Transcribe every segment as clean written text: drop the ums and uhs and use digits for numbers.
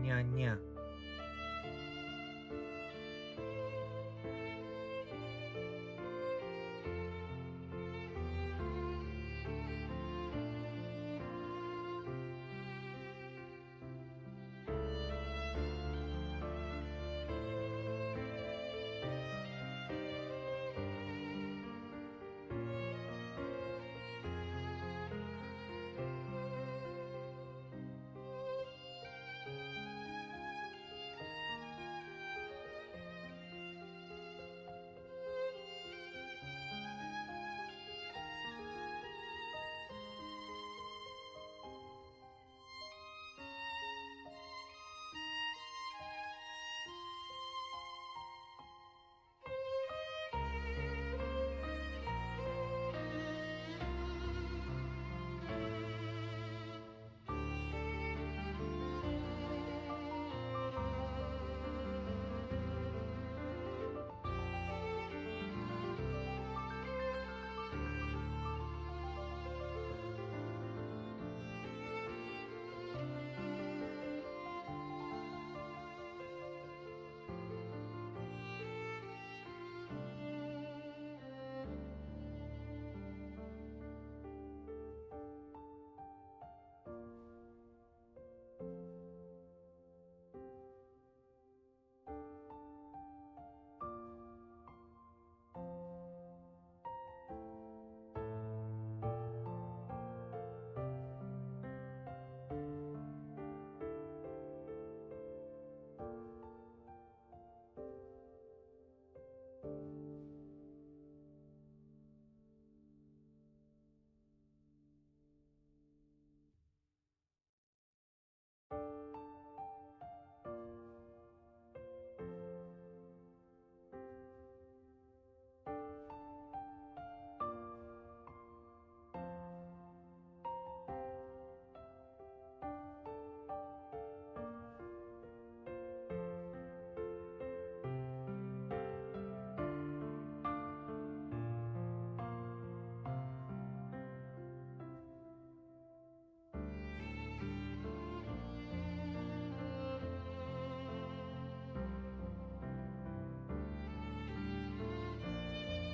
nya nya.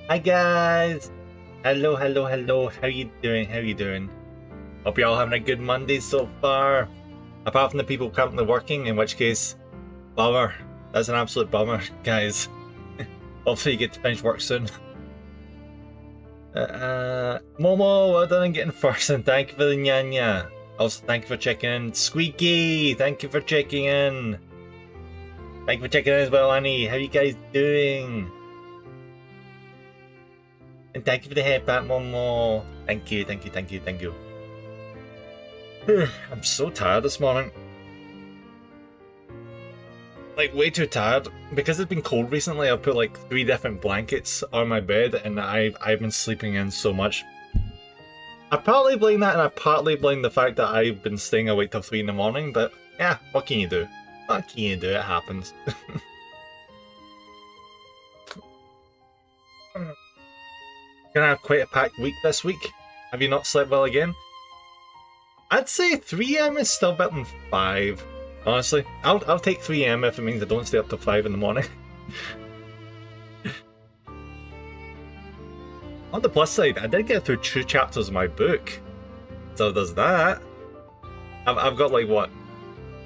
Hi guys! Hello, hello, hello. How you doing? How you doing? Hope you're all having a good Monday so far. Apart from the people currently working, in which case, bummer. That's an absolute bummer, guys. Hopefully you get to finish work soon. Momo, well done on getting first, and thank you for the nya. Also, thank you for checking in. Squeaky, thank you for checking in. Thank you for checking in as well, Annie. How you guys doing? And thank you for the headband, Momo. Thank you, thank you, thank you, thank you. I'm so tired this morning. Like, way too tired. Because it's been cold recently, I've put like 3 different blankets on my bed and I've been sleeping in so much. I partly blame that and I partly blame the fact that I've been staying awake till 3 in the morning, but yeah, what can you do? What can you do? It happens. Gonna have quite a packed week this week. Have you not slept well again? I'd say 3 AM is still better than 5. Honestly, I'll take 3 AM if it means I don't stay up till 5 in the morning. On the plus side, I did get through 2 chapters of my book, so there's that. I've got like what,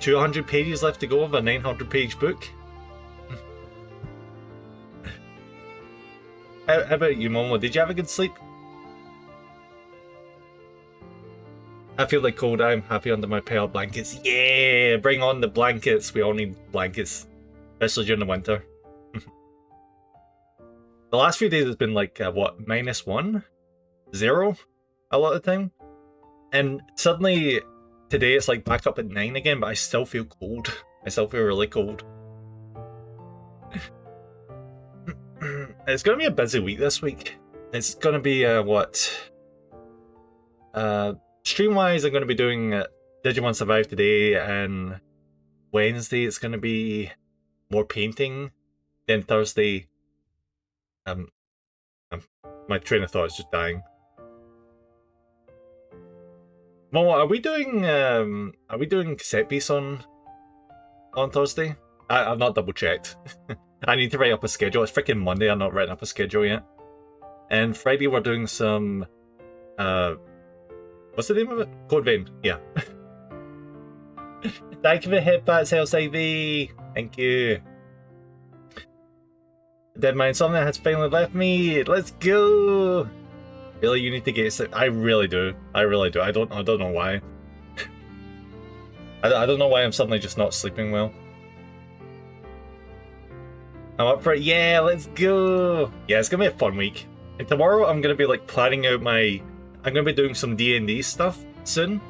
200 pages left to go of a 900-page book. How about you, Momo? Did you have a good sleep? I feel like cold. I'm happy under my pair of blankets. Yeah, bring on the blankets. We all need blankets, especially during the winter. The last few days has been like, what, -1? 0? A lot of the time. And suddenly, today it's like back up at 9 again, but I still feel cold. I still feel really cold. It's going to be a busy week this week. It's going to be, stream-wise, I'm going to be doing Digimon Survive today, and Wednesday it's going to be more painting. Then Thursday, my train of thought is just dying. Momo, are we doing cassette piece on on Thursday. I've not double checked. I need to write up a schedule. It's freaking Monday. I'm not writing up a schedule yet. And Friday we're doing some. What's the name of it? Code Vein. Yeah. Thank you for the headbats, LCV. Thank you. Dead Mind Something has finally left me. Let's go. Really, you need to get sleep. I really do. I really do. I don't know why. I don't know why I'm suddenly just not sleeping well. I'm up for it. Yeah, let's go. Yeah, it's gonna be a fun week. And tomorrow I'm gonna be like planning out my. I'm gonna be doing some D&D stuff soon.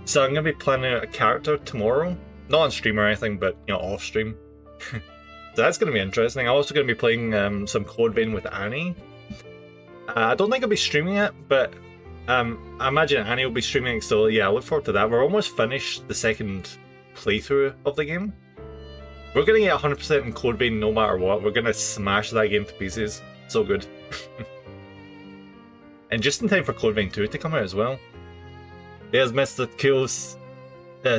So I'm gonna be planning out a character tomorrow. Not on stream or anything, but you know, off stream. So that's gonna be interesting. I'm also gonna be playing some Code Vein with Annie. I don't think I'll be streaming it, but I imagine Annie will be streaming it, so yeah, I look forward to that. We're almost finished the second playthrough of the game. We're gonna get 100% in Code Vein no matter what. We're gonna smash that game to pieces. So good. And just in time for Code Vein 2 to come out as well. There's Mr. Cool's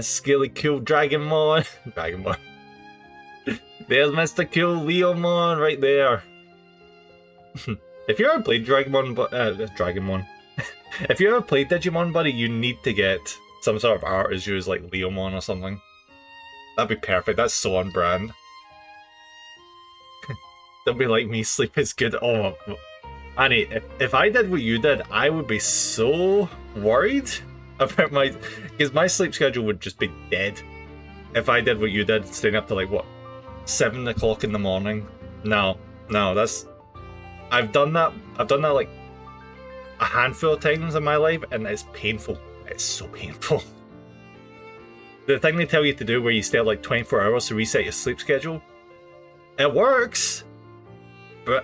Scaly Cool Dragonmon. Dragonmon. There's Mr. Cool Leomon right there. If you ever played Dragonmon, if you ever played Digimon, buddy, you need to get some sort of art as you as like Leomon or something. That'd be perfect. That's so on brand. Don't be like me. Sleep is good. Oh, Annie, if I did what you did, I would be so worried about because my sleep schedule would just be dead. If I did what you did, staying up to like what, 7 o'clock in the morning. No, that's. I've done that like a handful of times in my life, and it's painful. It's so painful. The thing they tell you to do where you stay up like 24 hours to reset your sleep schedule, it works, but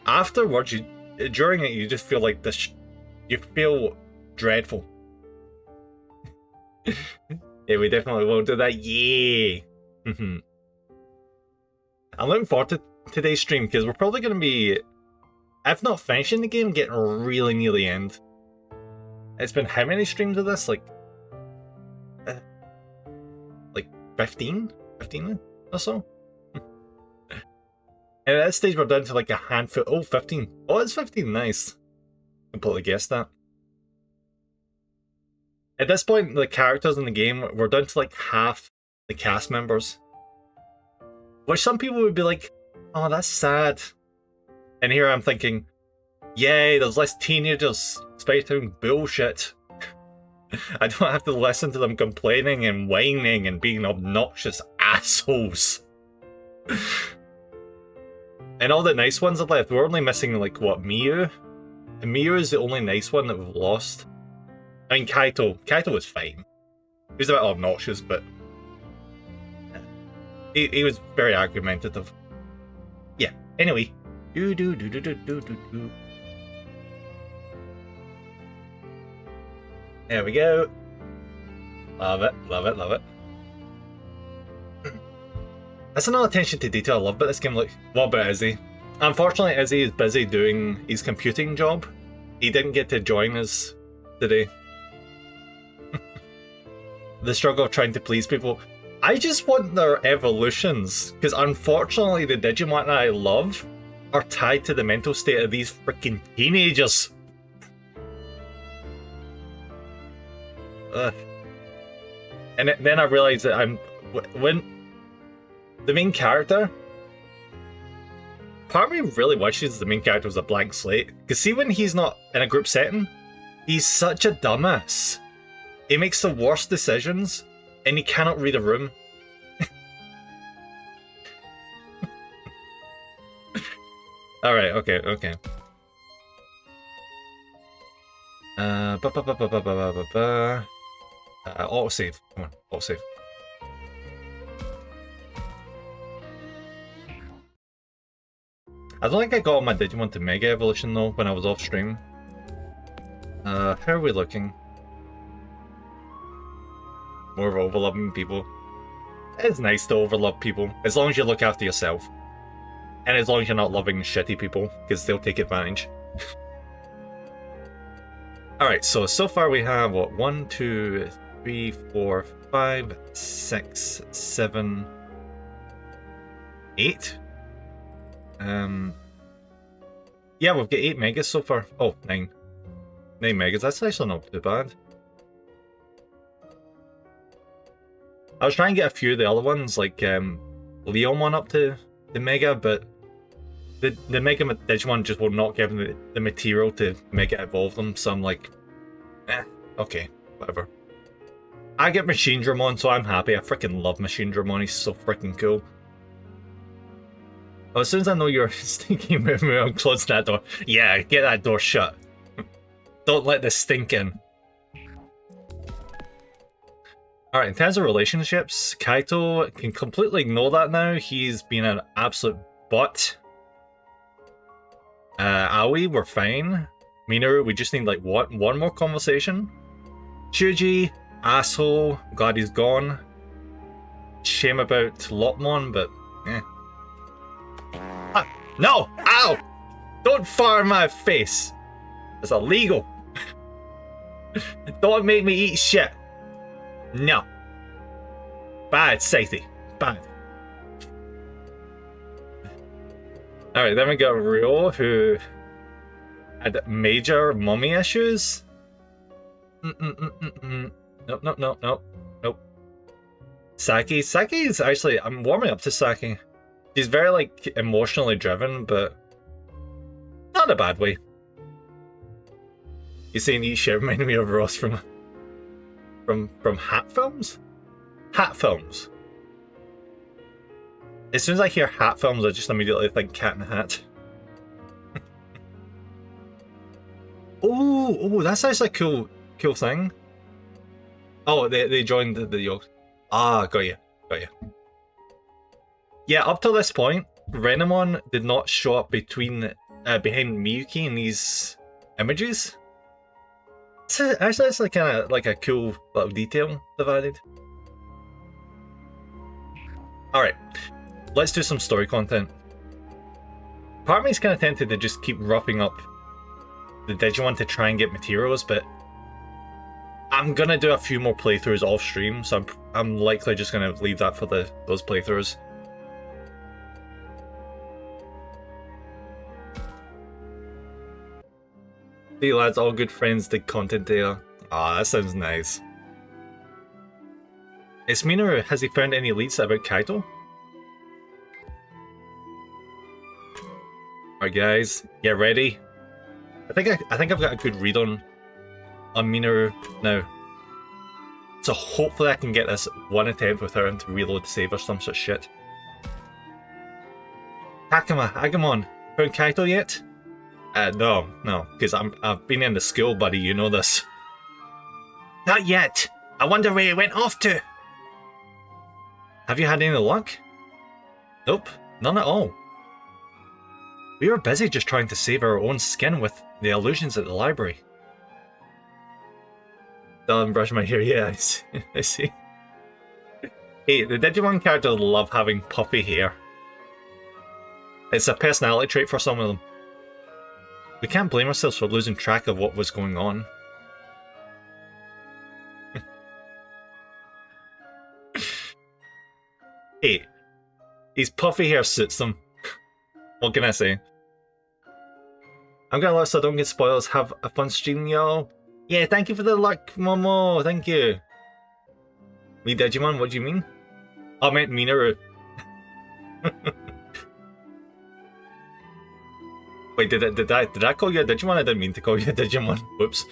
afterwards, during it, you just feel like this. You feel dreadful. Yeah, we definitely won't do that. Yeah. I'm looking forward to today's stream because we're probably going to be, if not finishing the game, getting really near the end. It's been how many streams of this? Like 15 or so? And at this stage we're down to like a handful. Oh, 15. Oh, it's 15, nice. Completely guessed that. At this point, the characters in the game, we're down to like half the cast members. Which some people would be like, oh, that's sad. And here I'm thinking, yay, there's less teenagers spouting bullshit. I don't have to listen to them complaining and whining and being obnoxious assholes. And all the nice ones are left. We're only missing, like, what, Miyu? And Miyu is the only nice one that we've lost. I mean, Kaito was fine. He was a bit obnoxious, but he was very argumentative. Yeah, anyway. There we go. Love it, love it, love it. That's another attention to detail I love about this game. Like, what about Izzy? Unfortunately, Izzy is busy doing his computing job. He didn't get to join us today. The struggle of trying to please people. I just want their evolutions, because unfortunately the Digimon that I love are tied to the mental state of these freaking teenagers. Ugh. And then I realised that when the main character, part of me really wishes the main character was a blank slate. Because see, when he's not in a group setting, he's such a dumbass. He makes the worst decisions, and he cannot read a room. Alright, okay. Autosave. Come on, autosave. I don't think I got my Digimon to Mega Evolution though when I was off stream. How are we looking? More of overloving people. It's nice to overlove people, as long as you look after yourself. And as long as you're not loving shitty people, because they'll take advantage. Alright, so far we have, what, 1, 2, 3, 4, 5, 6, 7, 8. Yeah, we've got 8 megas so far. Oh, 9. 9 megas, that's actually not too bad. I was trying to get a few of the other ones, like Leomon up to the mega, but the Mega Digimon just will not give me the material to Mega Evolve them, so I'm like, okay, whatever. I get Machine Dramon, so I'm happy. I freaking love Machine Dramon, he's so freaking cool. Oh, as soon as I know you're stinking with me, I'm closing that door. Yeah, get that door shut. Don't let this stink in. Alright, in terms of relationships, Kaito can completely ignore that now. He's been an absolute butt. Aoi, we're fine. Minoru, we just need like one more conversation. Shuji, asshole, glad he's gone. Shame about Lopmon, but eh. Ah, no! Ow! Don't fire in my face! It's illegal! Don't make me eat shit! No. Bad, Saithy. Bad. Alright, then we got Ryo, who had major mummy issues. Nope, nope, nope, nope. Nope. Saki. Saki's actually, I'm warming up to Saki. She's very, like, emotionally driven, but not in a bad way. You saying eat shit reminded me of Ross from Hat Films? Hat Films. As soon as I hear Hat Films, I just immediately think Cat in a Hat. Oh, that's actually a cool thing. Oh, they joined the yoke. Ah, got you. Yeah, up till this point, Renamon did not show up behind Miyuki in these images. Actually, it's like kind of like a cool little detail they've added. Alright, let's do some story content. Part of me is kind of tempted to just keep roughing up the Digimon to try and get materials, but I'm gonna do a few more playthroughs off stream, so I'm likely just gonna leave that for those playthroughs. Hey lads, all good friends did content there. Ah, that sounds nice. It's Minoru, has he found any leads about Kaito? Alright guys, get ready. I think I've got a good read on Minoru now. So hopefully I can get this one attempt with her to reload the save or some such shit. Agamon, found Kaito yet? No, because I've been in the school, buddy, you know this. Not yet. I wonder where he went off to. Have you had any luck? Nope, none at all. We were busy just trying to save our own skin with the illusions at the library. Don't brush my hair, yeah, I see. Hey, the Digimon characters love having puffy hair. It's a personality trait for some of them. We can't blame ourselves for losing track of what was going on. Hey, his puffy hair suits them. What can I say? I'm gonna let so I don't get spoilers. Have a fun stream, y'all. Yeah, thank you for the luck, Momo. Thank you. Me Digimon, what do you mean? I meant Minoru. Wait, did I call you a Digimon? I didn't mean to call you a Digimon. Whoops.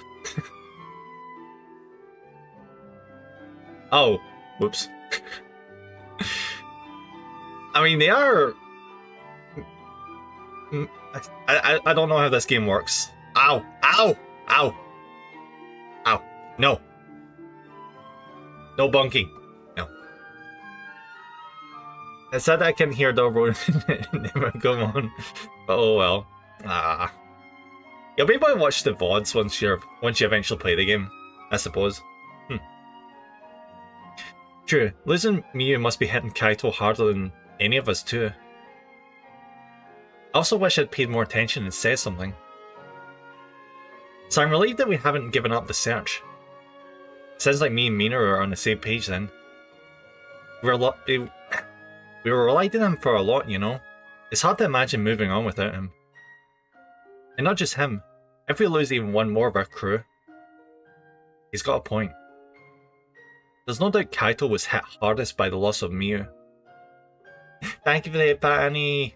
Oh, whoops. I mean, they are... I don't know how this game works. Ow! Ow! Ow! Ow! No! No bunking. No. I said I can hear the road. Never go on. Oh well. Ah. You'll be able to watch the VODs once you eventually play the game, I suppose. True, losing Miyu must be hitting Kaito harder than any of us too. I also wish I'd paid more attention and said something. So I'm relieved that we haven't given up the search. Sounds like me and Mina are on the same page then. We We relied on him for a lot, you know? It's hard to imagine moving on without him. And not just him. If we lose even one more of our crew, he's got a point. There's no doubt Kaito was hit hardest by the loss of Miu. Thank you for that, Annie.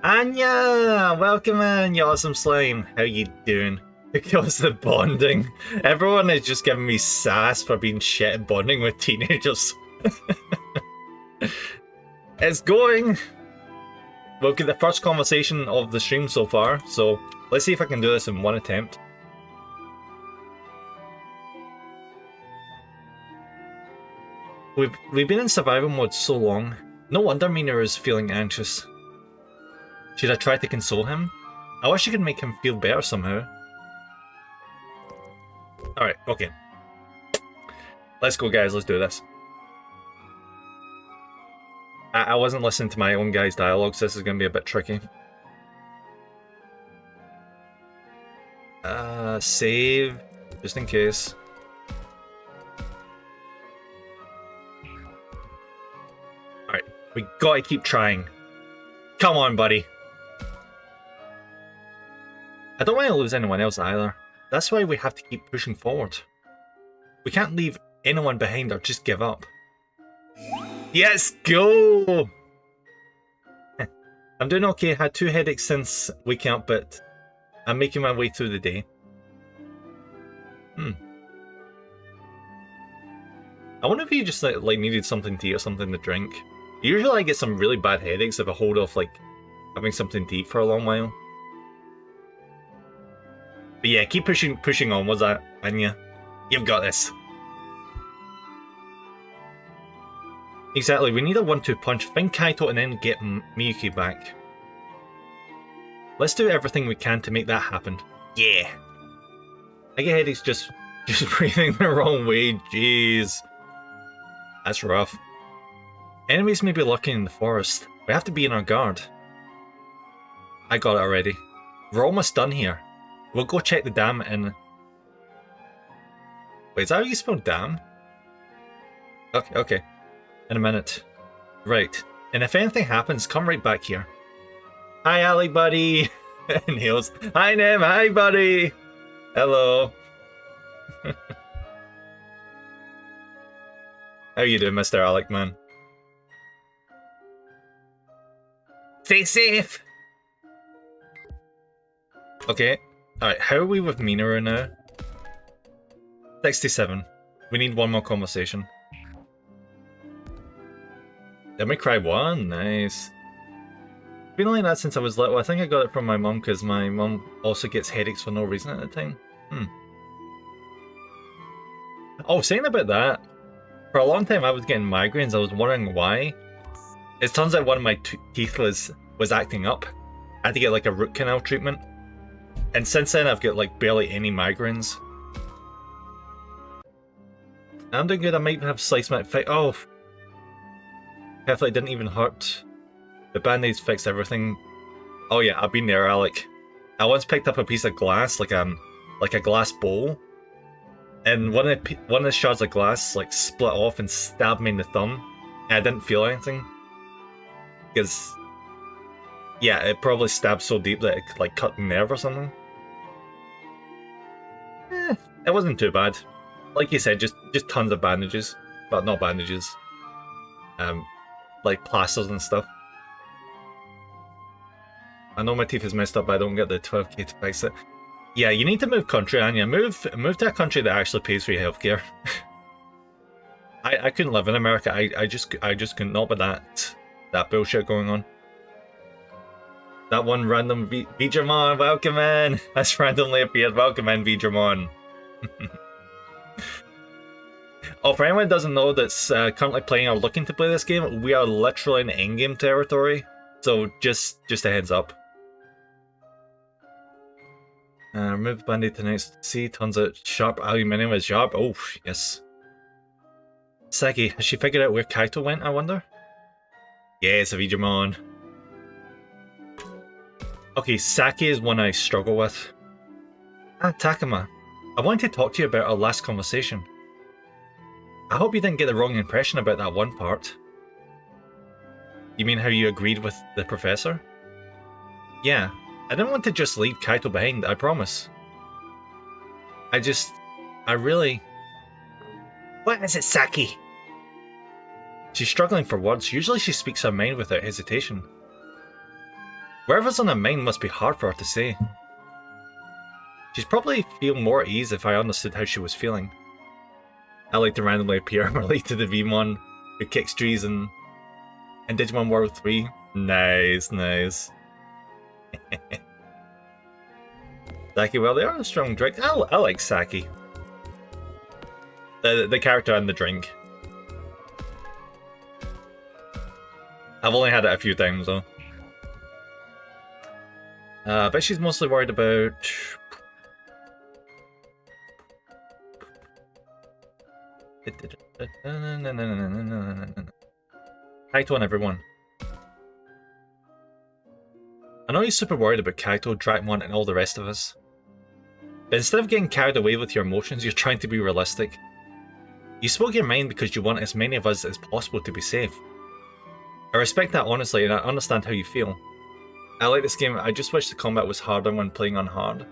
Anya! Welcome in, you awesome slime. How you doing? Because the bonding. Everyone is just giving me sass for being shit at bonding with teenagers. It's going. We'll get the first conversation of the stream so far, so let's see if I can do this in one attempt. We've been in survival mode so long. No wonder Mina is feeling anxious. Should I try to console him? I wish I could make him feel better somehow. Alright, okay. Let's go, guys, let's do this. I wasn't listening to my own guys' dialogue, so this is going to be a bit tricky. Save, just in case. Alright, we gotta keep trying. Come on, buddy. I don't want to lose anyone else either. That's why we have to keep pushing forward. We can't leave anyone behind or just give up. Yes, go! I'm doing okay. Had 2 headaches since waking up, but I'm making my way through the day. I wonder if you just like needed something to eat or something to drink. Usually I get some really bad headaches if I hold off like having something to eat for a long while. But yeah, keep pushing on, was that, Anya? You've got this. Exactly, we need a 1-2 punch, find Kaito and then get Miyuki back. Let's do everything we can to make that happen. Yeah! I get headaches just breathing the wrong way, jeez. That's rough. Enemies may be lurking in the forest. We have to be on our guard. I got it already. We're almost done here. We'll go check the dam and... Wait, is that how you spell dam? Okay. In a minute. Right. And if anything happens, come right back here. Hi, Ali, buddy. And Heels. Hi, Nem. Hi, buddy. Hello. How you doing, Mr. Alec, man? Stay safe. Okay. Alright, how are we with Minoru now? 67. We need one more conversation. Let me cry 1, nice. Been like that since I was little. I think I got it from my mum because my mum also gets headaches for no reason at the time. Oh, saying about that, for a long time I was getting migraines. I was wondering why. It turns out one of my teeth was acting up. I had to get like a root canal treatment. And since then I've got like barely any migraines. I'm doing good. I might have sliced my fight. Oh, hopefully it didn't even hurt. The band-aids fixed everything. Oh yeah, I've been there, Alec. I once picked up a piece of glass, like a glass bowl, and one of the shards of glass like split off and stabbed me in the thumb, and I didn't feel anything. Because, yeah, it probably stabbed so deep that it like cut the nerve or something. It wasn't too bad. Like you said, just tons of bandages. But not bandages. Like plasters and stuff. I know my teeth is messed up, but I don't get the 12k to fix it. Yeah, you need to move country, Anya. Move to a country that actually pays for your healthcare. I couldn't live in America. I just couldn't, not with that bullshit going on. That one random Digimon, welcome in. That's randomly appeared. Welcome in, Digimon. Oh, for anyone who doesn't know that's currently playing or looking to play this game, we are literally in endgame territory. So just a heads up. Remove the band-aid tonight. See, turns out sharp aluminium is sharp. Oh, yes. Saki, has she figured out where Kaito went, I wonder? Yes, Digimon. Okay, Saki is one I struggle with. Takuma, I wanted to talk to you about our last conversation. I hope you didn't get the wrong impression about that one part. You mean how you agreed with the professor? Yeah, I didn't want to just leave Kaito behind, I promise. I really... What is it, Saki? She's struggling for words. Usually she speaks her mind without hesitation. Whatever's on her mind must be hard for her to say. She'd probably feel more at ease if I understood how she was feeling. I like to randomly appear related to the Vmon who kicks trees in Digimon World 3. Nice, nice. Saki, well, they are a strong drink. I like Saki. The character and the drink. I've only had it a few times though. I bet she's mostly worried about... Kaito and everyone. I know he's super worried about Kaito, Dracmon, and all the rest of us. But instead of getting carried away with your emotions, you're trying to be realistic. You spoke your mind because you want as many of us as possible to be safe. I respect that honestly, and I understand how you feel. I like this game, I just wish the combat was harder when playing on hard.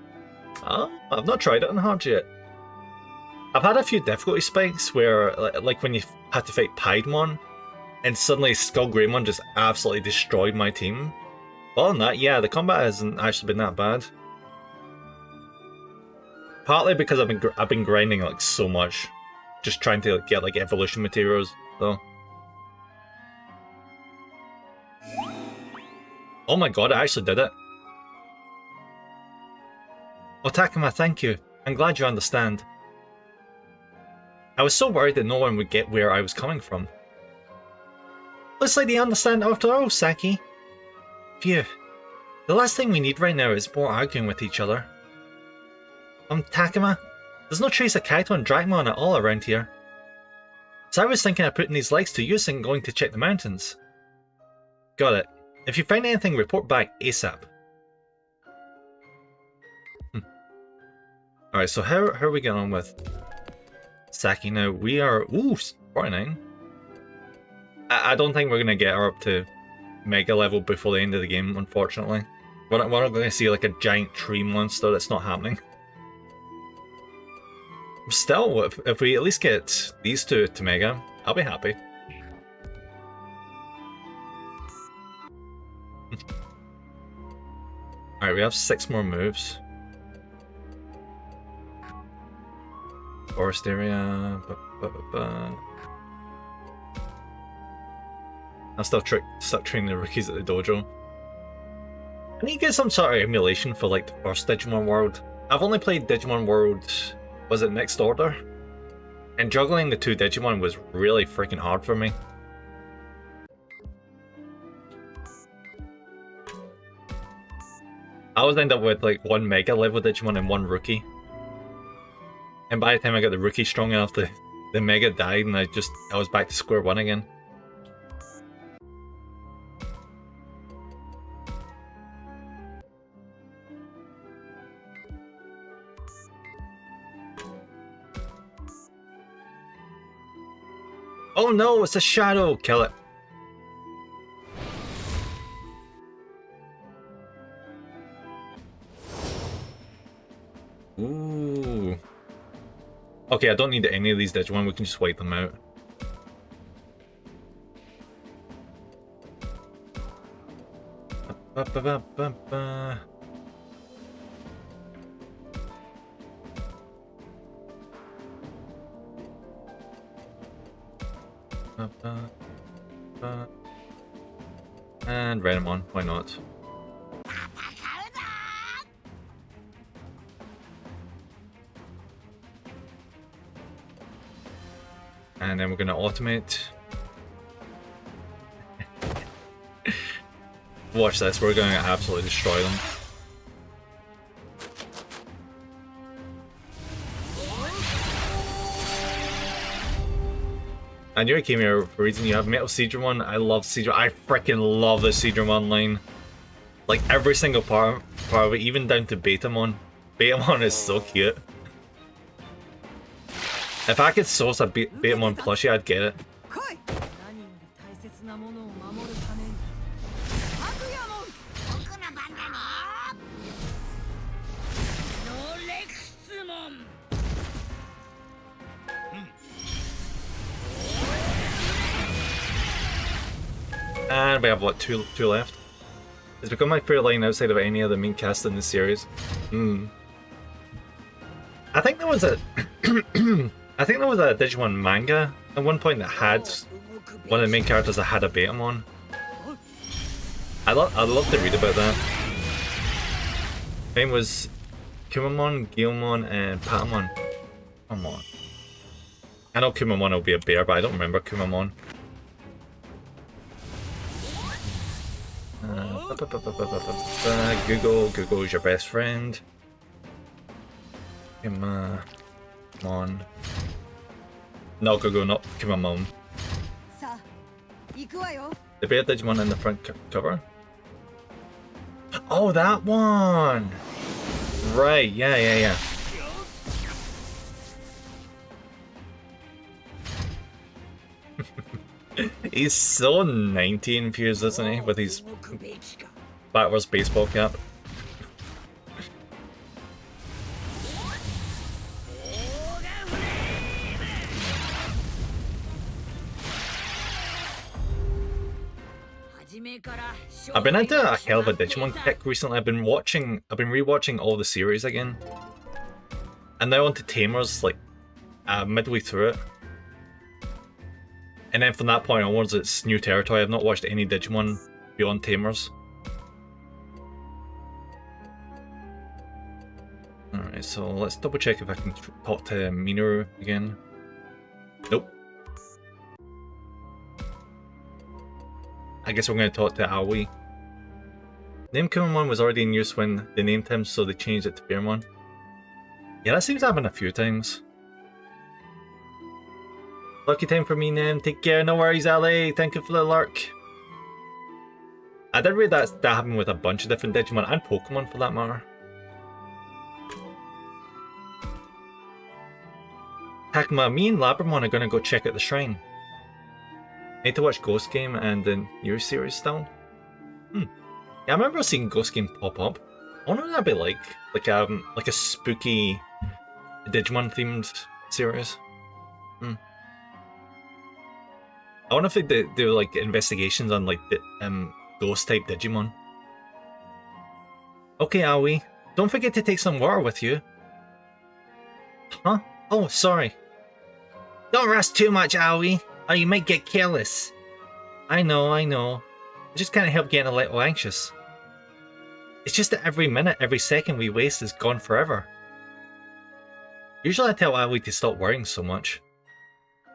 I've not tried it on hard yet. I've had a few difficulty spikes where, like when you had to fight Piedmon, and suddenly Skull Greymon just absolutely destroyed my team. Other than that, yeah, the combat hasn't actually been that bad. Partly because I've been grinding like so much, just trying to get like evolution materials, so. Oh my god, I actually did it. Oh, Takuma, thank you. I'm glad you understand. I was so worried that no one would get where I was coming from. Looks like they understand after all, Saki. Phew. The last thing we need right now is more arguing with each other. Takuma, there's no trace of Kaito and Dracmon at all around here. So I was thinking of putting these legs to use and going to check the mountains. Got it. If you find anything, report back ASAP. Alright, so how are we getting on with Saki now? We are... Ooh, 49. I don't think we're going to get her up to Mega level before the end of the game, unfortunately. We're not going to see like a giant tree monster, that's not happening. Still, if we at least get these two to Mega, I'll be happy. Alright, we have 6 more moves. Forest area. I'm still stuck training the rookies at the dojo. I need to get some sort of emulation for like the first Digimon World. I've only played Digimon World, was it Next Order? And juggling the 2 Digimon was really freaking hard for me. I always end up with like 1 Mega level Digimon and 1 Rookie. And by the time I got the Rookie strong enough, the Mega died and I was back to square one again. Oh no, it's a shadow! Kill it. Ooh. Okay, I don't need any of these Digimon, we can just wipe them out. And Renamon, why not? And then we're going to automate. Watch this, we're going to absolutely destroy them. I knew I came here for a reason. You have Metal Seedramon. I love Seedramon. I freaking love the Seedramon line. Like every single part of it, even down to Betamon. Betamon is so cute. If I could source a Betamon plushie, I'd get it. And we have, what, two left? It's become my favorite line outside of any other main cast in this series. I think there was a... I think there was a Digimon manga at one point that had one of the main characters that had a Betamon. I'd love to read about that. Name was Kumamon, Guilmon, and Patamon. Come on. I know Kumamon will be a bear, but I don't remember Kumamon. Google's your best friend. Kumamon. No, Google, not Kumamon. The bear Digimon in the front cover? Oh, that one! Right, yeah. He's so 90 infused, isn't he? With his backwards baseball cap. I've been into a hell of a Digimon kick recently. I've been rewatching all the series again. And now onto Tamers, like, midway through it. And then from that point onwards, it's new territory. I've not watched any Digimon beyond Tamers. Alright, so let's double check if I can talk to Minoru again. Nope. I guess we're going to talk to Aoi. Name Kumamon was already in use when they named him, so they changed it to Bearmon. Yeah, that seems to happen a few times. Lucky time for me, Nen. Take care. No worries, Ali. Thank you for the lurk. I did read that happened with a bunch of different Digimon and Pokemon for that matter. Takuma, me and Labramon are going to go check out the shrine. Need to watch Ghost Game and the new series still. Yeah, I remember seeing Ghost Game pop up. I wonder what that'd be like. Like a spooky Digimon themed series. I wonder if they do like investigations on like the ghost type Digimon. Okay, Aoi. Don't forget to take some water with you. Huh? Oh, sorry. Don't rush too much, Aoi, or you might get careless. I know. I just can't help getting a little anxious. It's just that every minute, every second we waste is gone forever. Usually I tell Aoi to stop worrying so much.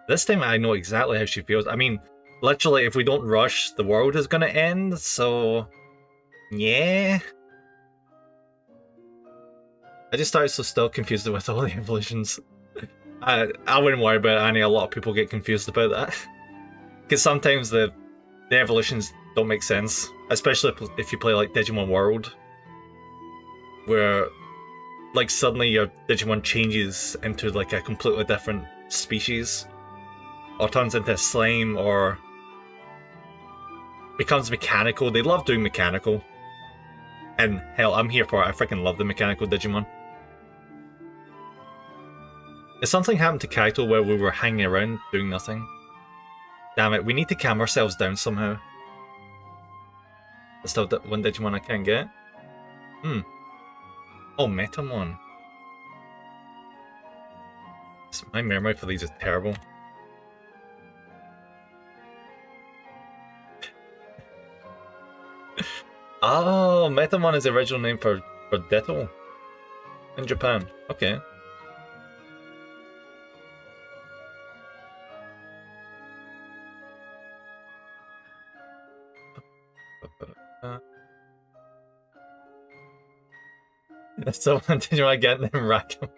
This time I know exactly how she feels. I mean, literally, if we don't rush, the world is gonna end, so... yeah. I just started so still confused with all the evolutions. I wouldn't worry about it, Annie. A lot of people get confused about that. Because sometimes the evolutions don't make sense. Especially if you play like Digimon World. Where, like, suddenly your Digimon changes into like a completely different species. Or turns into a slime, or becomes mechanical. They love doing mechanical. And hell, I'm here for it. I freaking love the mechanical Digimon. If something happened to Kaito where we were hanging around doing nothing. Damn it, we need to calm ourselves down somehow. There's still one Digimon I can't get. Oh, Metamon. My memory for these is terrible. Oh, Metamon is the original name for Ditto in Japan. Okay. Someone did you want to get them Rakamon?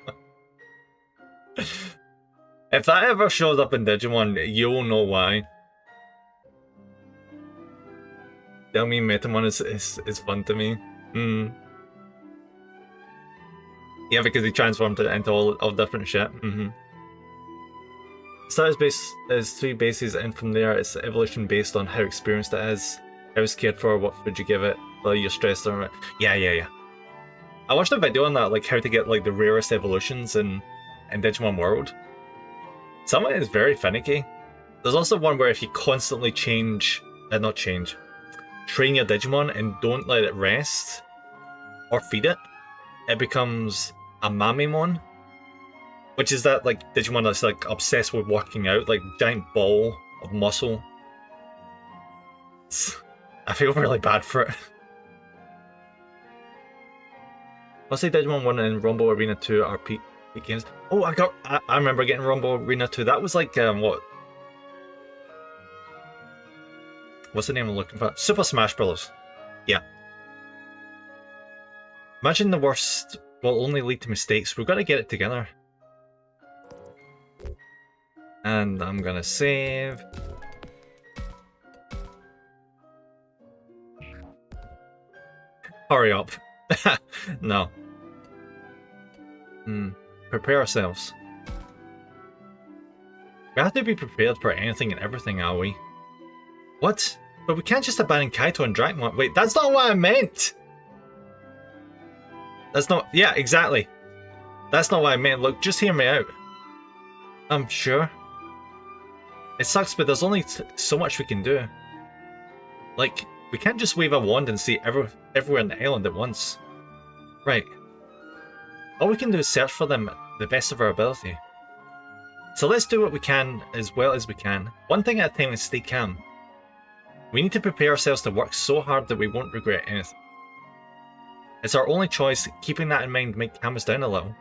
If that ever shows up in Digimon, you'll know why. Tell me Metamon is fun to me. Yeah, because he transformed it into all different shit. Status base is 3 bases, and from there it's evolution based on how experienced it is, how it's cared for, what food you give it, whether you're stressed or not. Yeah. I watched a video on that, like how to get like the rarest evolutions in Digimon World. Some of it is very finicky. There's also one where if you constantly change not change. Train your Digimon and don't let it rest or feed it. It becomes a Mamemon, which is that like Digimon that's like obsessed with working out, like giant ball of muscle. I feel really bad for it. Let's say Digimon 1 and Rumble Arena 2 are peak games. Oh, I remember getting Rumble Arena 2. That was like what? What's the name I'm looking for? Super Smash Bros. Yeah. Imagine the worst will only lead to mistakes. We've got to get it together. And I'm gonna save. Hurry up. No. Prepare ourselves. We have to be prepared for anything and everything, are we? What? But we can't just abandon Kaito and Dracmon. Wait, that's not what I meant! That's not... Yeah, exactly. That's not what I meant. Look, just hear me out. I'm sure. It sucks, but there's only so much we can do. Like, we can't just wave a wand and see everywhere on the island at once. Right. All we can do is search for them the best of our ability. So let's do what we can as well as we can. One thing at a time and stay calm. We need to prepare ourselves to work so hard that we won't regret anything. It's our only choice. Keeping that in mind might calm us down a little.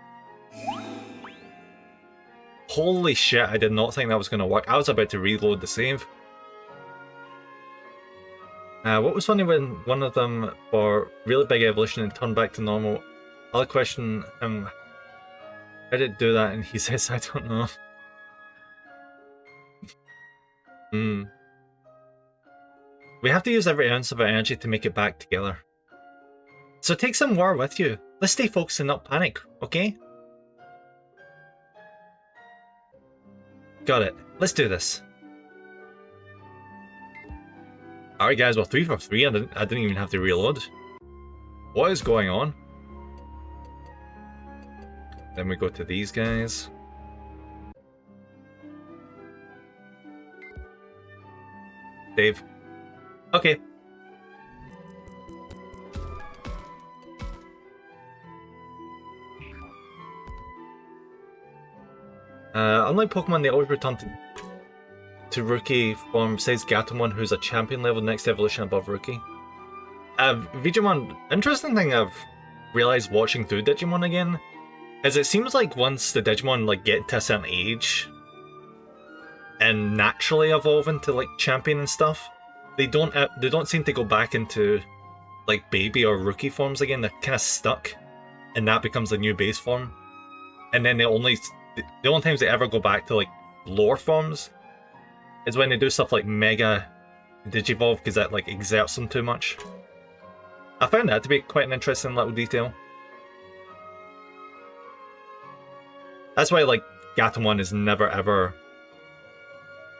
Holy shit, I did not think that was going to work. I was about to reload the save. What was funny when one of them for really big evolution and turned back to normal? I'll question him, how did it do that? And he says, I don't know. We have to use every ounce of our energy to make it back together. So take some war with you. Let's stay focused and not panic, okay? Got it. Let's do this. Alright guys, well 3 for 3, I didn't even have to reload. What is going on? Then we go to these guys. Dave. Okay. Unlike Pokemon, they always return to Rookie form, says Gatomon, who's a champion level next evolution above Rookie. Digimon, interesting thing I've realized watching through Digimon again, is it seems like once the Digimon like get to a certain age and naturally evolve into like champion and stuff, they don't seem to go back into like baby or rookie forms again. They're kind of stuck, and that becomes the new base form. And then the only times they ever go back to like lower forms is when they do stuff like Mega Digivolve, because that like exerts them too much. I found that to be quite an interesting little detail. That's why like Gatomon is never ever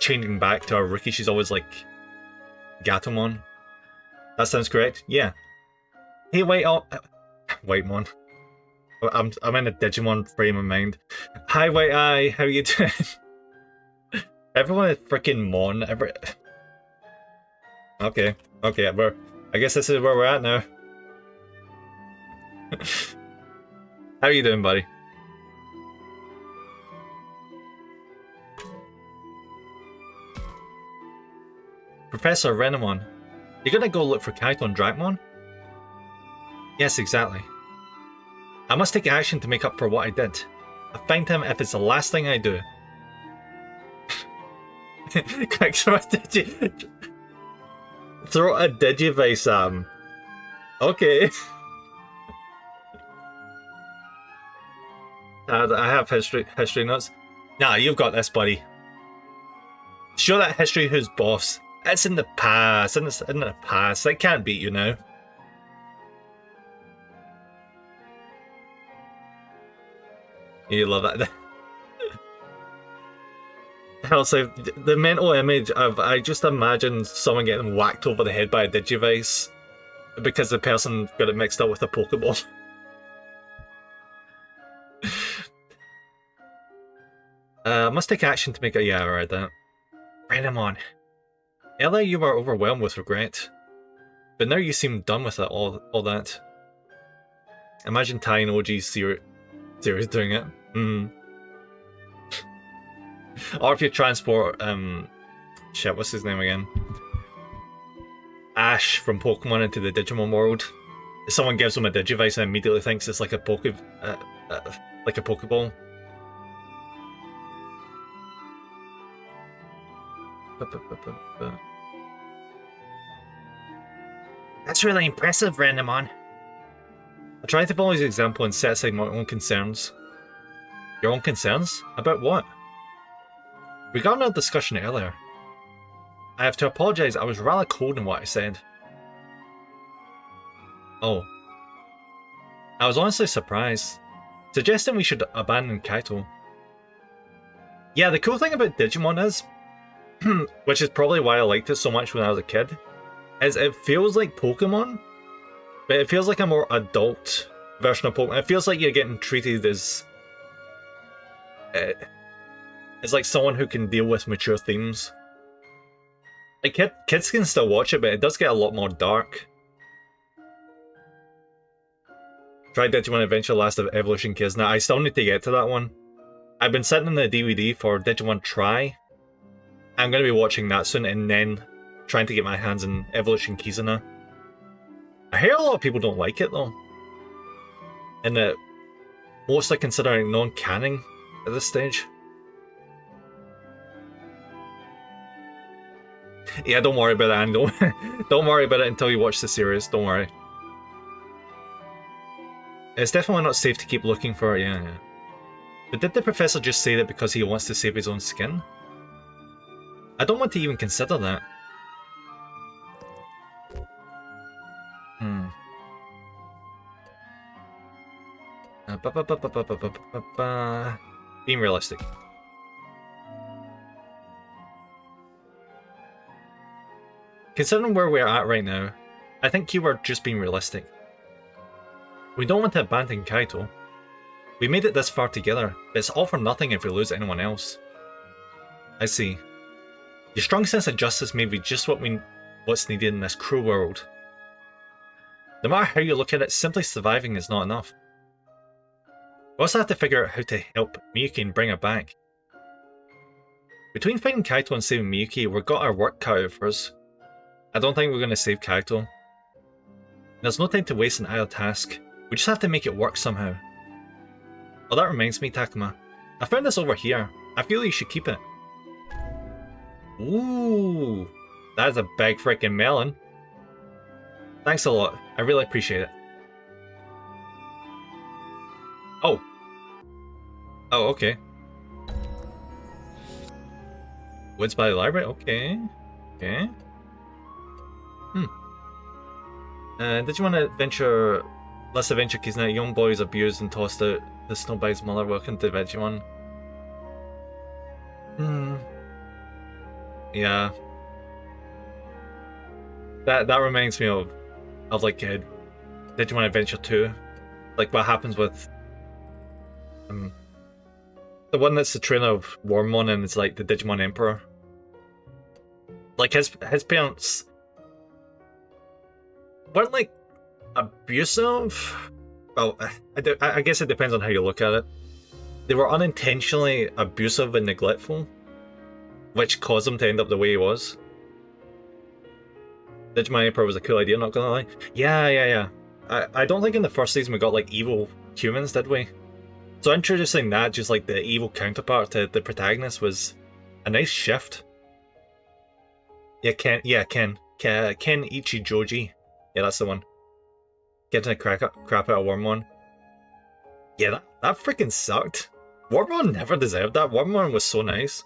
changing back to a rookie. She's always like Gatomon. That sounds correct? Yeah. Hey, Whitemon. I'm in a Digimon frame of mind. Hi, White Eye. How you doing? Everyone is freaking Mon. Okay. I guess this is where we're at now. How you doing, buddy? Professor Renamon, you're gonna go look for Kaito and Dracmon? Yes, exactly. I must take action to make up for what I did. I'll find him if it's the last thing I do. Quick, throw a Digivice, Okay. I have history notes. Nah, you've got this, buddy. Show that history who's boss. It's in the past, in the past. They can't beat you now. You love that. Also, the mental image of I just imagine someone getting whacked over the head by a Digivice because the person got it mixed up with a Pokeball. Must take action to make it. Yeah, alright, that. Bring him on. Earlier you were overwhelmed with regret, but now you seem done with it, all that. Imagine tying OG's series doing it. Or if you transport, shit, what's his name again? Ash from Pokemon into the Digimon world. If someone gives him a Digivice and immediately thinks it's like a like a Pokeball. That's really impressive, Rendemon. I tried to follow his example and set aside my own concerns. Your own concerns? About what? Regarding our discussion earlier, I have to apologise, I was rather cold in what I said. Oh. I was honestly surprised. Suggesting we should abandon Kaito. Yeah, the cool thing about Digimon is, which is probably why I liked it so much when I was a kid, is it feels like Pokemon, but it feels like a more adult version of Pokemon. It feels like you're getting treated as... it's like someone who can deal with mature themes. Like, kids can still watch it, but it does get a lot more dark. Tried Digimon Adventure Last of Evolution Kizuna. I still need to get to that one. I've been sitting on the DVD for Digimon Try. I'm going to be watching that soon, and then trying to get my hands on Evolution Kizuna. I hear a lot of people don't like it, though. And that mostly considering non-canon at this stage. Yeah, don't worry about that, and don't worry about it until you watch the series, don't worry. It's definitely not safe to keep looking for it, yeah. But did the professor just say that because he wants to save his own skin? I don't want to even consider that. Being realistic. Considering where we're at right now, I think you were just being realistic. We don't want to abandon Kaito. We made it this far together, but it's all for nothing if we lose anyone else. I see. Your strong sense of justice may be just what's needed in this cruel world. No matter how you look at it, simply surviving is not enough. We also have to figure out how to help Miyuki and bring her back. Between fighting Kaito and saving Miyuki, we've got our work cut out for us. I don't think we're going to save Kaito. There's no time to waste on either task. We just have to make it work somehow. Oh, that reminds me, Takuma. I found this over here. I feel you should keep it. Ooh, that's a big freaking melon. Thanks a lot. I really appreciate it. Oh. Oh, okay. Woods by the library? Okay. Okay. Did you want to adventure... Let's adventure Kizuna. Young boy is abused and tossed out. The snowbag's mother. Welcome to Digimon. Yeah. That reminds me of like Digimon Adventure 2. Like what happens with the one that's the trainer of Wormmon and it's like the Digimon Emperor. Like his parents weren't like abusive. Well, I guess it depends on how you look at it. They were unintentionally abusive and neglectful, which caused him to end up the way he was. Digimon Emperor was a cool idea, not gonna lie. Yeah. I don't think in the first season we got like evil humans, did we? So introducing that, just like the evil counterpart to the protagonist, was a nice shift. Yeah, Ken Ichijoji. Yeah, that's the one. Getting a crap out of Wormmon. Yeah, that freaking sucked. Wormmon never deserved that. Wormmon was so nice.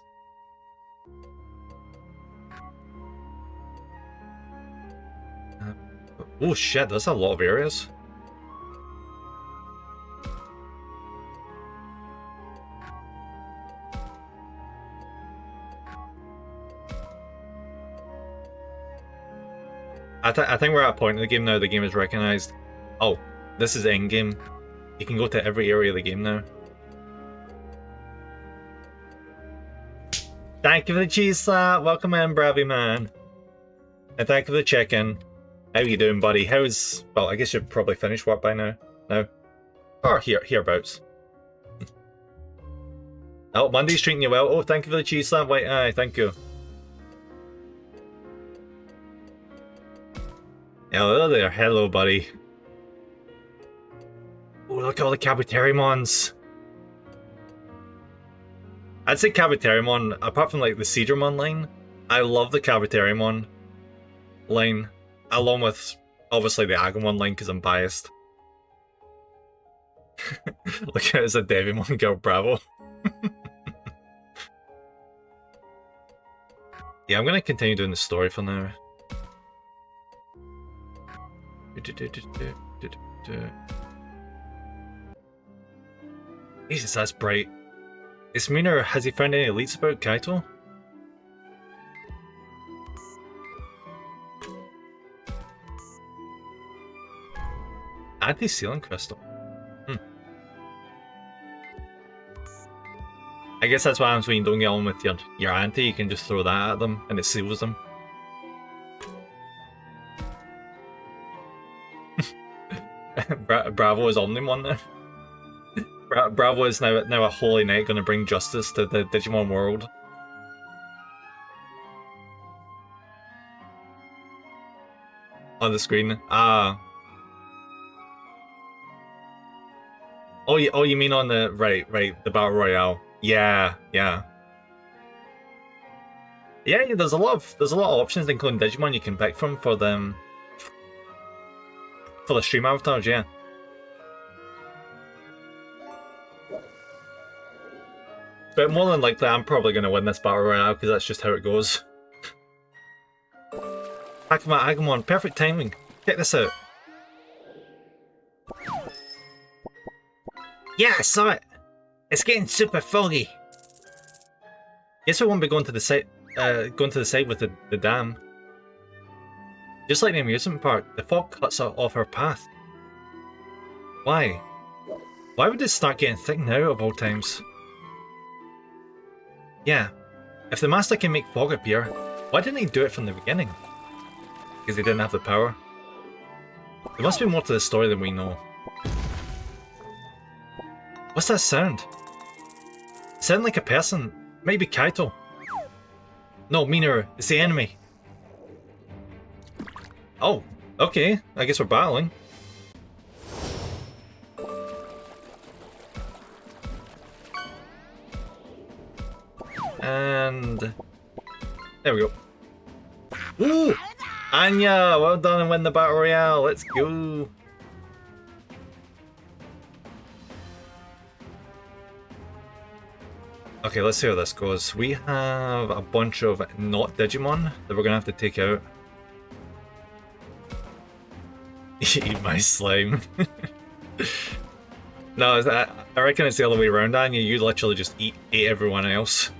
Oh shit, that's a lot of areas. I think we're at a point in the game now, the game has recognised, oh, this is endgame. You can go to every area of the game now. Thank you for the cheese slap. Welcome in, Bravey man. And thank you for the check-in. How you doing, buddy? How's... Well, I guess you've probably finished work by now. No? Or hereabouts. Oh, Monday's treating you well. Oh, thank you for the cheese slap, white eye. Thank you. Hello there. Hello, buddy. Oh, look at all the Kabuterimons. I'd say Kabuterimon, apart from like the Seedramon line, I love the Kabuterimon line, along with obviously the Agumon line because I'm biased. Look at it as a Devimon girl, bravo. Yeah, I'm gonna continue doing the story for now. Jesus, that's bright. Is Mina, has he found any leads about Kaito? Anti-sealing crystal. I guess that's what happens when you don't get on with your anti, you can just throw that at them and it seals them. Bravo is Omnimon now. Bravo is now a holy knight going to bring justice to the Digimon world. On the screen. Ah. Oh, you mean on the... Right, the Battle Royale. Yeah. Yeah, there's a lot of options, including Digimon, you can pick from for the stream avatars, yeah. But more than likely, I'm probably going to win this Battle Royale, because that's just how it goes. Akuma Agumon, perfect timing. Check this out. Yeah, I saw it. It's getting super foggy. Guess we won't be going to the side, with the dam. Just like the amusement park, the fog cuts off our path. Why? Why would it start getting thick now of all times? Yeah, if the master can make fog appear, why didn't he do it from the beginning? Because he didn't have the power. There must be more to the story than we know. What's that sound? Sound like a person. Maybe Kaito. No, Minoru, it's the enemy. Oh, okay. I guess we're battling. And... there we go. Ooh! Anya! Well done and win the Battle Royale. Let's go! Okay, let's see how this goes. We have a bunch of not Digimon that we're gonna have to take out. Eat my slime. No, I reckon it's the other way around, Anya. You literally just eat everyone else.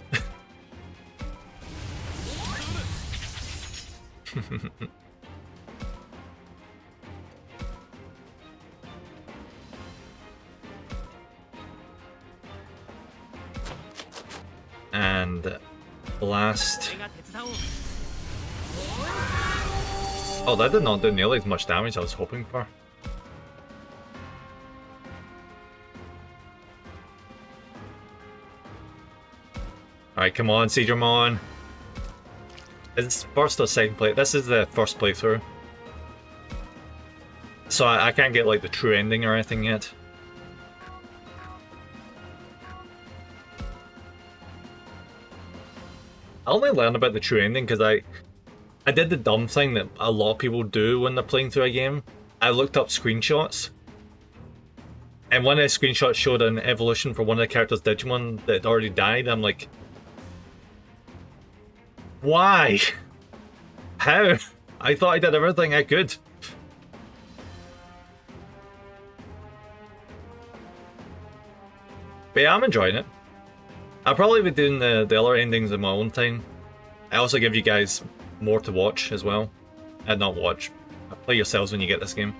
And blast. Oh, that did not do nearly as much damage as I was hoping for. Alright, come on, Seedramon. It's first or second play. This is the first playthrough. So I can't get like the true ending or anything yet. I only learned about the true ending because I did the dumb thing that a lot of people do when they're playing through a game. I looked up screenshots. And one of the screenshots showed an evolution for one of the characters' Digimon that had already died. I'm like... why? How? I thought I did everything I could. But yeah, I'm enjoying it. I'll probably be doing the other endings in my own time. I also give you guys more to watch as well. And not watch. Play yourselves when you get this game.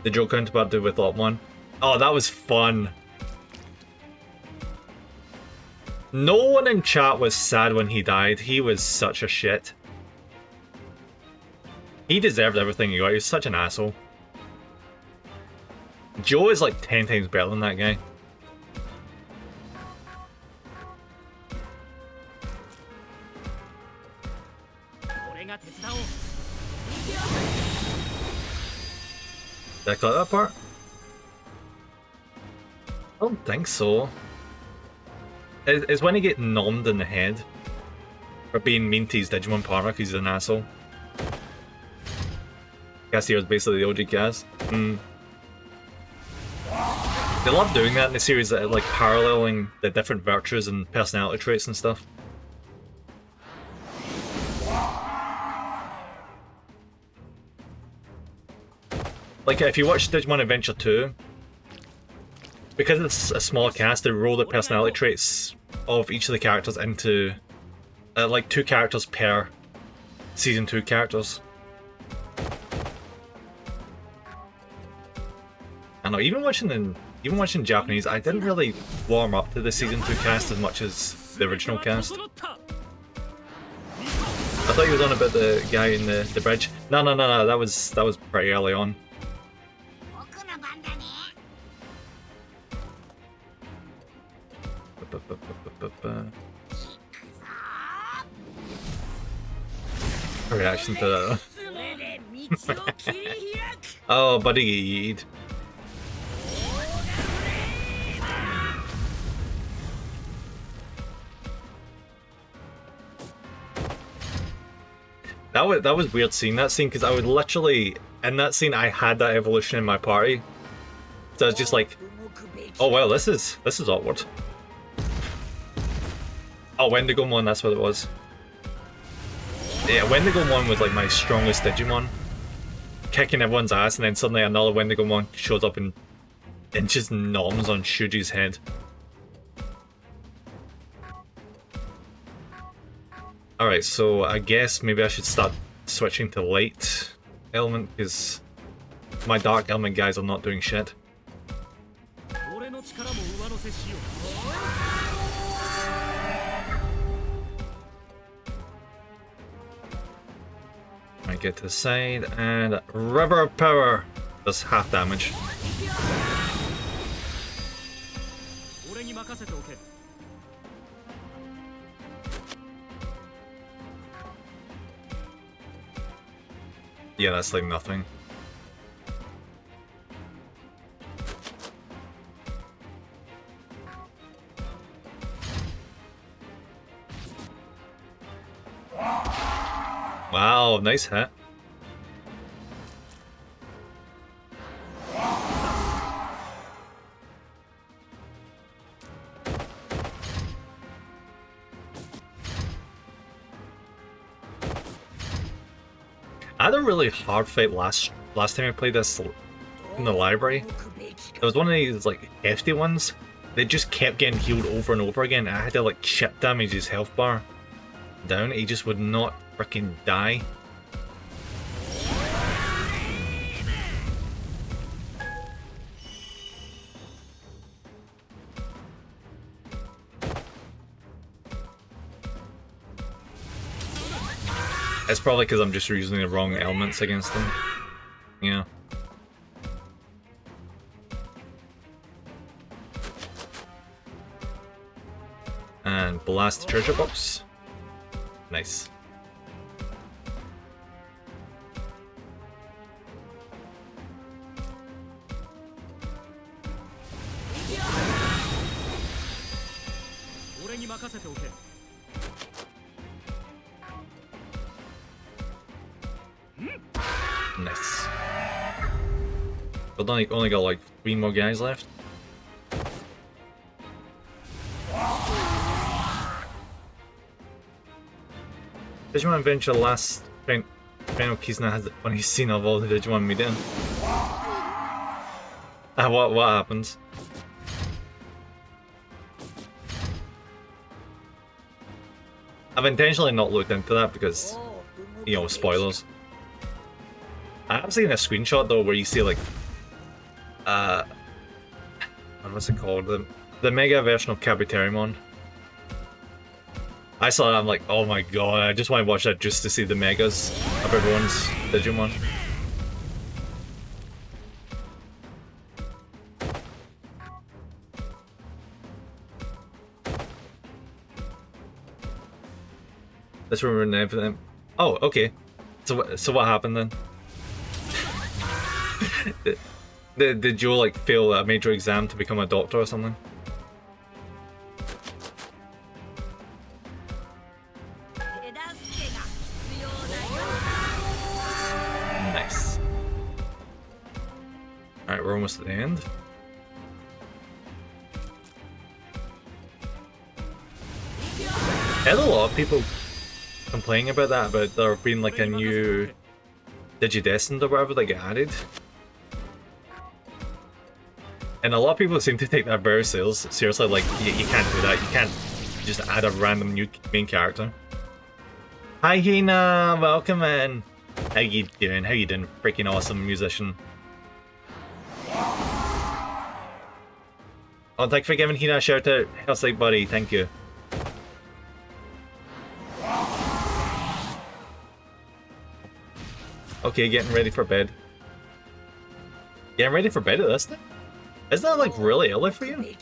The joke counterpart do with Lot 1. Oh, that was fun. No one in chat was sad when he died. He was such a shit. He deserved everything he got. He was such an asshole. Joe is like 10 times better than that guy. Did I cut that part? I don't think so. It's when he gets nommed in the head for being mean to his Digimon partner because he's an asshole. Castiel was basically the OG cast. They love doing that in the series, that like paralleling the different virtues and personality traits and stuff. Like if you watch Digimon Adventure 2, because it's a small cast, they roll the personality traits of each of the characters into like 2 characters per season 2 characters. I know, even watching Japanese, I didn't really warm up to the season 2 cast as much as the original cast. I thought you was on about the guy in the bridge. No, that was pretty early on. Reaction to that. Oh, buddy. That was weird seeing that scene, because I would literally, in that scene I had that evolution in my party. So I was just like, oh well, this is awkward. Oh, Wendigomon, that's what it was. Yeah, Wendigomon was like my strongest Digimon. Kicking everyone's ass, and then suddenly another Wendigomon shows up and just noms on Shuji's head. Alright, so I guess maybe I should start switching to light element, because my dark element guys are not doing shit. I get to the side, and River Power does half damage. Yeah, that's like nothing. Wow, nice hit. I had a really hard fight last time I played this in the library. It was one of these like hefty ones. They just kept getting healed over and over again. I had to like chip damage his health bar down. He just would not freaking die. It's probably because I'm just using the wrong elements against them. Yeah. And blast the treasure box. Nice. Nice. But then only got like 3 more guys left. Digimon Adventure last final Kizuna has the funniest scene of all the Digimon meeting. What happens? I've intentionally not looked into that because, you know, spoilers. I have seen a screenshot though where you see like, what's it called? The mega version of Kabuterimon. I saw that, I'm like, oh my god, I just want to watch that just to see the megas of everyone's Digimon. Let's remember everything. Oh, okay. So what happened then? Did Joe like fail a major exam to become a doctor or something? Nice. Alright, we're almost at the end. I had a lot of people complaining about that, about there being like a new Digidestined or whatever that get added. And a lot of people seem to take that very seriously, like, you can't do that, you can't just add a random new main character. Hi Hina, welcome in. How you doing? How you doing? Freaking awesome musician. Oh, thanks for giving Hina a shout out. How's like buddy? Thank you. Okay, getting ready for bed. Getting ready for bed at this time? Isn't that like really early for you?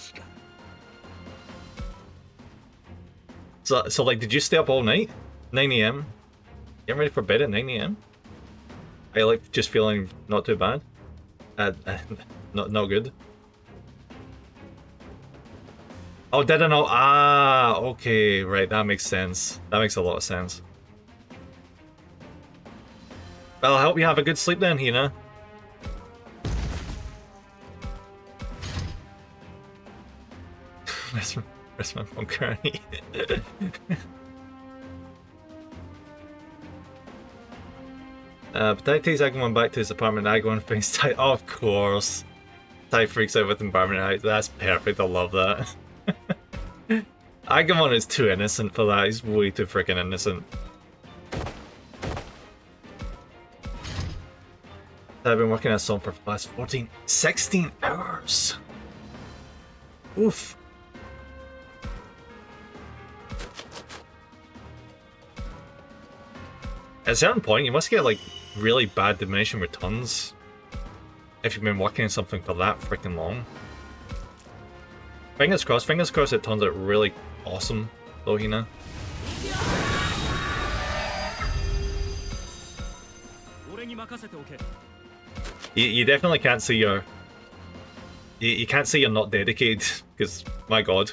So like, did you stay up all night? 9 AM? Getting ready for bed at 9 AM? Are you like just feeling not too bad? Not good. Oh, did I know? Ah, okay, right, that makes sense. That makes a lot of sense. Well, I hope you have a good sleep then, Hina. Where's my phone currently? But Ty takes Agumon back to his apartment. Agumon finds Ty. Oh, of course. Ty freaks out with environment. That's perfect. I love that. Agumon is too innocent for that. He's way too freaking innocent. I've been working on a song for the last 16 hours. Oof. At a certain point, you must get like really bad diminishing returns if you've been working on something for that freaking long. Fingers crossed it turns out really awesome, though, Hina. You definitely can't say you're... You can't say you're not dedicated, because, my god.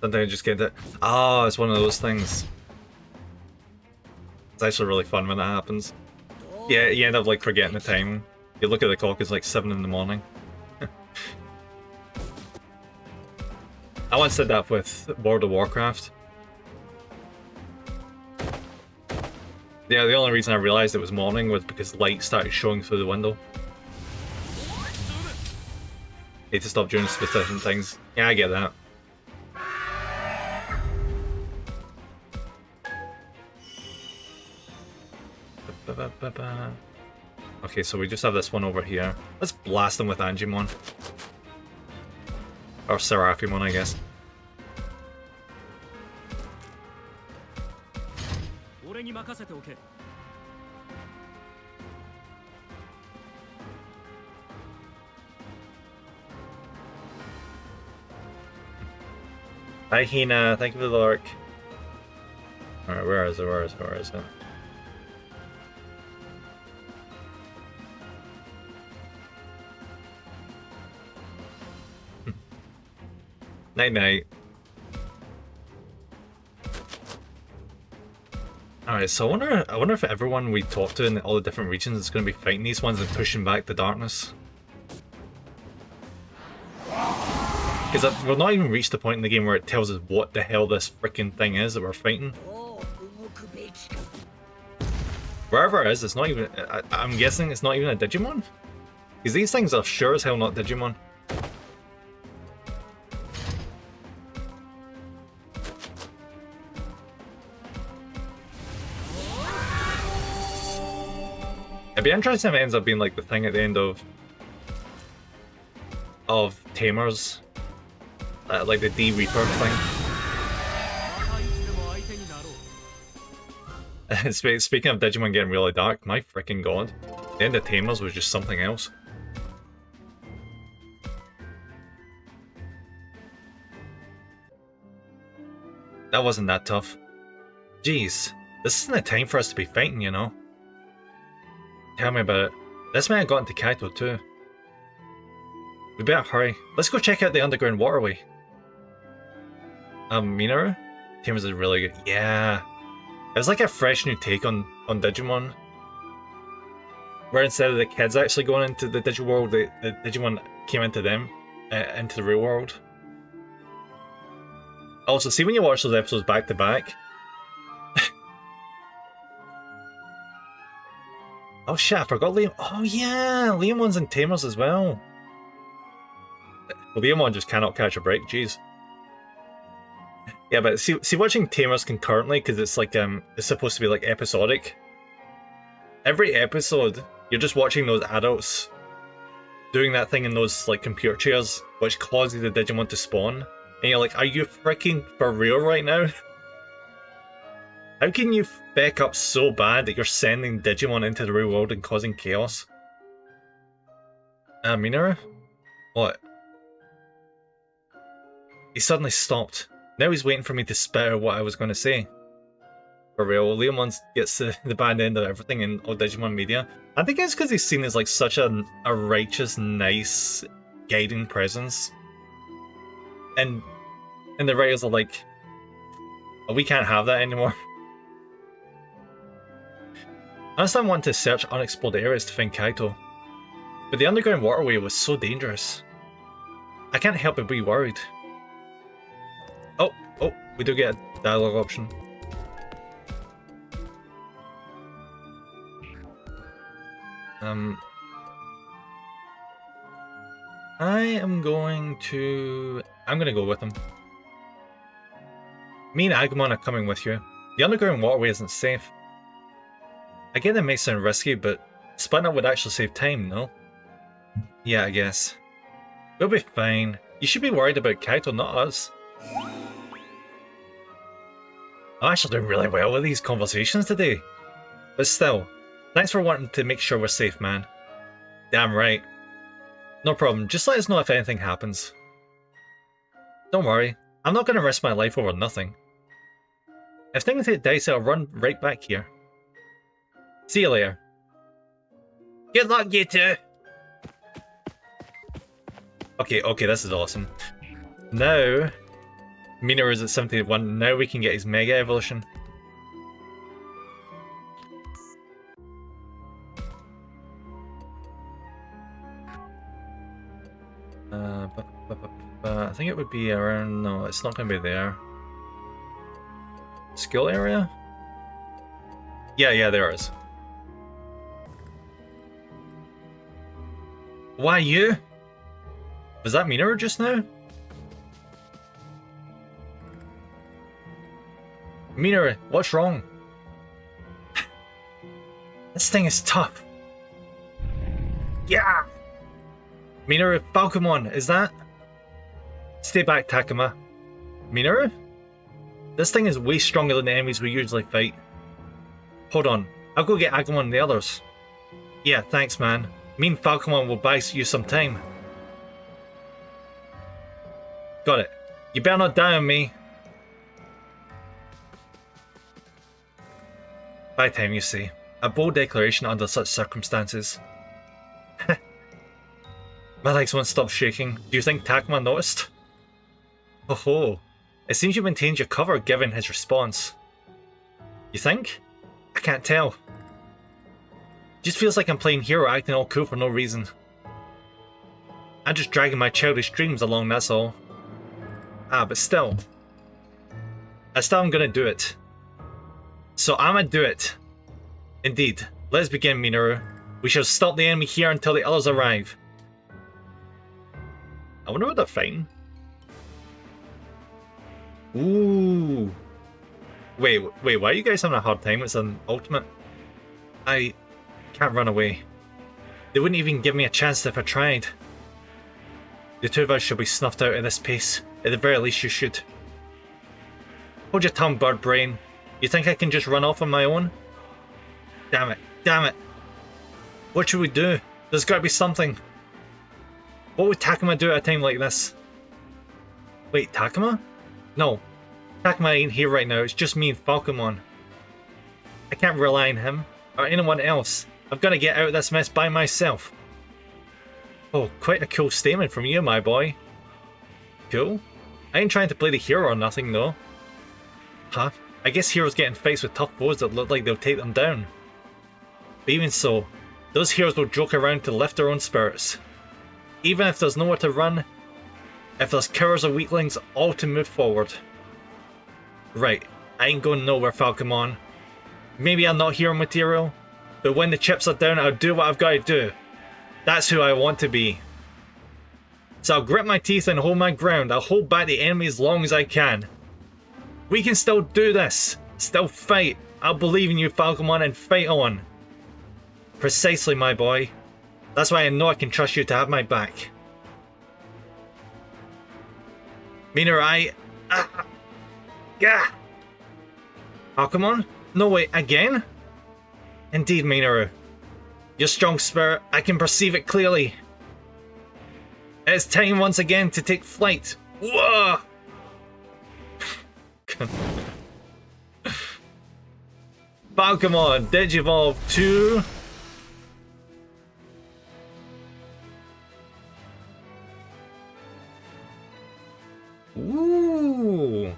Sometimes I just get that. Oh, it's one of those things. It's actually really fun when that happens. Yeah, you end up like forgetting the time. You look at the clock, it's like 7 in the morning. I once did that with World of Warcraft. Yeah, the only reason I realised it was morning was because light started showing through the window. Need to stop doing specific things. Yeah, I get that. Okay, so we just have this one over here. Let's blast them with Angemon. Or Seraphimon, I guess. Hi Hina, thank you for the lurk. Alright, where is it? Night night. Alright, so I wonder if everyone we talk to in all the different regions is going to be fighting these ones and pushing back the darkness. Because we've not even reached the point in the game where it tells us what the hell this freaking thing is that we're fighting. Wherever it is, it's not even... I'm guessing it's not even a Digimon? Because these things are sure as hell not Digimon. It'd be interesting if it ends up being like the thing at the end of Tamers. Like the D Reaper thing. Speaking of Digimon getting really dark, my freaking god. The end of Tamers was just something else. That wasn't that tough. Jeez, this isn't the time for us to be fighting, you know? Tell me about it. This may have gotten to Kaito too. We better hurry. Let's go check out the underground waterway. Minoru? Tamers is really good. Yeah. It was like a fresh new take on Digimon. Where instead of the kids actually going into the digital world, the Digimon came into them, into the real world. Also, see when you watch those episodes back to back. Oh shit, I forgot Liam. Oh yeah, Liamon's in Tamers as well. Well, Liamon just cannot catch a break, jeez. Yeah, but see watching Tamers concurrently, because it's like, it's supposed to be like episodic. Every episode, you're just watching those adults doing that thing in those like computer chairs, which causes the Digimon to spawn. And you're like, are you freaking for real right now? How can you feck up so bad that you're sending Digimon into the real world and causing chaos? Minoru? What? He suddenly stopped. Now he's waiting for me to spit out what I was going to say. For real, Leomon gets the bad end of everything in all Digimon media. I think it's because he's seen as like such a righteous, nice, guiding presence. And the writers are like, oh, we can't have that anymore. Honestly, I want to search unexplored areas to find Kaito. But the underground waterway was so dangerous. I can't help but be worried. Oh, we do get a dialogue option. I'm gonna go with him. Me and Agumon are coming with you. The underground waterway isn't safe. I get it may sound risky, but splitting up would actually save time, no? Yeah, I guess. We'll be fine. You should be worried about Kaito, not us. I'm actually doing really well with these conversations today. But still, thanks for wanting to make sure we're safe, man. Damn right. No problem, just let us know if anything happens. Don't worry, I'm not going to risk my life over nothing. If things hit dice, I'll run right back here. See you later. Good luck, you two! Okay, this is awesome. Now, Minoru is at 71, now we can get his Mega Evolution. I think it would be around, no, it's not going to be there. Skill area? Yeah, there is. Why you? Was that Minoru just now? Minoru, what's wrong? This thing is tough. Yeah! Minoru, Falcomon, is that? Stay back, Takuma. Minoru? This thing is way stronger than the enemies we usually fight. Hold on, I'll go get Agumon and the others. Yeah, thanks man. Me and Falcomon will buy you some time. Got it. You better not die on me. By time, you see. A bold declaration under such circumstances. My legs won't stop shaking. Do you think Takuma noticed? Oh ho. It seems you maintained your cover given his response. You think? I can't tell. Just feels like I'm playing hero acting all cool for no reason. I'm just dragging my childish dreams along, that's all. But still. I'm gonna do it. So I'ma do it. Indeed. Let's begin, Minoru. We shall stop the enemy here until the others arrive. I wonder what they're fighting. Ooh. Wait, why are you guys having a hard time? It's an ultimate. Can't run away. They wouldn't even give me a chance if I tried. The two of us should be snuffed out at this pace. At the very least, you should. Hold your tongue, bird brain. You think I can just run off on my own? Damn it. Damn it. What should we do? There's got to be something. What would Takuma do at a time like this? Wait, Takuma? No. Takuma ain't here right now. It's just me and Falcomon. I can't rely on him. Or anyone else. I've got to get out of this mess by myself. Oh, quite a cool statement from you, my boy. Cool? I ain't trying to play the hero or nothing, though. Huh? I guess heroes get in fights with tough foes that look like they'll take them down. But even so, those heroes will joke around to lift their own spirits. Even if there's nowhere to run, if there's cowards or weaklings, all to move forward. Right, I ain't going nowhere, Falcomon. Maybe I'm not hero material, but when the chips are down, I'll do what I've got to do. That's who I want to be. So I'll grit my teeth and hold my ground. I'll hold back the enemy as long as I can. We can still do this. Still fight. I'll believe in you, Falcomon, and fight on. Precisely, my boy. That's why I know I can trust you to have my back. Minoru, Gah! Falcomon? No way, again? Indeed, Minoru. Your strong spirit, I can perceive it clearly. It's time once again to take flight. Whoa! Falcomon, Digivolve to... Ooh!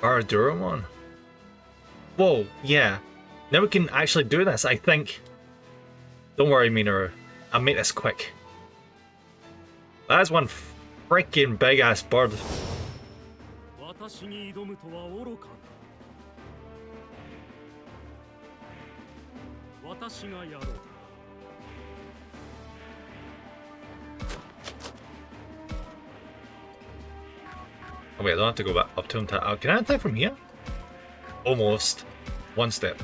Baradurumon? Whoa, yeah. Now we can actually do this, I think. Don't worry, Minoru. I'll make this quick. That's one freaking big ass bird. Oh wait, I don't have to go back up to him. Can I attack from here? Almost. One step.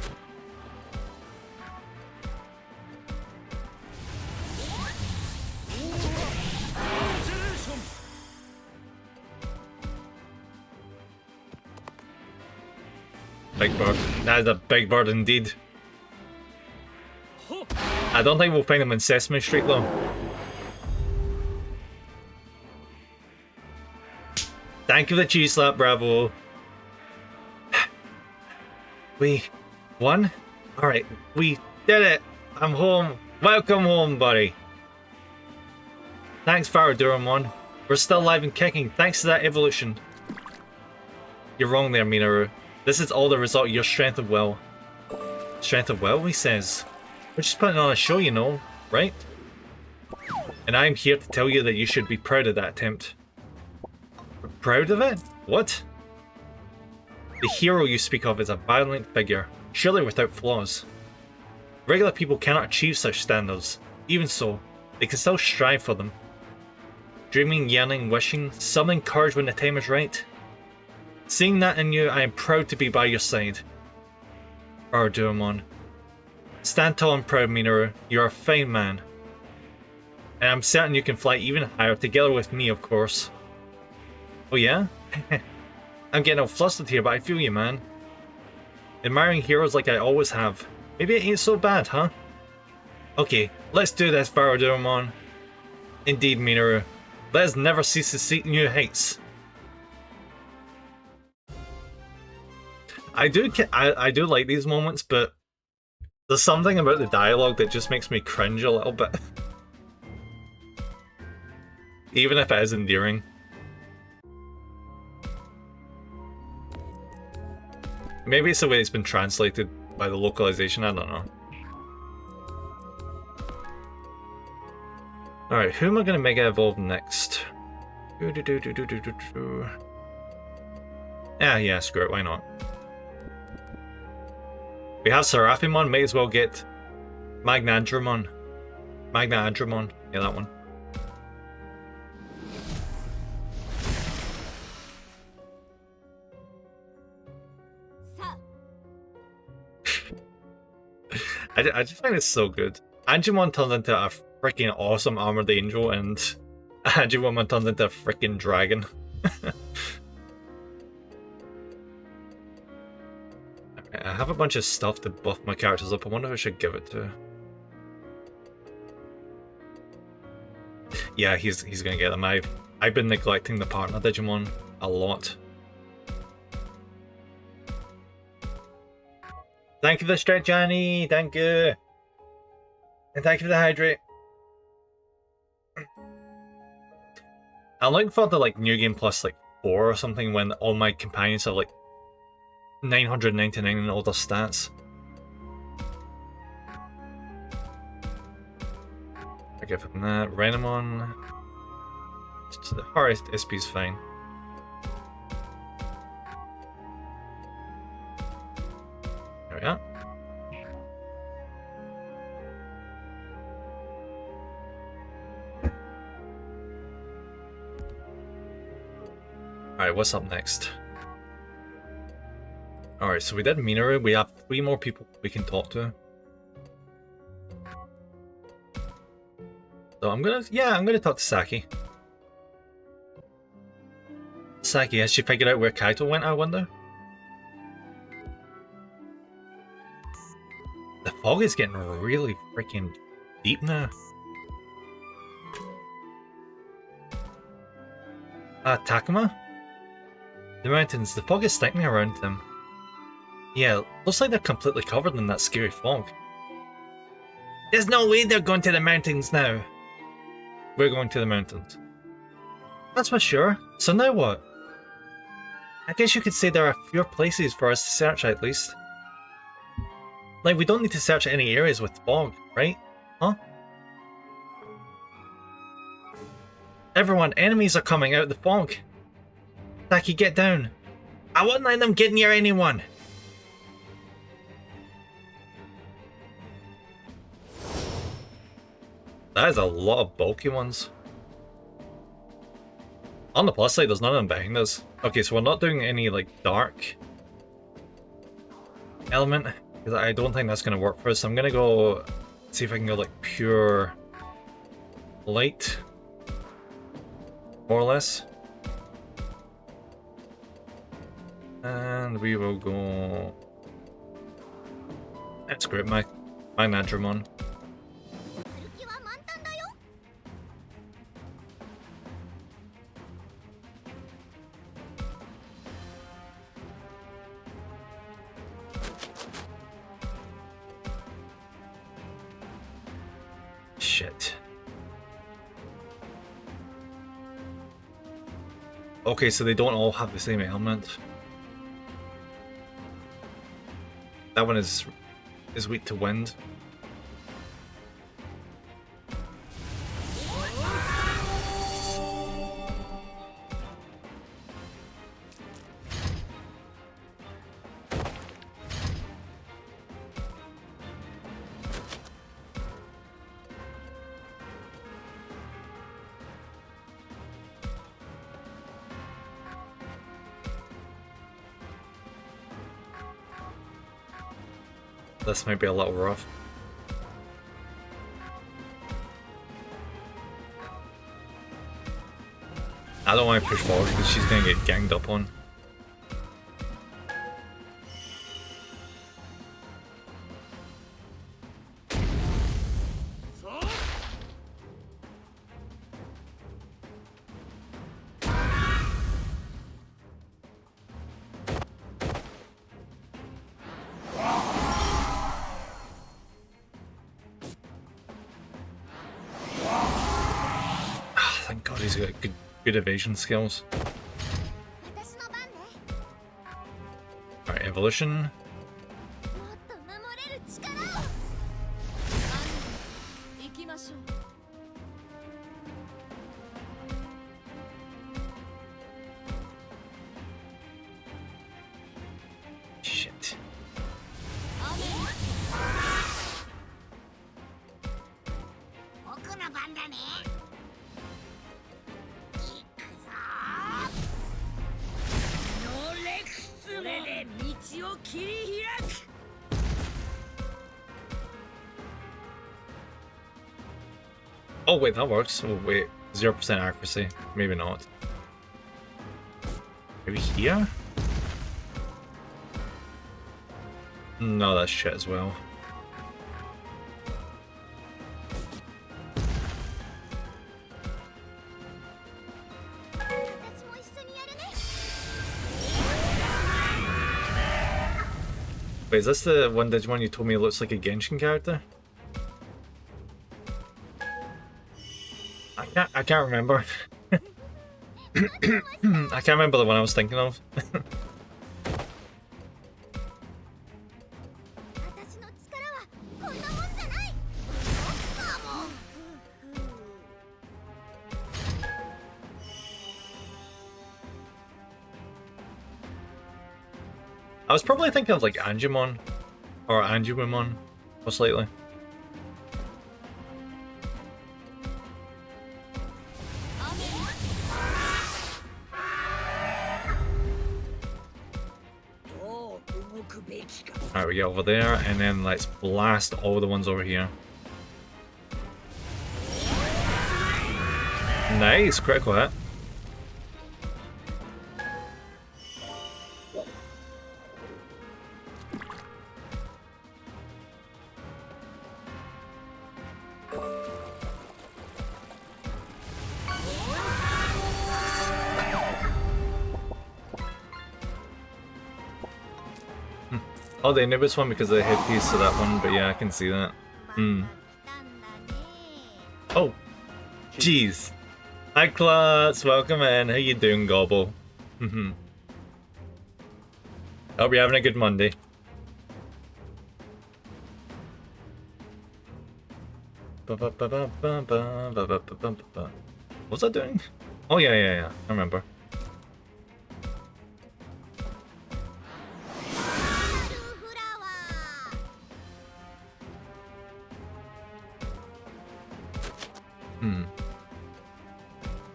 Big bird. That is a big bird indeed. I don't think we'll find him in Sesame Street though. Thank you for the cheese slap, bravo. We won? Alright, we did it! I'm home. Welcome home, buddy. Thanks, Faradurumon. We're still alive and kicking thanks to that evolution. You're wrong there, Minoru. This is all the result of your strength of will. Strength of will, he says. We're just putting on a show, you know, right? And I'm here to tell you that you should be proud of that attempt. Proud of it? What? The hero you speak of is a violent figure, surely without flaws. Regular people cannot achieve such standards. Even so, they can still strive for them. Dreaming, yearning, wishing, summoning courage when the time is right. Seeing that in you, I am proud to be by your side. Baradurumon. Stand tall and proud, Minoru. You are a fine man. And I'm certain you can fly even higher, together with me, of course. Oh yeah? I'm getting all flustered here, but I feel you, man. Admiring heroes like I always have. Maybe it ain't so bad, huh? Okay, let's do this, Baradurumon. Indeed, Minoru. Let us never cease to seek new heights. I do like these moments, but there's something about the dialogue that just makes me cringe a little bit. Even if it is endearing. Maybe it's the way it's been translated by the localization, I don't know. Alright, who am I going to Mega Evolve next? Yeah, screw it, why not? We have Seraphimon, may as well get Magnandramon. Magnandramon. Yeah, that one. I just find it so good. Angemon turns into a freaking awesome armored angel, and Angemon turns into a freaking dragon. Okay, I have a bunch of stuff to buff my characters up. I wonder who I should give it to. Yeah, he's gonna get them. I've been neglecting the partner Digimon a lot. Thank you for the stretch, Johnny. Thank you. And thank you for the hydrate. I'm looking forward to like New Game Plus like 4 or something when all my companions have like 999 and all their stats. I give him that. Renamon. Alright, SP's fine. There we are. Alright, what's up next? Alright, so we did Minoru. We have 3 more people we can talk to. So I'm gonna talk to Saki. Saki, has she figured out where Kaito went, I wonder? The fog is getting really freaking deep now. Takuma? The mountains, the fog is thickening around them. Yeah, looks like they're completely covered in that scary fog. There's no way they're going to the mountains now. We're going to the mountains. That's for sure. So now what? I guess you could say there are fewer places for us to search at least. Like, we don't need to search any areas with fog, right? Huh? Everyone, enemies are coming out of the fog. Saki, get down. I won't let them get near anyone. That is a lot of bulky ones. On the plus side, there's none of them behind us. Okay, so we're not doing any, like, dark element, because I don't think that's going to work for us. So I'm going to go see if I can go, like, pure light, more or less. And we will go... That's great, my Magnandramon. Shit. Okay, so they don't all have the same ailment. That one is weak to wind. This might be a little rough. I don't want to push forward because she's going to get ganged up on. Thank God he's got good evasion skills. Alright, evolution. Shit. Oh wait, that works. Oh wait, 0% accuracy. Maybe not. Maybe here? No, that's shit as well. Wait, is this the one Digimon you told me looks like a Genshin character? I can't remember. I can't remember the one I was thinking of. I was probably thinking of like Angemon or Angemon, most likely. Alright, we get over there, and then let's blast all the ones over here. Nice, critical hit. Oh, they knew this one because of the headpiece to that one, but yeah, I can see that. Oh, jeez. Hi, Klutz, welcome in. How you doing, Gobble? Hope you're having a good Monday. What's that doing? Oh yeah, I remember.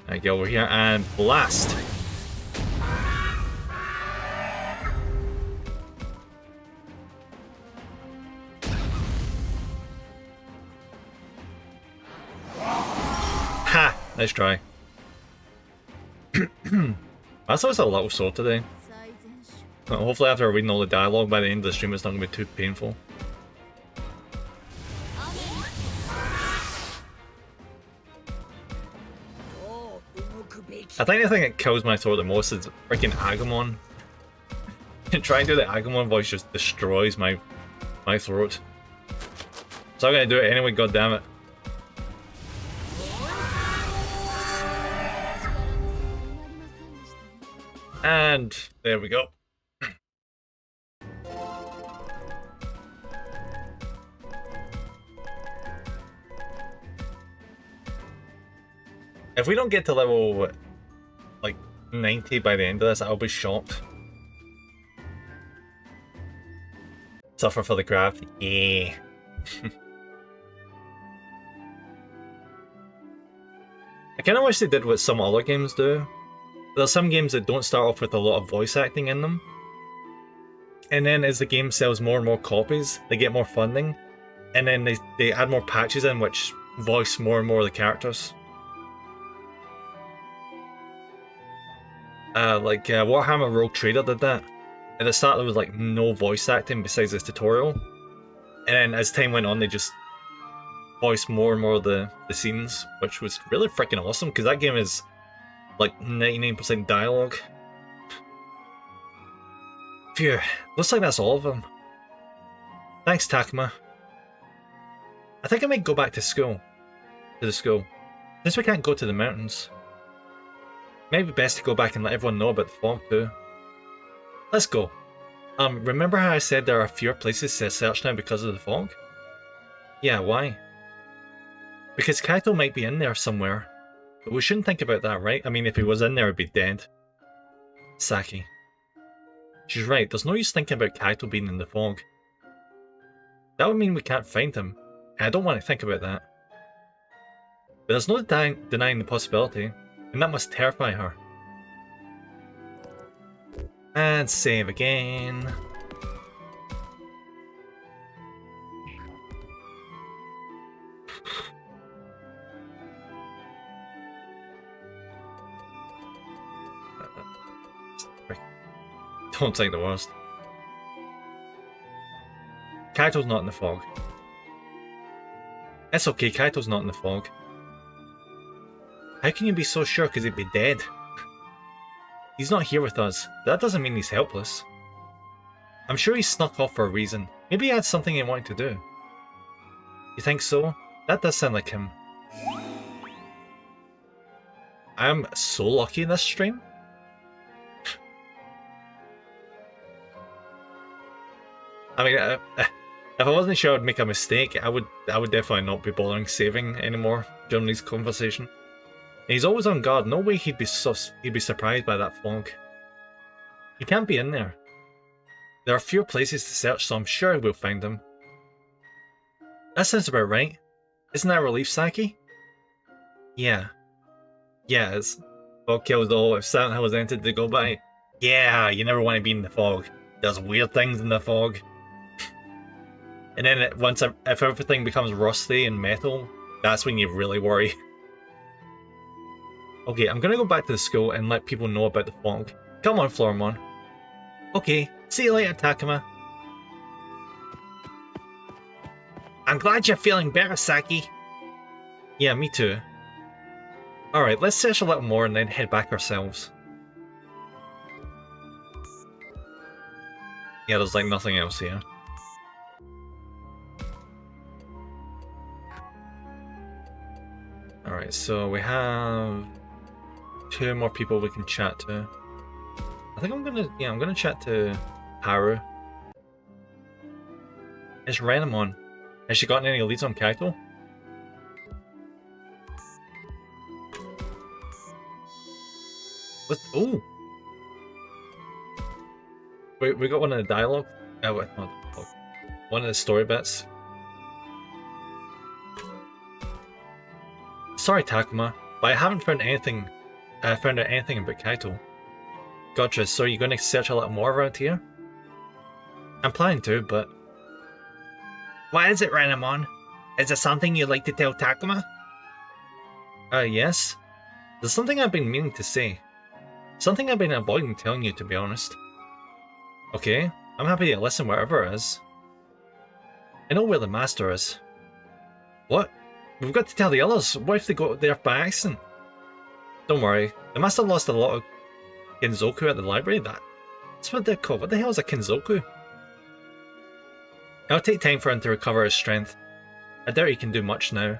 I get over here and blast. Ha! Nice try. That's always a little sore today. Hopefully after reading all the dialogue by the end of the stream it's not going to be too painful. I think the thing that kills my throat the most is freaking Agumon. Trying to do the Agumon voice just destroys my throat. So I'm gonna do it anyway, goddammit. And there we go. If we don't get to level like 90 by the end of this, I'll be shocked. Suffer for the craft, yeah. I kind of wish they did what some other games do. There's some games that don't start off with a lot of voice acting in them. And then as the game sells more and more copies, they get more funding. And then they add more patches in which voice more and more of the characters. Warhammer Rogue Trader did that. At the start there was like no voice acting besides this tutorial. And then as time went on they just voiced more and more of the scenes, which was really freaking awesome because that game is like 99% dialogue. Phew, looks like that's all of them. Thanks, Takuma. I think I might go back to school. To the school. Since we can't go to the mountains. Maybe best to go back and let everyone know about the fog too. Let's go. Remember how I said there are fewer places to search now because of the fog? Yeah, why? Because Kaito might be in there somewhere. But we shouldn't think about that, right? I mean, if he was in there, he'd be dead. Saki. She's right, there's no use thinking about Kaito being in the fog. That would mean we can't find him. And I don't want to think about that. But there's no denying the possibility, and that must terrify her. And save again. Don't think the worst. Kaito's not in the fog. It's okay, Kaito's not in the fog. How can you be so sure? Because he'd be dead. He's not here with us. That doesn't mean he's helpless. I'm sure he snuck off for a reason. Maybe he had something he wanted to do. You think so? That does sound like him. I'm so lucky in this stream. I mean, if I wasn't sure I'd make a mistake, I would definitely not be bothering saving anymore during these conversations. He's always on guard. No way he'd be surprised by that fog. He can't be in there. There are fewer places to search, so I'm sure we'll find him. That sounds about right. Isn't that a relief, Saki? Yeah. Yeah, it's fog kills all. If Silent Hill is entered to go by. Yeah, you never want to be in the fog. There's weird things in the fog. And then if everything becomes rusty and metal, that's when you really worry. Okay, I'm gonna go back to the school and let people know about the fog. Come on, Floramon. Okay, see you later, Takuma. I'm glad you're feeling better, Saki. Yeah, me too. Alright, let's search a little more and then head back ourselves. Yeah, there's like nothing else here. Alright, so we have 2 more people we can chat to. I think I'm gonna chat to Haru. It's Renamon. Has she gotten any leads on Kaito? What? Oh! Wait, we got one of the dialogue? Oh, wait, not dialogue. One of the story bits. Sorry, Takuma, but I haven't found anything. Found out anything about Kaito. Gotcha. So you're going to search a little more around here? I'm planning to, but what is it, Renamon? Is there something you'd like to tell Takuma? Yes. There's something I've been meaning to say. Something I've been avoiding telling you, to be honest. Okay, I'm happy to listen wherever it is. I know where the master is. What? We've got to tell the others. What if they got there by accident? Don't worry. The master lost a lot of Kinzoku at the library. That's what they're called. What the hell is a Kinzoku? It'll take time for him to recover his strength. I doubt he can do much now.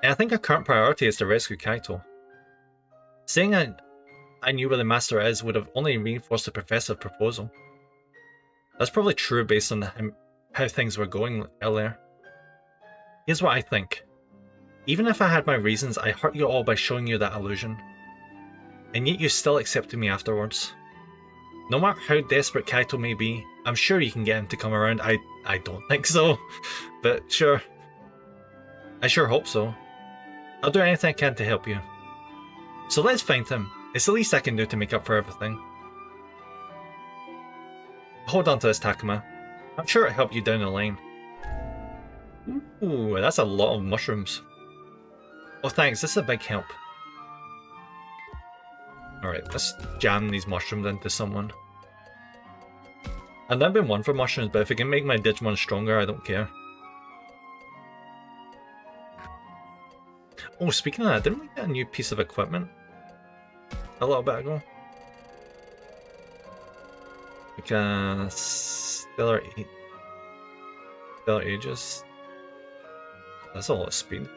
And I think our current priority is to rescue Kaito. Saying I knew where the master is would have only reinforced the professor's proposal. That's probably true based on how things were going earlier. Here's what I think. Even if I had my reasons, I hurt you all by showing you that illusion. And yet you still accepted me afterwards. No matter how desperate Kaito may be, I'm sure you can get him to come around. I don't think so, but sure. I sure hope so. I'll do anything I can to help you. So let's find him. It's the least I can do to make up for everything. Hold on to this, Takuma. I'm sure it'll help you down the line. Ooh, that's a lot of mushrooms. Oh thanks, this is a big help. Alright, let's jam these mushrooms into someone. I've never been one for mushrooms, but if it can make my Digimon stronger, I don't care. Oh, speaking of that, didn't we get a new piece of equipment a little bit ago? Like a Stellar Aegis. That's a lot of speed.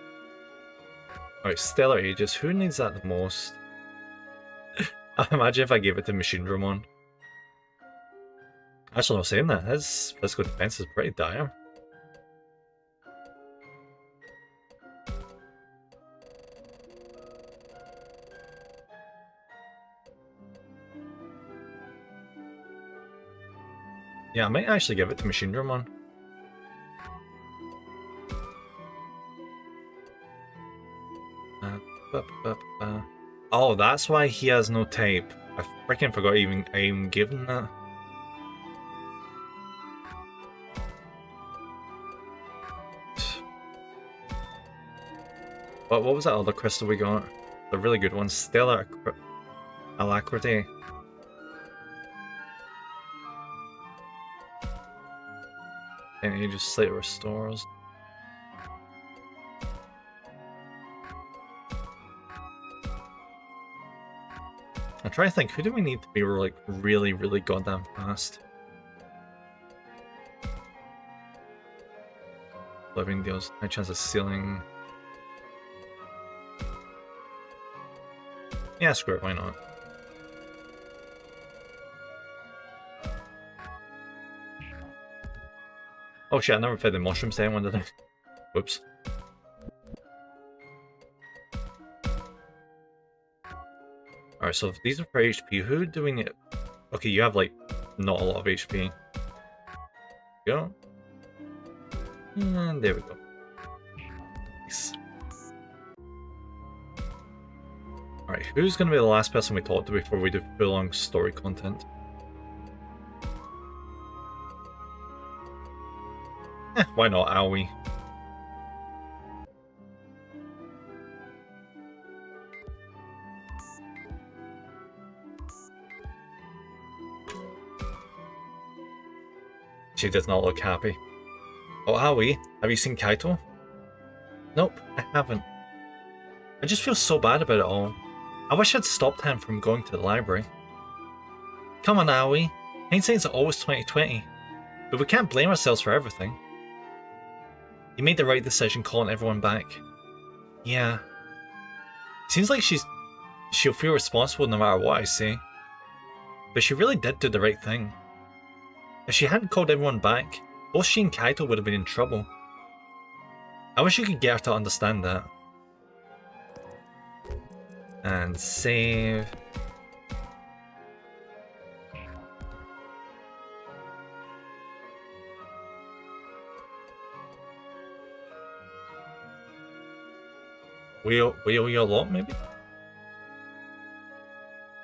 Alright, Stellar Aegis. Who needs that the most? I imagine if I gave it to Machine Dramon. Actually, not saying that. His physical defense is pretty dire. Yeah, I might actually give it to Machine Dramon. Oh, that's why he has no type. I freaking forgot I even gave him that. What was that other crystal we got? The really good one, Stellar Alacrity. And he just slightly restores. I'm trying to think, who do we need to be like really, really goddamn fast? Living deals high chance of sealing. Yeah, screw it, why not? Oh shit, I never fed the mushrooms to anyone, did I? Whoops. Alright, so if these are for HP, who do we need? Okay, you have like not a lot of HP. Go. And there we go. Nice. Alright, who's gonna be the last person we talk to before we do full-on story content? Why not, Aoi? She does not look happy. Oh, Aoi, have you seen Kaito? Nope, I haven't. I just feel so bad about it all. I wish I'd stopped him from going to the library. Come on, Aoi. Hindsight's always 20/20. But we can't blame ourselves for everything. You made the right decision calling everyone back. Yeah. Seems like she'll feel responsible no matter what I say. But she really did do the right thing. If she hadn't called everyone back, both she and Kaito would have been in trouble. I wish you could get her to understand that. And save. We owe you a lot, maybe?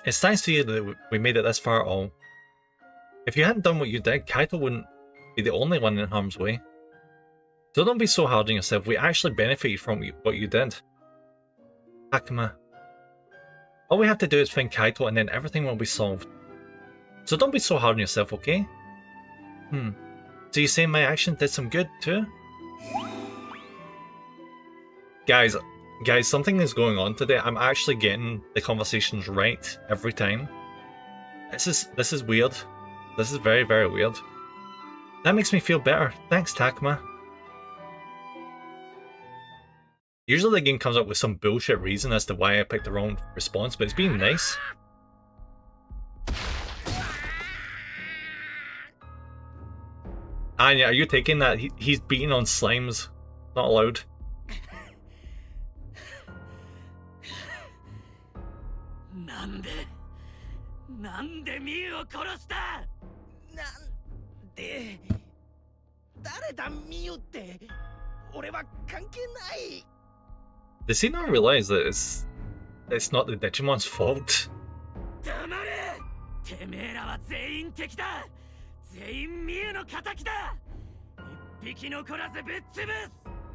It's thanks to you that we made it this far at all. If you hadn't done what you did, Kaito wouldn't be the only one in harm's way. So don't be so hard on yourself, we actually benefited from what you did. Takuma. All we have to do is find Kaito and then everything will be solved. So don't be so hard on yourself, okay? So you say my action did some good too? Guys, something is going on today. I'm actually getting the conversations right every time. This is weird. This is very, very weird. That makes me feel better. Thanks, Takuma. Usually the game comes up with some bullshit reason as to why I picked the wrong response, but it's being nice. Anya, are you taking that? He's beating on slimes. Not allowed. Does he not realize that it's not the Digimon's fault?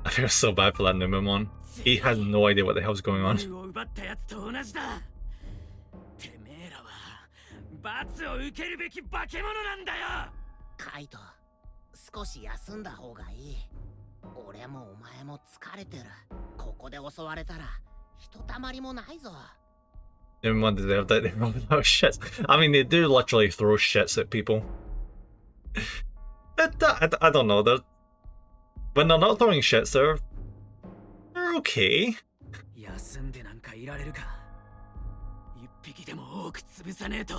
I feel so bad for that Numemon. He has no idea what the hell's going on. Kaito, 少し休んだ方がいい。俺もお前も疲れてる。ここで襲われたらひとたまりもないぞ。Numemon deserved it. They run without shits. I mean, they do literally throw shits at people. I don't know. When they're not throwing shits, they're okay. 休んでなんかいられるか。一匹でも多く潰さねえと。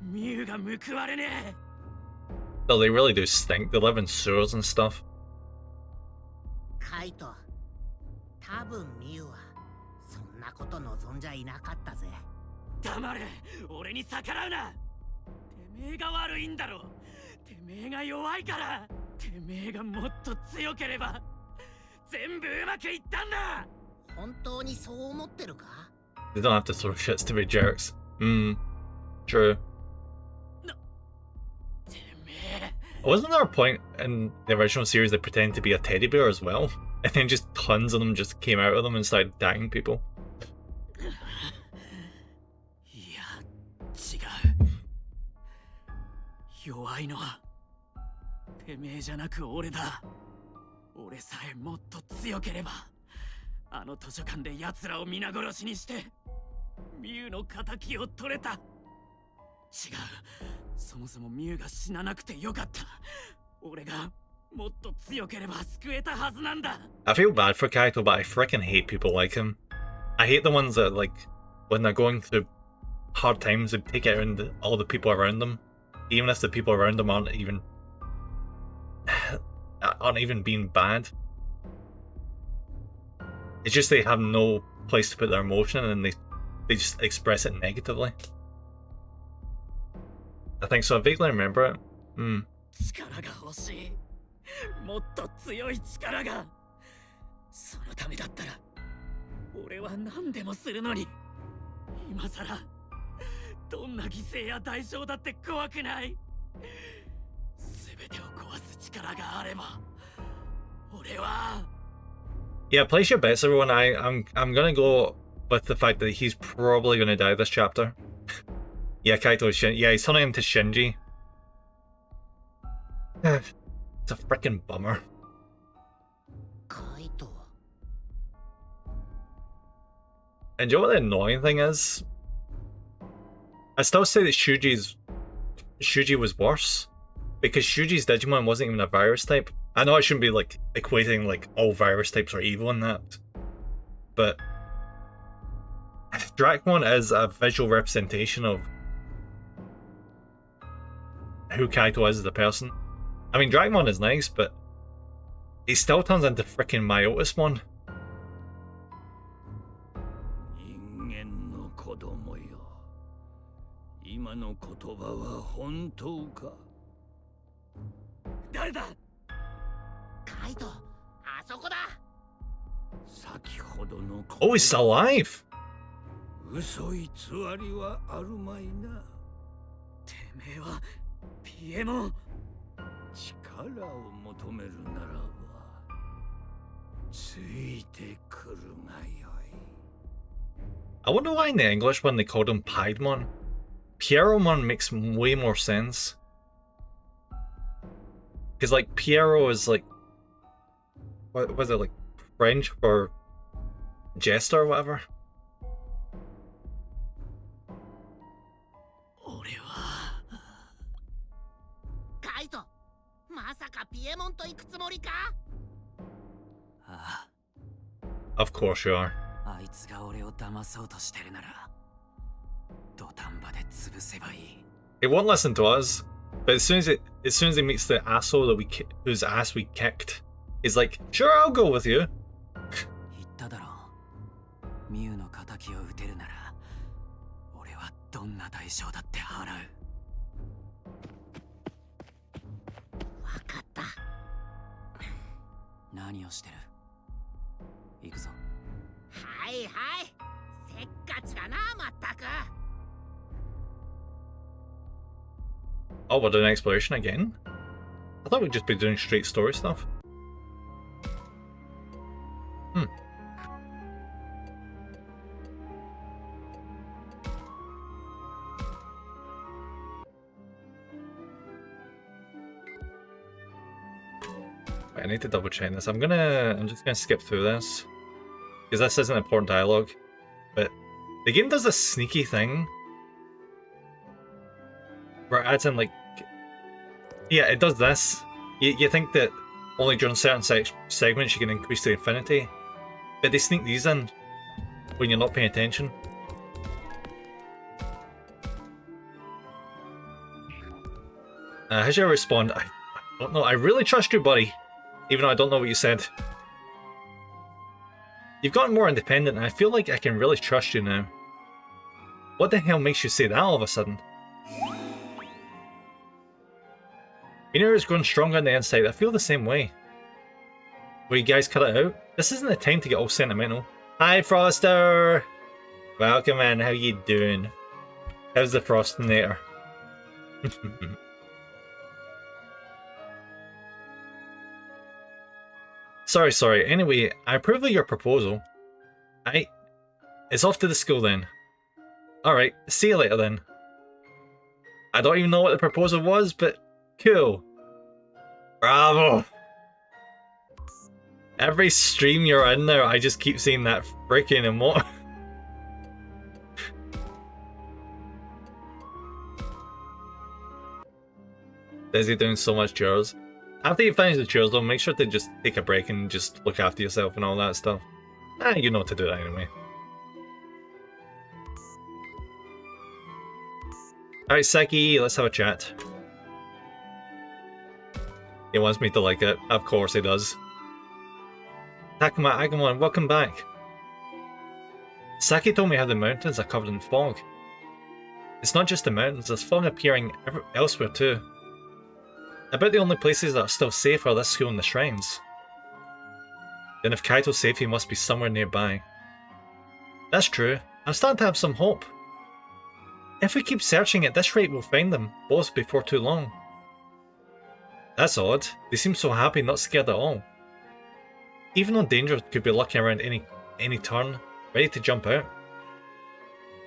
ミュウが報われねえ。No, they really do stink. They live in sewers and stuff. カイト、多分ミュウはそんなこと望んじゃいなかったぜ。黙れ、俺に逆らうな。てめえが悪いんだろ。てめえが弱いから。てめえがもっと強ければ全部うまくいったんだ。本当にそう思ってるか？ They don't have to throw shits to be jerks. True. てめえ Wasn't there a point in the original series they pretended to be a teddy bear as well? And then just tons of them just came out of them and started attacking people. いや違う。弱いのはてめえじゃなく俺だ。俺さえもっと強ければあの図書館で奴らを皆殺しにしてミュウの仇を取れた。違う、そもそもミュウが死ななくてよかった。俺がもっと強ければ救えたはずなんだ。 I feel bad for Kaito, but I freaking hate people like him. I hate the ones that, like, when they're going through hard times, they take it out on all the people around them, even if the people around them aren't even being bad. It's just they have no place to put their emotion and they just express it negatively. I think so. I vaguely remember it. 力が欲しい。もっと強い力が。そのためだったら俺は何でもするのに。今さらどんな犠牲や代償だって怖くない。全てを壊す力があれば俺は。 Yeah, place your bets, everyone. I'm gonna go with the fact that he's probably gonna die this chapter. Yeah, Kaito is yeah, he's turning him to Shinji. It's a freaking bummer. カイト。 And you know what the annoying thing is? I still say that Shuji was worse. Because Shuji's Digimon wasn't even a virus type. I know I shouldn't be like equating like all virus types are evil in that. But Dracmon is a visual representation of who Kaito is as a person. I mean, Dracmon is nice, but he still turns into freaking Myotismon. 人間の子供よ。今の言葉は本当か？誰だ？カイト、あそこだ。先ほどの Oh, he's still alive! 嘘偽りはあるまいな。てめえはピエモン。力を求めるならばついてくるがよい。 I wonder why in the English when they called him Piedmon. Pierromon makes way more sense. Because like Piero is like, what was it, like French for jester or whatever? 俺は。カイト、まさかピエモンと行くつもりか？あ Of course you are. あ、あいつが俺を騙そうとしてるなら土壇場で潰せばいい。 He won't listen to us. But as soon as he meets the asshole that whose ass we kicked, he's like, "Sure, I'll go with you." 言っただろう。ミュウの仇を撃てるなら俺はどんな代償だって払う。わかった。何をしてる？行くぞ。はいはい。せっかちだな、まったく。 Oh, we're doing exploration again? I thought we'd just be doing straight story stuff. Wait, I need to double check this. I'm just gonna skip through this. Because this isn't important dialogue. But the game does this sneaky thing where it adds in like, yeah, it does this. You think that only during certain segments you can increase to infinity, but they sneak these in when you're not paying attention. How'd you respond? I don't know. I really trust you, buddy, even though I don't know what you said. You've gotten more independent, and I feel like I can really trust you now. What the hell makes you say that all of a sudden? Minoru is growing stronger on the inside. I feel the same way. Will you guys cut it out? This isn't the time to get all sentimental. Hi, Froster! Welcome in, how you doing? How's the Frostinator? Sorry. Anyway, I approve of your proposal. It's off to the school then. Alright, see you later then. I don't even know what the proposal was, but cool. Bravo! Every stream you're in there, I just keep seeing that freaking emote. Dizzy doing so much chores. After you finish the chores though, make sure to just take a break and just look after yourself and all that stuff. You know what to do that anyway. Alright, Seki, let's have a chat. He wants me to like it. Of course he does. Takuma Agumon, welcome back. Saki told me how the mountains are covered in fog. It's not just the mountains, there's fog appearing elsewhere too. I bet the only places that are still safe are this school and the shrines. Then if Kaito's safe, he must be somewhere nearby. That's true. I'm starting to have some hope. If we keep searching at this rate, we'll find them, both before too long. That's odd. They seem so happy, not scared at all. Even though danger could be lurking around any turn, ready to jump out.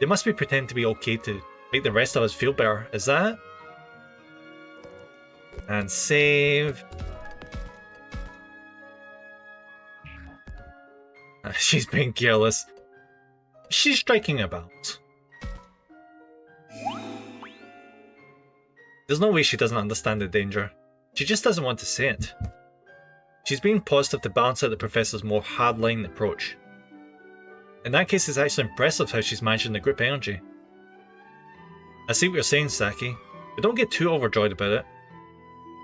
They must be pretending to be okay to make the rest of us feel better, is that it? And save. She's being careless. She's striking a balance. There's no way she doesn't understand the danger. She just doesn't want to say it. She's being positive to balance out the professor's more hardline approach. In that case, it's actually impressive how she's managing the group energy. I see what you're saying, Saki, but don't get too overjoyed about it.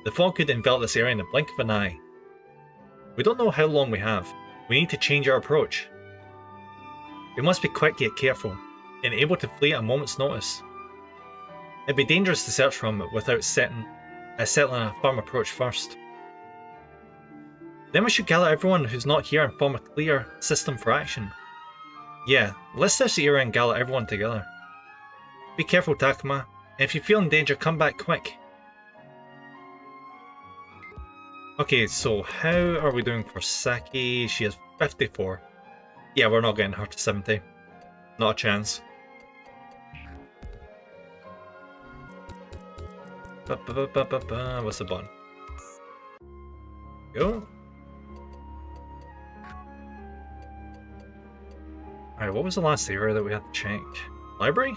The fog could envelop this area in the blink of an eye. We don't know how long we have. We need to change our approach. We must be quick yet careful, and able to flee at a moment's notice. It'd be dangerous to search for him without settling a firm approach first. Then we should gather everyone who's not here and form a clear system for action. Yeah, let's search the area and gather everyone together. Be careful, Takuma, and if you feel in danger, come back quick. Okay, so how are we doing for Saki? She has 54. Yeah, we're not getting her to 70. Not a chance. What's the button? Go. Alright, what was the last area that we had to check? Library?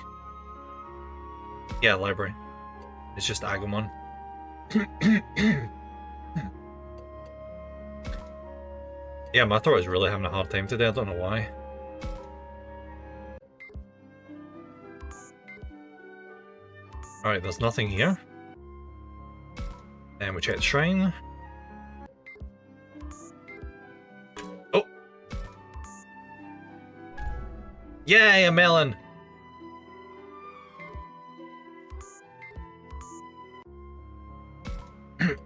Yeah, library. It's just Agumon. Yeah, my throat is really having a hard time today, I don't know why. Alright, there's nothing here. And we check the shrine. Oh! Yay, a melon!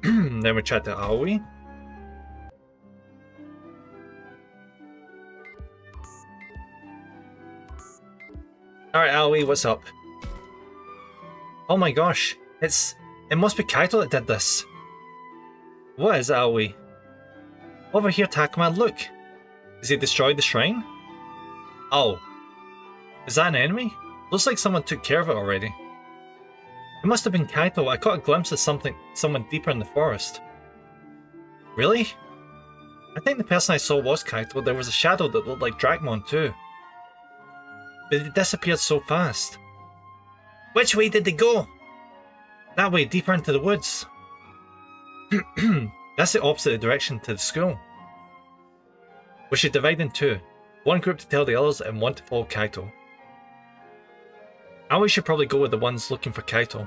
Then we chat to Aoi. Alright, Aoi, what's up? Oh my gosh, it must be Kaito that did this. What is it, Aoi? Over here, Takuma, look! Has he destroyed the shrine? Oh. Is that an enemy? Looks like someone took care of it already. It must have been Kaito. I caught a glimpse of someone deeper in the forest. Really? I think the person I saw was Kaito. There was a shadow that looked like Dracmon too. But it disappeared so fast. Which way did they go? That way, deeper into the woods. That's the opposite direction to the school. We should divide in two. One group to tell the others and one to follow Kaito. Aoi should probably go with the ones looking for Kaito.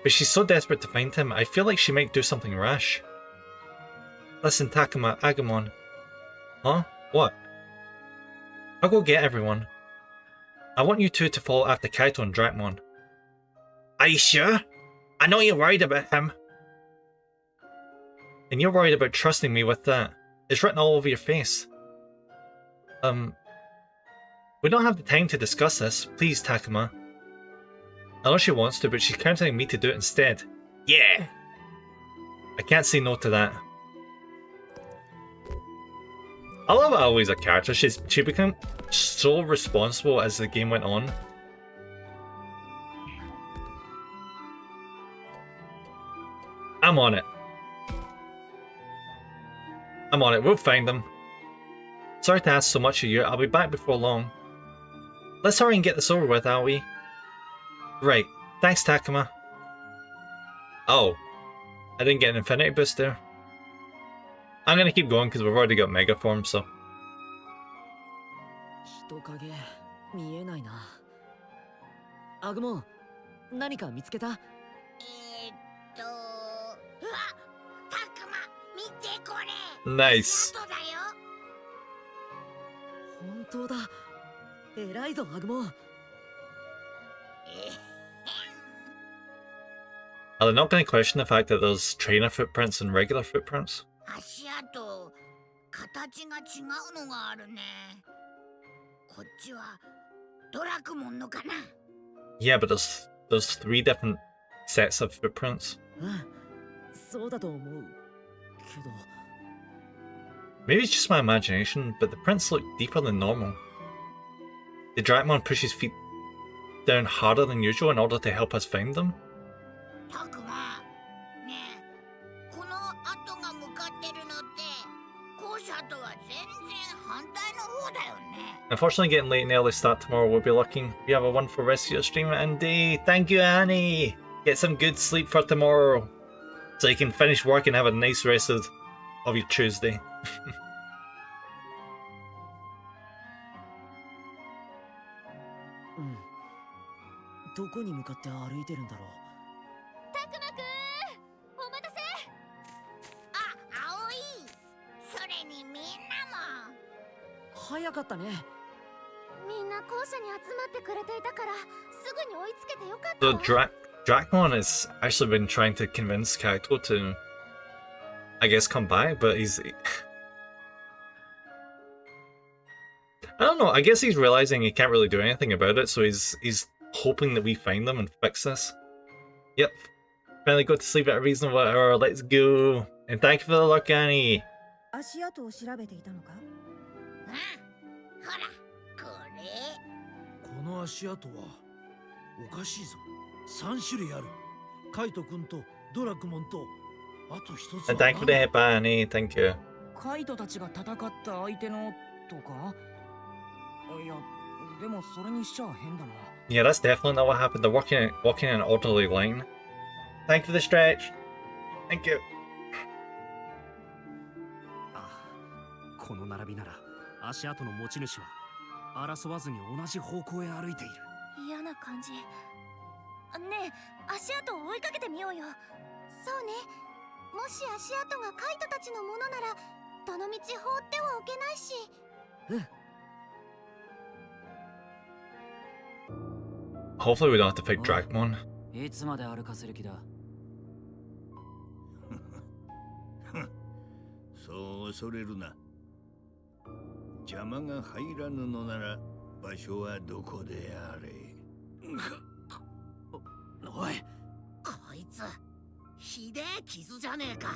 But she's so desperate to find him, I feel like she might do something rash. Listen, Takuma, Agumon. Huh? What? I'll go get everyone. I want you two to follow after Kaito and Dracmon. Are you sure? I know you're worried about him. And you're worried about trusting me with that. It's written all over your face. We don't have the time to discuss this. Please, Takuma. I know she wants to, but she's counting on me to do it instead. Yeah! I can't say no to that. I love Aoi as a character. She became so responsible as the game went on. I'm on it. I'm on it. We'll find them. Sorry to ask so much of you. I'll be back before long. Let's hurry and get this over with, Aoi. Right. Thanks, Takuma. Oh. I didn't get an infinity boost there. I'm gonna keep going because we've already got Mega Form, so. 人影見えないな。アグモン、何か見つけた？うわ、タクマ、見てこれ。 Nice. 外だよ。本当だ。偉いぞアグモン。Are they not going to question the fact that there's trainer footprints and regular footprints? 足跡、形が違うのがあるね。こっちはドラクモンのかな。 Yeah, but there's 3 different sets of footprints. うん、そうだと思う。けど。 Maybe it's just my imagination, but the prints look deeper than normal. The Drakmon push his feet down harder than usual in order to help us find them. タクマ、ねえ、この跡が向かってるのって校舎とは全然反対の方だよね。 Unfortunately, getting late in the early start tomorrow will be looking. You have a wonderful rest of your stream and day. Thank you, Annie. Get some good sleep for tomorrow, so you can finish work and have a nice rest of your Tuesday. うん。どこに向かって歩いてるんだろう。タクマくん、お待たせ。あ、青い。それにみんなも。早かったね。みんな校舎に集まってくれていたから、すぐに追いつけてよかったわ。 So Drakmon has actually been trying to convince Kaito to, I guess, come back, but he's... I don't know, I guess he's realizing he can't really do anything about it, so he's hoping that we find them and fix this. Yep. Finally got to sleep at a reasonable hour, let's go! And thank you for the luck, Annie! 足跡を調べていたのか？ほら、これ。この足跡はおかしいぞ。3種類ある。カイト君とドラクモンとあと一つは。 And thank you for the hit by Annie, thank you. カイトたちが戦った相手のとか？いや、でもそれにしちゃ変だな。 Yeah, that's definitely not what happened. They're walking in an orderly line. Thank you for the stretch. Thank you. ああ、この並びなら足跡の持ち主は争わずに同じ方向へ歩いている。嫌な感じ。ねえ、足跡を追いかけてみようよ。そうね。もし足跡がカイトたちのものなら、どの道放ってはおけないし。うん。 Hopefully we don't have to fight Drakmon. いつまで歩かせる気だ。そう恐れるな。邪魔が入らぬのなら場所はどこであれ。おい、こいつ、ひでえ傷じゃねえか。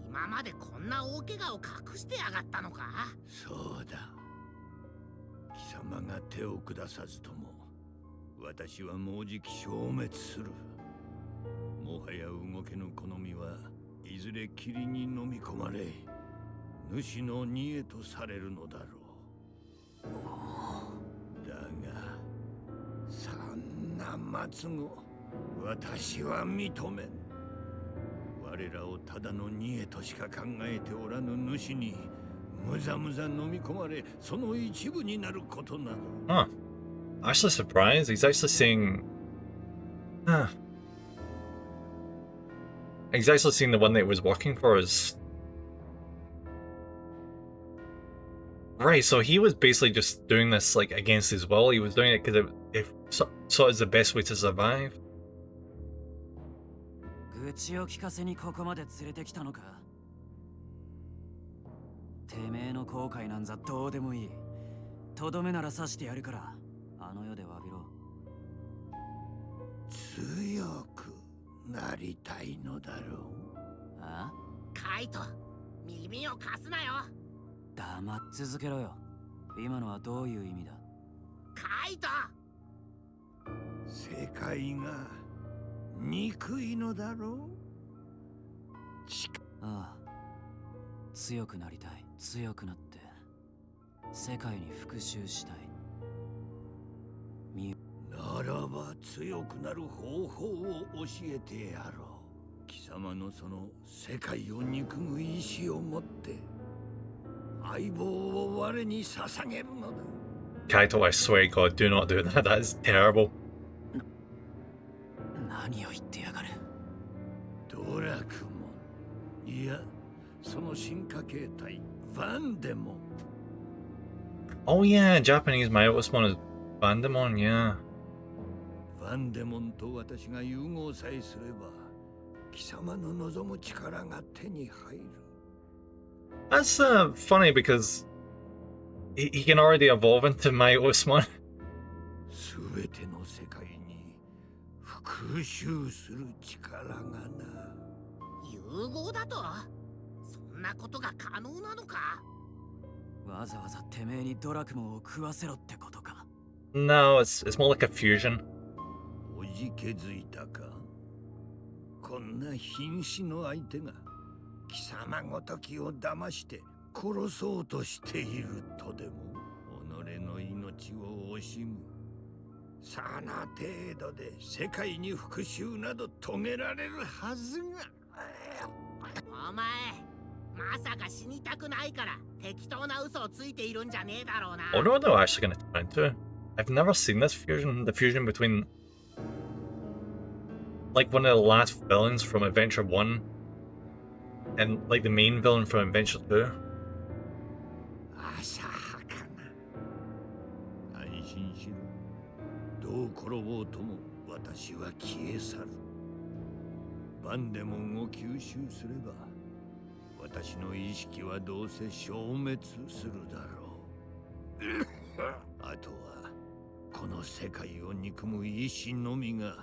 今までこんな大怪我を隠してやがったのか。そうだ。貴様が手を下さずとも私はもうじき消滅する。もはや動けぬ好みはいずれ霧に飲み込まれ主の煮えとされるのだろう。だがそんな末後私は認めん。我らをただの煮えとしか考えておらぬ主にむざむざ飲み込まれその一部になることなど。 Huh. Actually surprised. He's actually saying... Huh. He's actually seeing the one that he was working for as... Right, so he was basically just doing this like against his will. He was doing it because it saw it as the best way to survive. 愚痴を聞かせにここまで連れてきたのか。てめえの後悔なんざどうでもいい。とどめなら刺してやるから、あの世で詫びろ。強くなりたいのだろう。あ？カイト、耳を貸すなよ。黙っ続けろよ。今のはどういう意味だ？カイト。世界が憎いのだろう。ああ、強くなりたい。強くなって世界に復讐したい。ならば強くなる方法を教えてやろう。貴様のその世界を憎む意志を持って相棒を我に捧げるのだ。Kaito, I swear to God, do not do that. That is terrible. 何を言ってやがる。ドラクモン、いや、その進化形態バンデモン。Oh yeah, Japanese my oldest one is Bandemon, yeah. バンデモンと私が融合さえすれば貴様の望む力が手に入る。 That's funny because he can already evolve into my oldest one. すべての世界に復讐する力がな。融合だと？そんなことが可能なのか？わざわざてめえにドラクモンを食わせろってことか。 No, it's more like a fusion. おじけづいたか。こんな瀕死の相手が貴様ごときを騙して殺そうとしているとでも己の命を惜しむ。その程度で世界に復讐など遂げられるはずが。お前、まさか死にたくないから適当な嘘をついているんじゃねえだろうな。What are they actually going to turn into? I've never seen this fusion. The fusion between like one of the last villains from Adventure 1 and like the main villain from Adventure 2. 浅はかな。安心しろ。どう転ぼうとも私は消え去る。バンデモンを吸収すれば私の意識はどうせ消滅するだろう。あとはこの世界を憎む意志のみが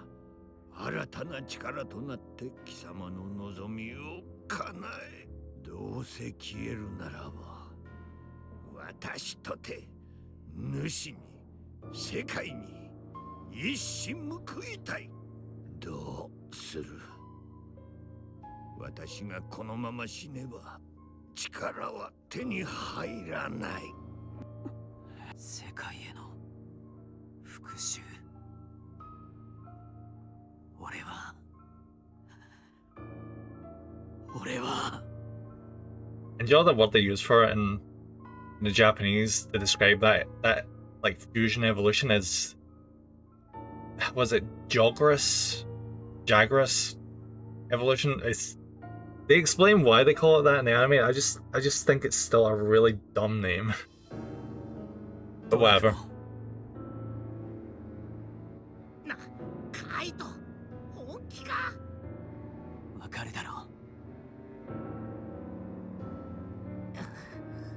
新たな力となって貴様の望みを叶え。どうせ消えるならば私とて主に世界に一矢報いたい。どうする？私がこのまま死ねば力は手に入らない。世界への復讐。俺は And you know the word they use for it in the Japanese to describe that like fusion evolution is, was it Joggerous? Jaggerous evolution? They explain why they call it that in the anime. I just think it's still a really dumb name. But whatever. カイト、本気か？わかるだろう。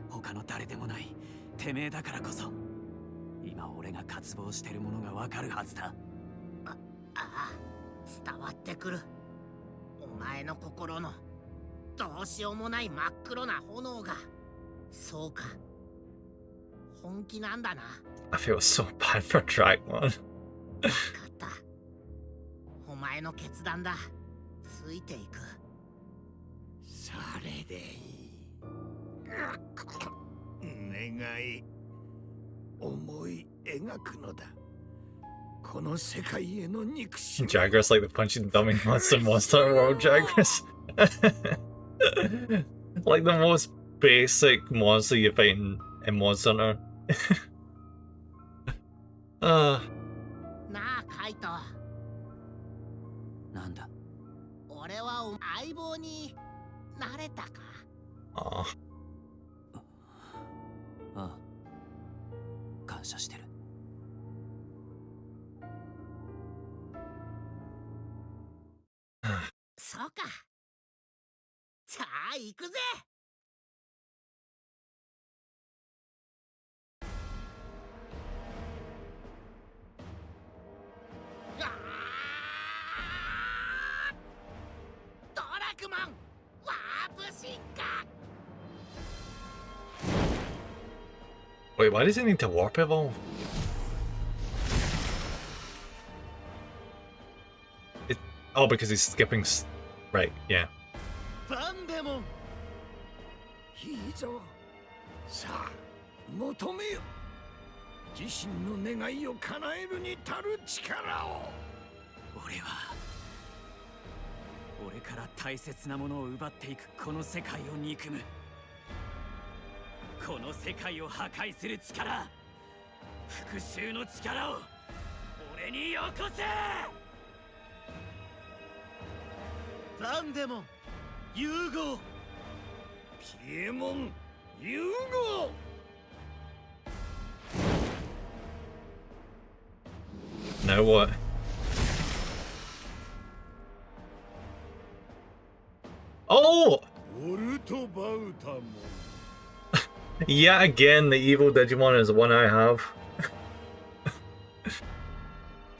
他の誰でもないてめえだからこそ今俺が渇望してるものがわかるはずだ。ああ、伝わってくる。お前の心のどうしようもない真っ黒な炎が。そうか、本気なんだな。I feel so bad for Dragmon. 分かった。お前の決断だ。ついていく。それでいい。願い思い描くのだ。この世界への憎しみ。 Jaggerous like the punching dummy monster world Jaggerous. Like the most basic monster you fight in Monster Hunter. なあカイト。なんだ？俺は相棒になれたか？ああ、感謝してる。そうか。じゃあ行くぜ。Wait, why does it need to warp evolve? Oh, because he's skipping. Right, yeah. バンデモン、いいぞ。さあ、求めよ。自身の願いを叶えるに足る力を。俺から大切なものを奪っていくこの世界を憎む。この世界を破壊する力、復讐の力を俺によこせ。バンデモン融合、ピエモン融合。Now what? Oh! ボルトバウタモン。 Yet again, the evil Digimon is the one I have.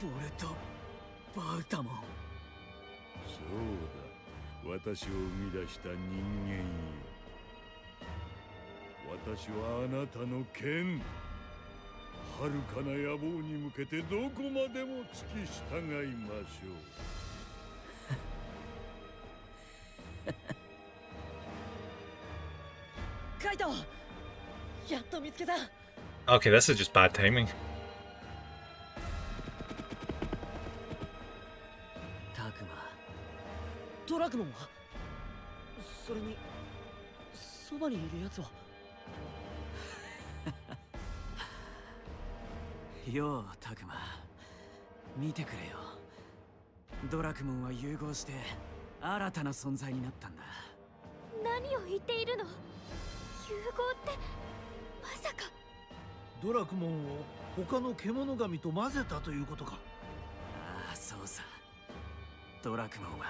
ボルトバウタモン。そうだ、私を生み出した人間よ。私はあなたの剣。遥かな野望に向けてどこまでも突き従いましょう。カイト、やっと見つけた。 Okay, this is just bad timing. タクマ、ドラクモンは？それにそばにいるやつは？ようタクマ、見てくれよ。ドラクモンは融合して新たな存在になったんだ。何を言っているの？融合ってまさか。ドラクモンを他の獣神と混ぜたということか。ああ、そうさ。ドラクモンは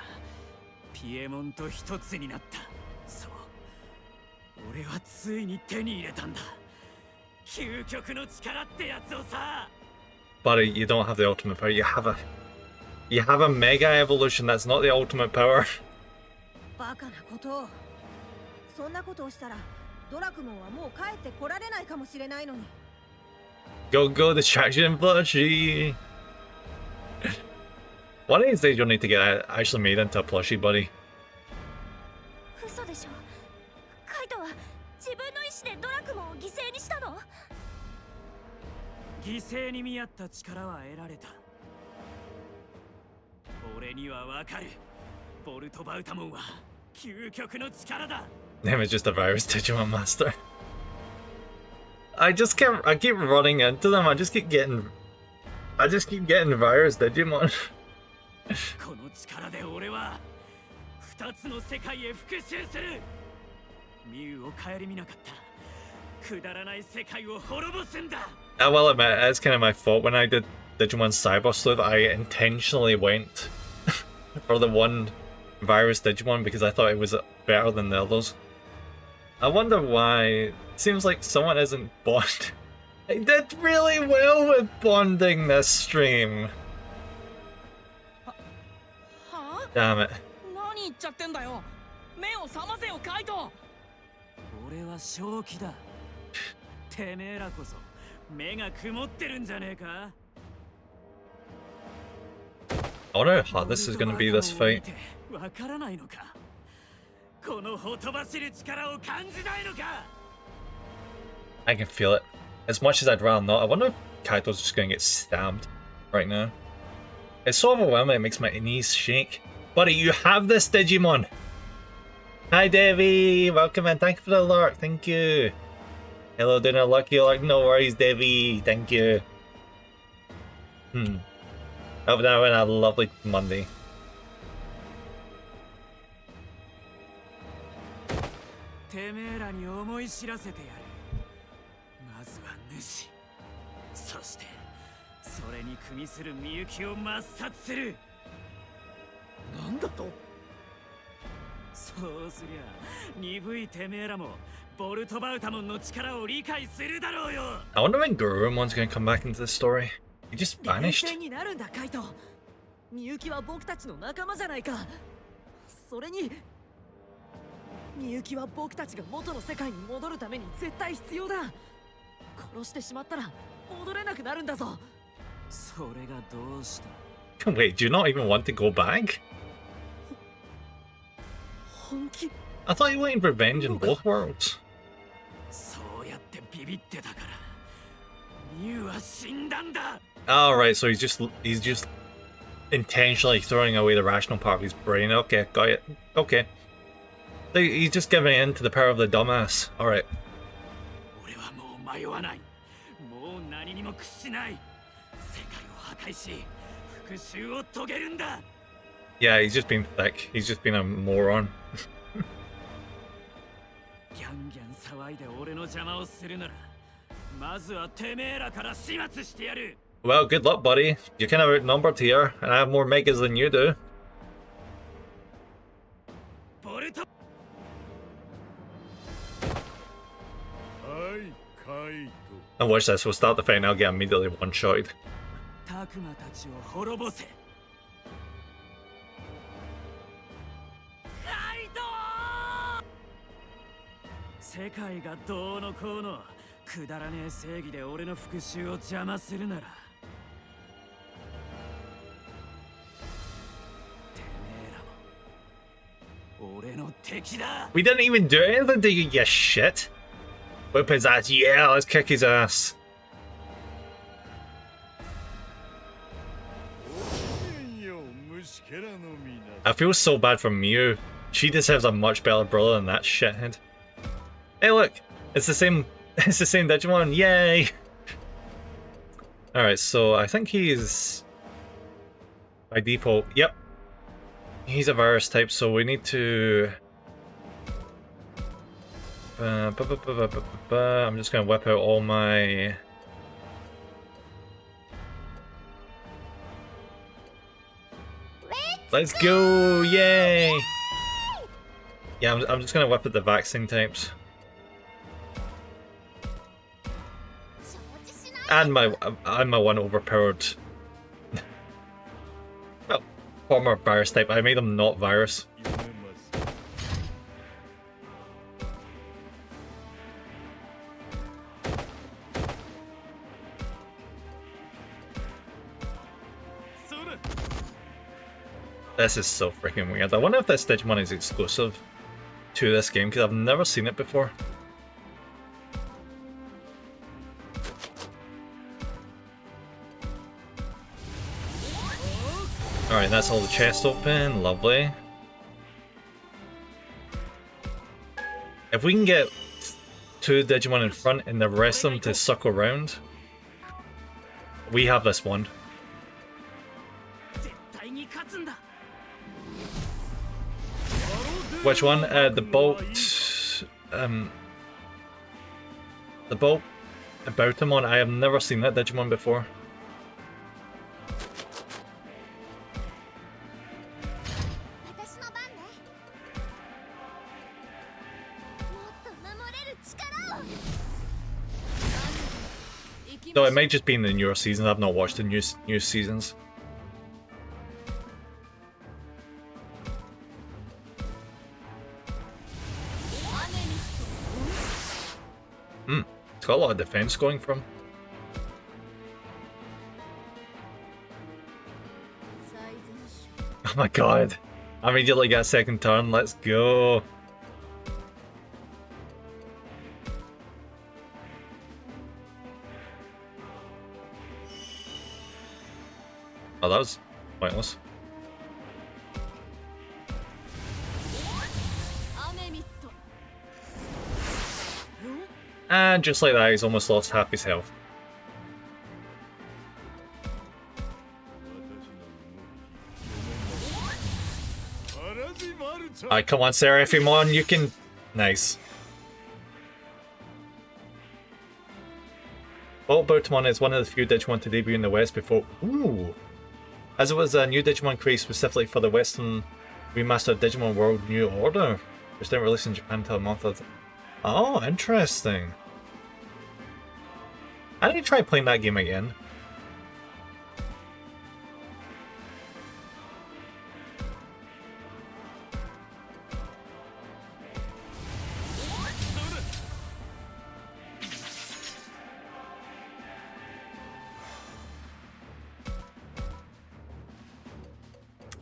ピエモンと一つになった。そう、俺はついに手に入れたんだ。究極の力ってやつをさ。 Buddy, you don't have the ultimate power. You have a mega evolution. That's not the ultimate power. バカなことを。そんなことをしたらドラクモンはもう帰ってこられないかもしれないのに。 Go, distraction plushie. One of these days you'll need to get actually made into a plushie, buddy. 嘘でしょ。カイトは自分の意志でドラクモンを犠牲にしたの？犠牲に見合った力は得られた。俺にはわかる。ボルトバウタモンは究極の力だ。 Name is just a virus Digimon master. I keep running into them. I just keep getting virus Digimon. この力で俺は二つの世界へ復讐する。ミュウを顧みなかった。くだらない世界を滅ぼすんだ。 I will admit, it's kind of my fault. When I did Digimon Cyber Sleuth, I intentionally went for the one virus Digimon because I thought it was better than the others. I wonder why. Seems like someone isn't bond. I did really well with bonding this stream. は Damn it. 何言っちゃってんだよ。目を覚ませよカイト。俺は正気だ。てめえらこそ目が曇ってるんじゃねえか。 I wonder how hot this is gonna be, this fight. わからないのか。このほとばしる力を感じないのか。 I can feel it. As much as I'd rather not, I wonder if Kaito's just gonna get stabbed right now. It's so overwhelming, it makes my knees shake. Buddy, you have this Digimon! Hi Devi! Welcome in, thank you for the alert, thank you! Hello, doing a lucky alert, no worries Devi, thank you. Hope now in a lovely Monday. てめえらに思い知らせてやる。まずは主、そしてそれに組みするみゆきを抹殺する。なんだと？そうすりゃ鈍いてめえらもボルトバウタモンの力を理解するだろうよ。 I wonder when Gurumon's gonna come back into the story. He just 冷 vanished. 静になるんだカイト。みゆきは僕たちの仲間じゃないか。それにみゆきは僕たちが元の世界に戻るために絶対必要だ。殺してしまったら戻れなくなるんだぞ。それがどうした？ Wait, do you not even want to go back? 本気？ I thought you wanted revenge in both worlds. そうやってビビってたからミュウは死んだんだ。 Alright, so he's just intentionally throwing away the rational part of his brain. Okay, got it. Okay. So he's just giving in to the power of the dumbass. Alright. 俺はもう迷わない。もう何にも屈しない。世界を破壊し復讐を遂げるんだ。 Yeah, he's just been thick. He's just been a moron. ギャンギャン騒いで俺の邪魔をするならまずはてめえらから始末してやる。 Well, good luck, buddy. You're kind of outnumbered here, and I have more megas than you do. ボルト。はい、カイト。 And watch this, we'll start the fight and I'll get immediately one-shotted. タクマたちを滅ぼせ。カイト！世界がどうのこうのくだらねえ正義で俺の復讐を邪魔するなら。 We didn't even do anything to you, you shit. Whip his ass, yeah, let's kick his ass. I feel so bad for Mew. She deserves a much better brother than that shithead. Hey look, it's the same Digimon, yay! Alright, so I think he's by default, yep. He's a virus type, so we need to... I'm just gonna whip out all my... Let's go! Yay! Yeah, I'm just gonna whip out the vaccine types. And my one overpowered... well, former virus type. I made him not virus. This is so freaking weird. I wonder if this Digimon is exclusive to this game, because I've never seen it before. Alright, that's all the chests open. Lovely. If we can get 2 Digimon in front and the rest of them to suck around, we have this one. Which one? The bolt... the bolt Boutamon. I have never seen that Digimon before. Though it might just be in the newer seasons. I've not watched the new seasons. It's got a lot of defense going from. Oh my god. I immediately got a second turn. Let's go. Oh, that was pointless. And just like that, he's almost lost half his health. Alright, come on, Seraphimon, you can... Nice. Bolt Boutamon is one of the few Digimon to debut in the West before... Ooh! As it was a new Digimon created specifically for the Western remastered Digimon World New Order, which didn't release in Japan until a month of... Oh, interesting. I need to try playing that game again.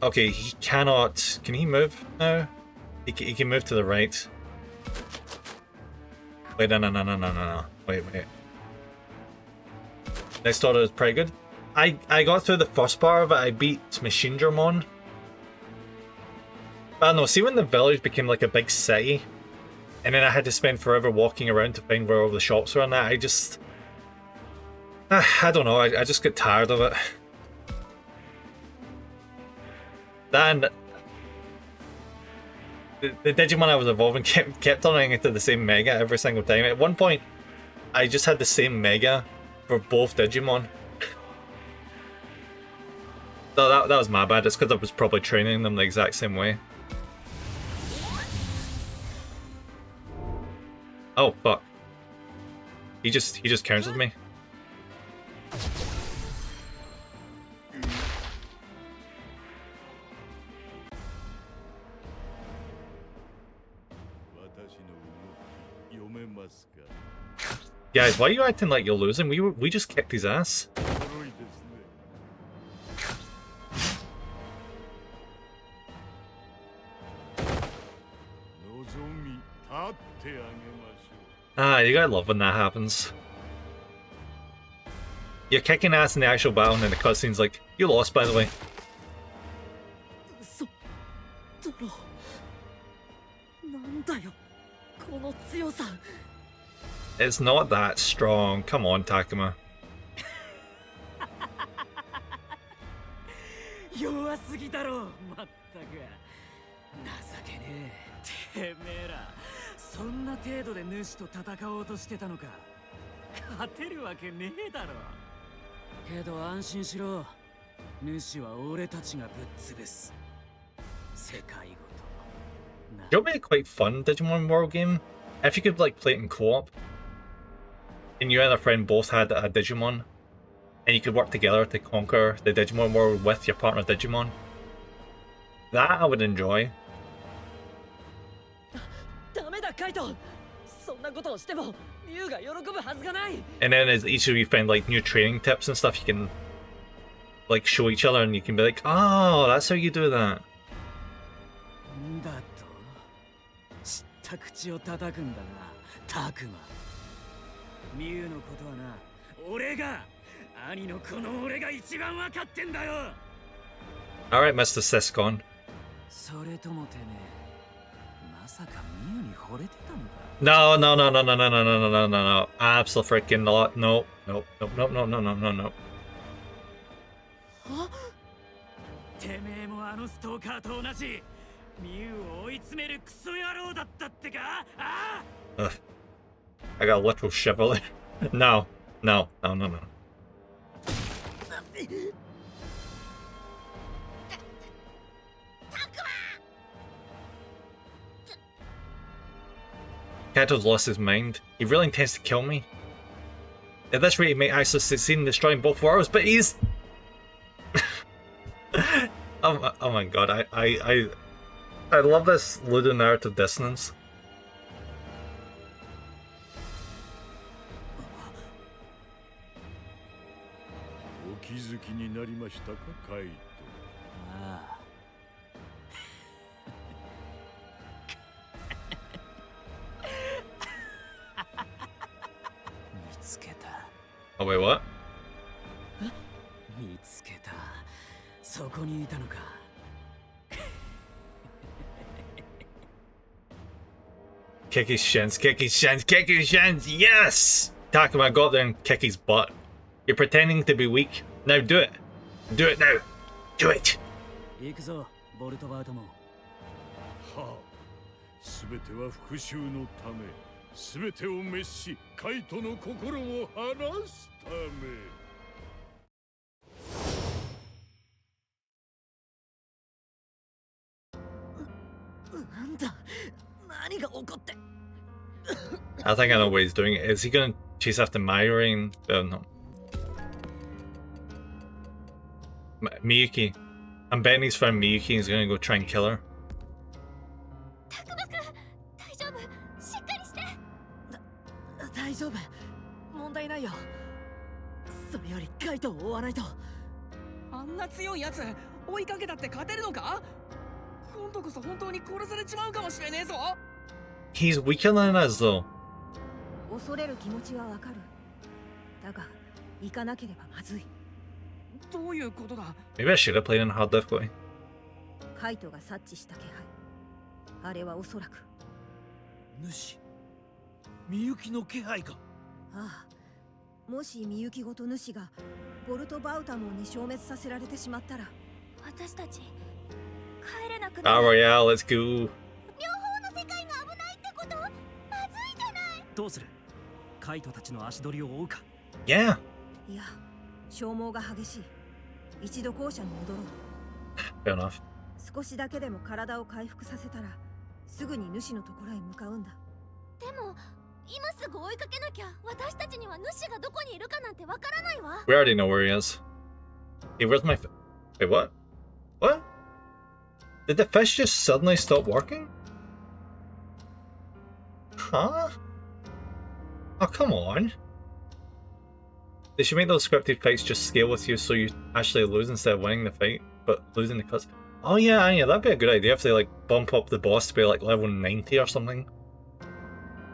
Okay, he cannot... Can he move now? He can move to the right. Wait, no. Wait. Next order is pretty good. I got through the first part of it. I beat Digimon. I don't know, see when the village became like a big city? And then I had to spend forever walking around to find where all the shops were and that, I just... I don't know, I just get tired of it. Then the Digimon I was evolving kept turning into the same Mega every single time. At one point, I just had the same Mega for both Digimon. So that was my bad. It's because I was probably training them the exact same way. Oh fuck! He just countered me. Guys, why are you acting like you're losing? We just kicked his ass. Ah, you gotta love when that happens. You're kicking ass in the actual battle and then the cutscene's like, you lost by the way. It's not that strong. Come on, Takuma. 弱すぎだろまったく情けねえてめえらそんな程度で主と戦おうとしてたのか勝てるわけねえだろけど安心しろ主は俺たちがぶっ潰す世界ごと It would be a quite fun Digimon World game if you could like play it in co-op and you and a friend both had a Digimon and you could work together to conquer the Digimon world with your partner Digimon. That I would enjoy. And then as each of you find like new training tips and stuff, you can like show each other and you can be like, oh, that's how you do that. 知った口を叩くんだなタクマミュウのことはな俺が兄のこの俺が一番分かってんだよ Alright, Mr. Siscon. それともてめえまさかミュウに惚れてたのか No. Absolutely freaking not. No. てめえもあのストーカーと同じミュウを追い詰めるクソ野郎だったってかああ I got a literal shiver there. No. Kato's lost his mind. He really intends to kill me. At this rate, he may actually succeed in destroying both worlds, but he's... oh my god, I love this ludonarrative dissonance. Oh wait, what? 見つけた。そこにいたのか。Kick his shins, yes! Takuma, go up there and kick his butt. You're pretending to be weak. Now do it. Do it now. Do it. 行くぞ、ボルトバートも。はあ、すべては復讐のため。すべてを滅し、カイトの心を晴らすため。なんだ、何が起こって。I think I know what he's doing. Is he gonna chase after Mayuri? No. Miyuki. I'm betting he's found Miyuki and he's gonna go try and kill her. 大丈夫問題ないよそれよりカイトを追わないとあんな強いやつ追いかけたって勝てるのか？今度こそ本当に殺されちまうかもしれねえぞ。 He's weaker than us though. 恐れる気持ちはわかる。だが行かなければまずい。どういうことだ？ Maybe I should have played in hard difficulty. カイトが察知した気配。あれはおそらく。主、みゆきの気配か。ああ、もしみゆきごと主がボルト・バウタモンに消滅させられてしまったら、私たち帰れなく Ah, なる。 Royale, let's go. 両方の世界が危ないってこと？まずいじゃない。どうする？カイトたちの足取りを追うか。 Yeah. いや、消耗が激しい。一度校舎に戻ろう。 Fair enough. 少しだけでも体を回復させたら、すぐに主のところへ向かうんだ。でも今すぐ追いかけなきゃ。私たちには主がどこにいるかなんてわからないわ。 We already know where he is. Hey, where's my... Wait, what? What? Did the fish just suddenly stop working? Huh? Oh, come on. They should make those scripted fights just scale with you so you actually lose instead of winning the fight, but losing the cuts. Oh yeah, that'd be a good idea if they like bump up the boss to be like level 90 or something.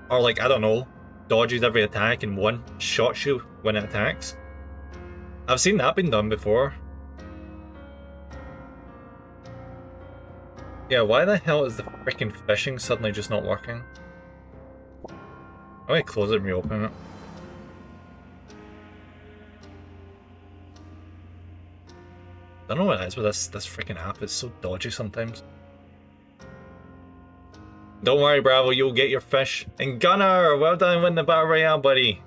Or like, I don't know, dodges every attack and one shots you when it attacks. I've seen that been done before. Yeah, why the hell is the freaking fishing suddenly just not working? I'm gonna close it and reopen it. I don't know what it is with this freaking app, it's so dodgy sometimes. Don't worry, Bravo, you'll get your fish. And Gunnar, well done winning the Battle Royale, buddy.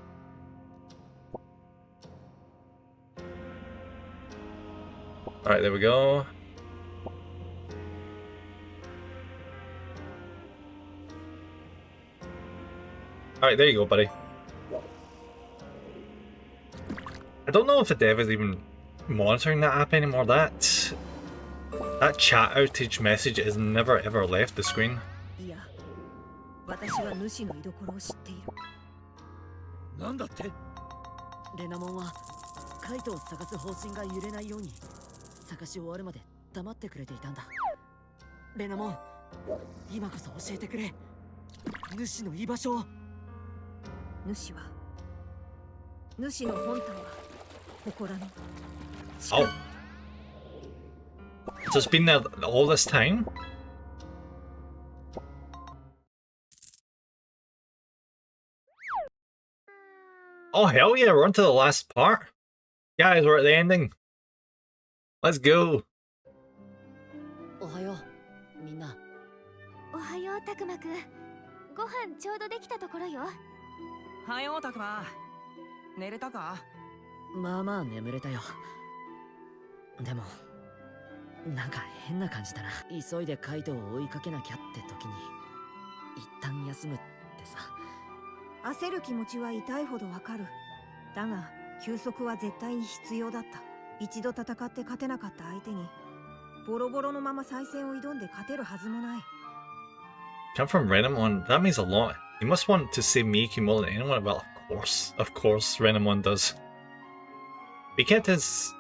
Alright, there we go. Alright, there you go, buddy. I don't know if the dev is even monitoring that app anymore. That chat outage message has never ever left the screen. いや、私は主の居所を知っている。なんだって？レナモンはカイトを探す方針が揺れないように探し終わるまで黙ってくれていたんだ。レナモン、今こそ教えてくれ。主の居場所を。主は主の本体は祠の。 Oh. So it's been there all this time? Oh hell yeah, we're on to the last part. Guys, we're at the ending. Let's go. おはよう、みんな。おはよう、たくまくん。ご飯ちょうどできたところよ。はようたくま。寝れたか？まあまあ眠れたよ。でもなんか変な感じだな。急いでカイトを追いかけなきゃって時に一旦休むってさ。焦る気持ちは痛いほどわかる。だが休息は絶対に必要だった。一度戦って勝てなかった相手にボロボロのまま再戦を挑んで勝てるはずもない。 Come from Renamon, that means a lot. He must want to save Miyuki more than anyone. Well, of course, Renamon does. He kept his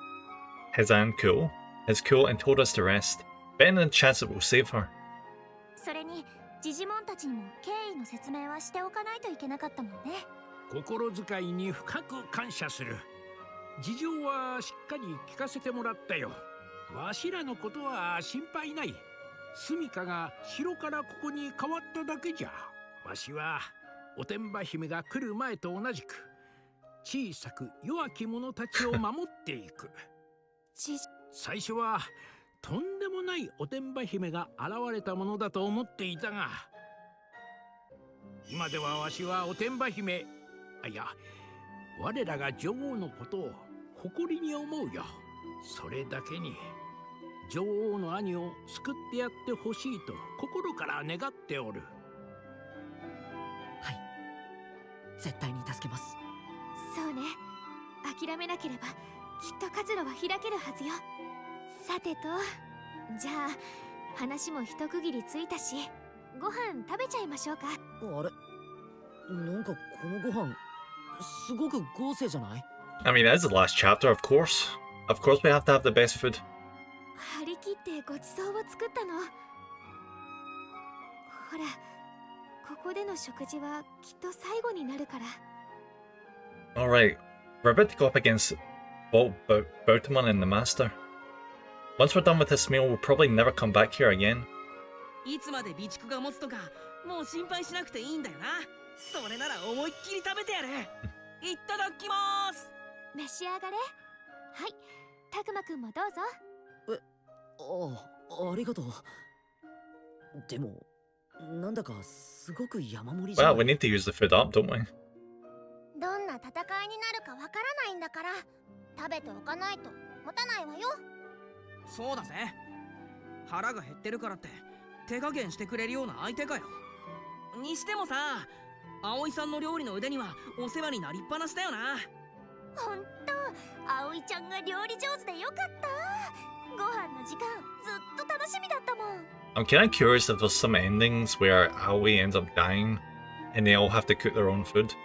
cool, and told us to rest, betting on the chance that we'll save her. それにジジモンたちにも経緯の説明はしておかないといけなかったもんね。心遣いに深く感謝する。事情はしっかり聞かせてもらったよ。わしらのことは心配ない。スミカが城からここに変わっただけじゃ。わしはおてんば姫が来る前と同じく小さく弱き者たちを守っていく。最初はとんでもないおてんば姫が現れたものだと思っていたが、今ではわしはおてんば姫、いや我らが女王のことを誇りに思うよ。それだけに女王の兄を救ってやってほしいと心から願っておる。はい、絶対に助けます。そうね、諦めなければきっと活路は開けるはずよ。さてと、じゃあ話も一区切りついたし、ご飯食べちゃいましょうか。あれ、なんかこのご飯すごく豪勢じゃない？ I mean, that is the last chapter, of course. Of course we have to have the best food. 張り切ってごちそうを作ったの。ほら、ここでの食事はきっと最後になるから。 Alright, we're about to go up against Bautamon and the Master. Once we're done with this meal, we'll probably never come back here again. いつまで備蓄が持つとかもう心配しなくていいんだよな。それなら思いっきり食べてやる。いただきます。召し上がれ。はい、たくまくんもどうぞ。ありがとう。でもなんだかすごく山盛りじゃ Well, we need to use the food up, don't we? どんな戦いになるかわからないんだから食べておかないと持たないわよ。そうだぜ。腹が減ってるからって手加減してくれるような相手かよ。にしてもさ、葵さんの料理の腕にはお世話になりっぱなしだよな。ほんと、葵ちゃんが料理上手でよかった。ご飯の時間ずっと楽しみだったもん。I'm kind of curious if there's some endings where Aoi ends up dying and they all have to cook their own food.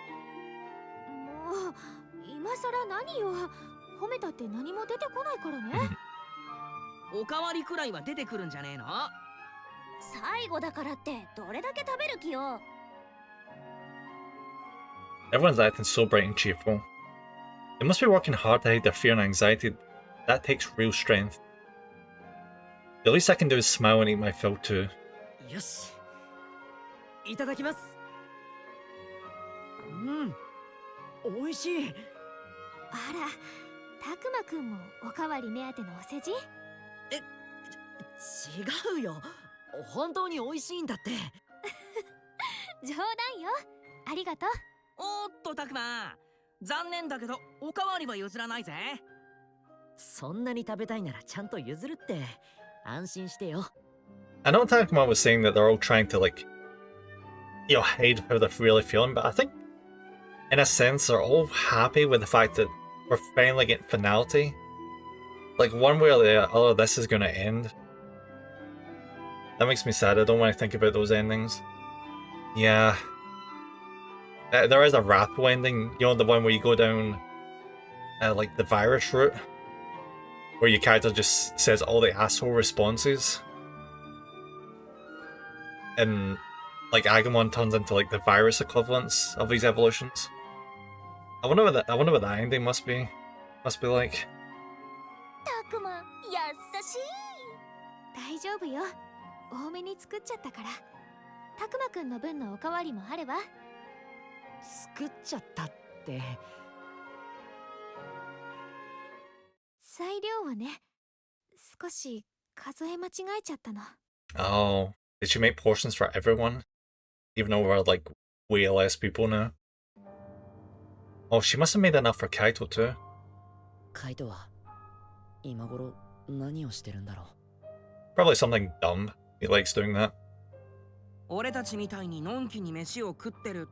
もう今さら何よ、褒めたって何も出てこないからね。おかわりくらいは出てくるんじゃねえの？最後だからってどれだけ食べる気よ。 Everyone's acting so bright and cheerful. They must be working hard to hide their fear and anxiety. That takes real strength. The least I can do is smile and eat my fill too. よし、いただきます。美味しい。あら、たくまくんもおかわり目当てのお世辞？違うよ、本当に美味しいんだって。冗談よ。ありがとう。おっとたくま、残念だけどおかわりは譲らないぜ。そんなに食べたいならちゃんと譲るって。安心してよ。 I know Takuma was saying that they're all trying to, like, you know, hide how they're really feeling, but I think, in a sense, they're all happy with the fact that we're finally getting finality. Like, one way or the other, this is going to end. That makes me sad. I don't want to think about those endings. Yeah. There is a Rappo ending, you know, the one where you go down, like, the virus route, where your character just says all the asshole responses. And, like, Agumon turns into, like, the virus equivalents of these evolutions. I wonder what that ending must be like. たくま、優しい。大丈夫よ。多めに作っちゃったから。たくまくんの分のおかわりもあるわ。作っちゃったって。材料はね、少し数え間違えちゃったの。Oh, did she make portions for everyone? Even though we're like way less people now. Oh, she must have made enough for Kaito too. カイトは今頃何をしてるんだろう。 Probably something dumb. He likes doing that. 俺たちみたいにのんきに飯を食ってる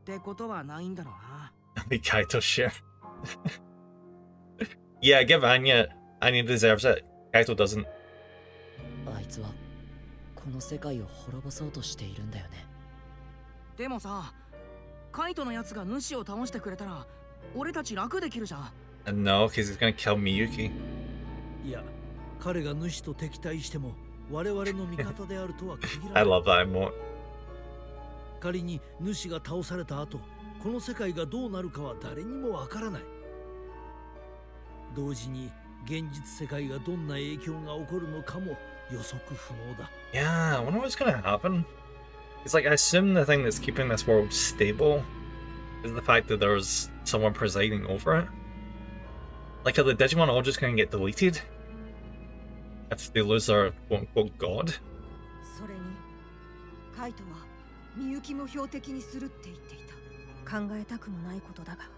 ってことはないんだろうな。The Kaito share. Yeah, give Anya. Anya deserves it. Kaito doesn't. あいつはこの世界を滅ぼそうとしているんだよね。でもさ、カイトのやつが主を倒してくれたら俺たち楽できるじゃん。And no, because he's gonna kill Miyuki. いや、彼が主と敵対しても我々の味方であるとは限らな I い。 love that emote. 仮に主が倒された後、この世界がどうなるかは誰にもわからない。同時に現実世界がどんな影響が起こるのかも予測不能だ。Yeah, I wonder what's gonna happen. It's like, I assume the thing that's keeping this world stable is the fact that there's someone presiding over it. Like, are the Digimon all just gonna get deleted if they lose their quote-unquote god? それにカイトはみゆきも標的にするって言っていた。考えたくもないことだが、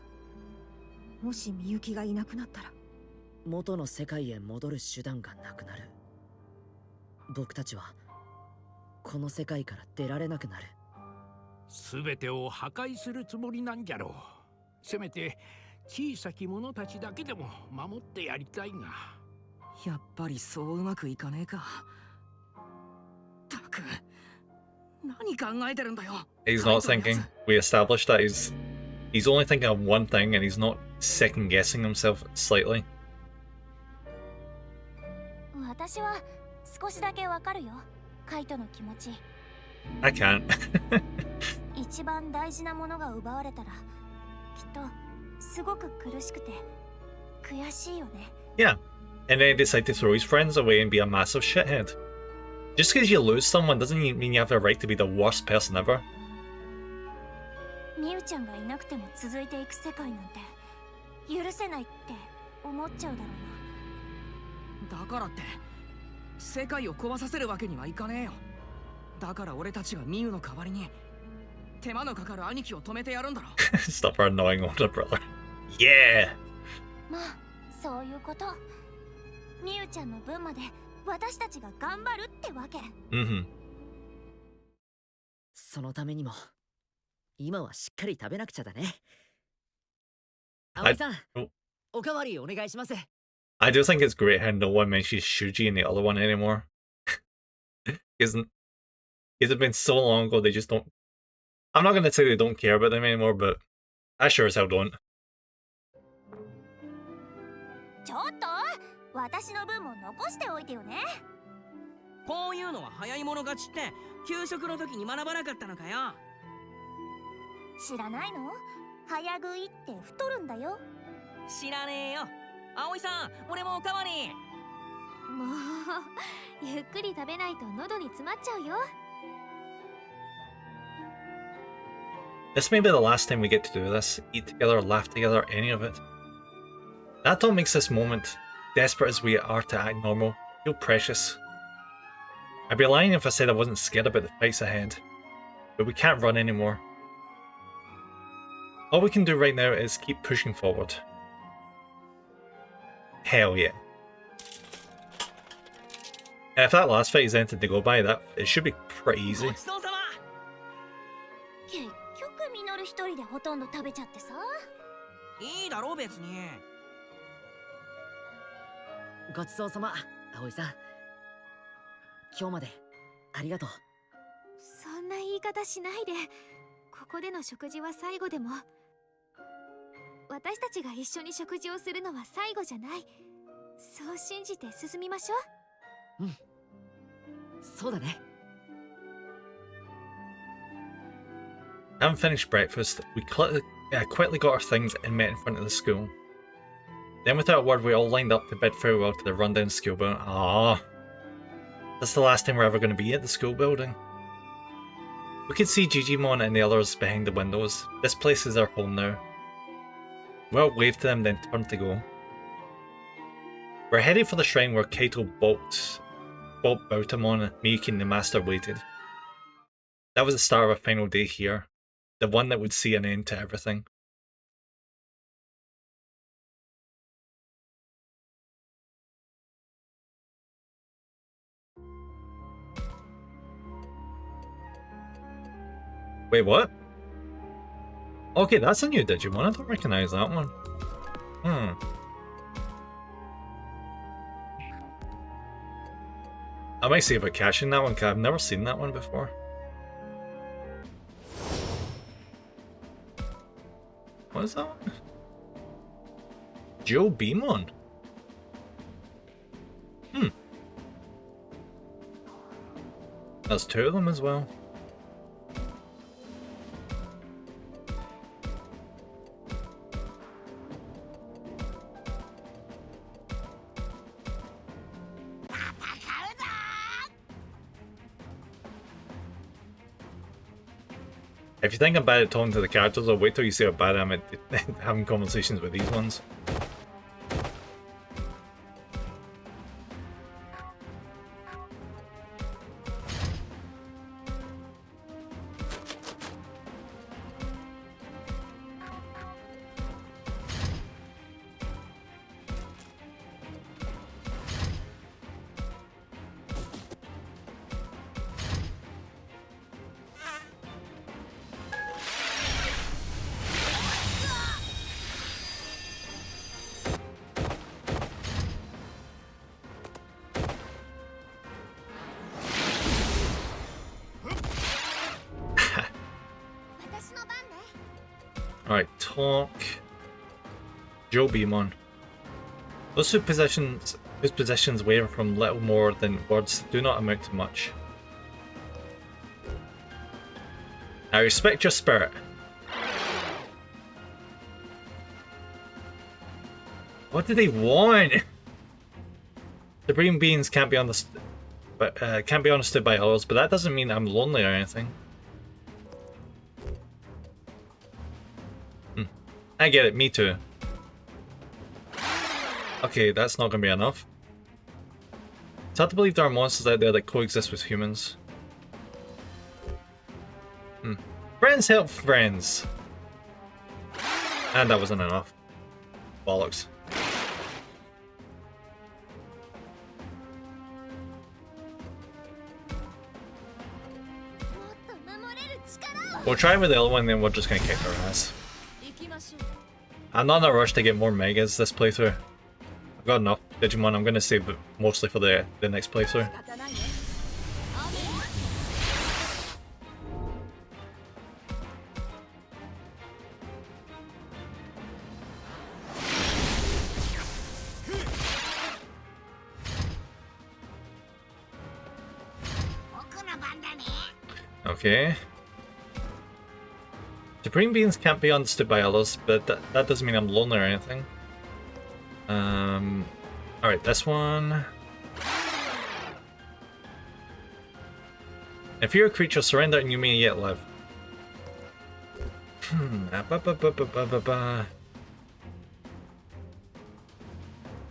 もしみゆきがいなくなったら元の世界へ戻る手段がなくなる。僕たちはこの世界から出られなくなる。全てを破壊するつもりなんじゃろう。せめて小さき者たちだけでも守ってやりたいが。やっぱりそううまくいかねえか。たく、何考えてるんだよ。 He's not thinking. We established that he's only thinking of one thing and he's not second guessing himself slightly. 私は少しだけわかるよ、カイトの気持ち。 I can't. 一番大事なものが奪われたら、きっとすごく苦しくて悔しいよね。 Yeah. And then he decided to throw his friends away and be a massive shithead. Just because you lose someone doesn't mean you have the right to be the worst person ever. ミウちゃんがいなくても続いていく世界なんて許せないって思っちゃうだろうな。だからって世界を壊させるわけにはいかねえよ。だから俺たちがミウの代わりに手間のかかる兄貴を止めてやるんだろ。Stop our annoying older brother. Yeah! まあそういうこと。ミウちゃんの分まで私たちが頑張るってわけ。Mm-hmm. そのためにも今はしっかり食べなくちゃだね。葵さん、おかわりお願いします。 I do think it's great how no one mentions Shuji in the other one anymore. Because it's been so long ago they just don't... I'm not going to say they don't care about them anymore, but I sure as hell don't. ちょっと私の分も残しておいてよね。こういうのは早い者勝ちって給食の時に学ばなかったのかよ。知らないの？早食いって太るんだよ。知らねえよ。葵さん、俺もおかわり。もうゆっくり食べないと喉に詰まっちゃうよ。 This may be the last time we get to do this. Eat together, laugh together, any of it. That all makes this moment, desperate as we are to act normal, feel precious. I'd be lying if I said I wasn't scared about the fights ahead. But we can't run anymore. All we can do right now is keep pushing forward. Hell yeah. And if that last fight is anything to go by, it should be pretty easy. 結局ミノル一人でほとんど食べちゃってさ。いいだろう別に。ごちそうさま、葵さん。今日までありがとう。そんな言い方しないで。ここでの食事は最後でも、私たちが一緒に食事をするのは最後じゃない。そう信じて進みましょう。うん、そうだね。Having finished breakfast, we quickly got our things and met in front of the school. Then without a word we all lined up to bid farewell to the rundown school building. Ah, that's the last time we're ever going to be at the school building. We could see Digimon and the others behind the windows. This place is our home now. We all waved to them, then turned to go. We're headed for the shrine where Kaito Bolt Bautamon and Miyuki and the Master waited. That was the start of a final day here. The one that would see an end to everything. Wait, what? Okay, that's a new Digimon. I don't recognize that one. I might see about catching that one because I've never seen that one before. What is that one? Digimon. There's two of them as well. If you think I'm bad at talking to the characters, I'll wait till you see how bad I am at having conversations with these ones. Alright, talk. Digimon. Those who possess Whose positions waver from little more than words do not amount to much. I respect your spirit. What do they want? Supreme beings can't be understood, by others, but that doesn't mean I'm lonely or anything. I get it, me too. Okay, that's not gonna be enough. It's hard to believe there are monsters out there that coexist with humans. Friends help friends. And that wasn't enough. Bollocks. We'll try with the other one, then we're just gonna kick our ass. I'm not in a rush to get more megas this playthrough. I've got enough Digimon. I'm gonna save it mostly for the next playthrough. Okay. Supreme beings can't be understood by others, but that doesn't mean I'm lonely or anything. Alright, this one. If you're a creature, surrender and you may yet live.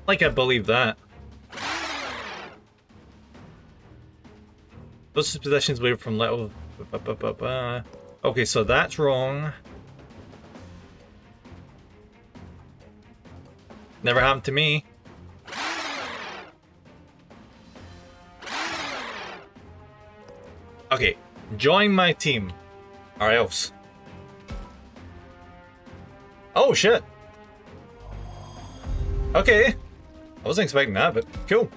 Like I believe that. Those possessions waver from little... Okay, so that's wrong. Never happened to me. Okay, join my team. Or else. Oh shit. Okay. I wasn't expecting that, but cool.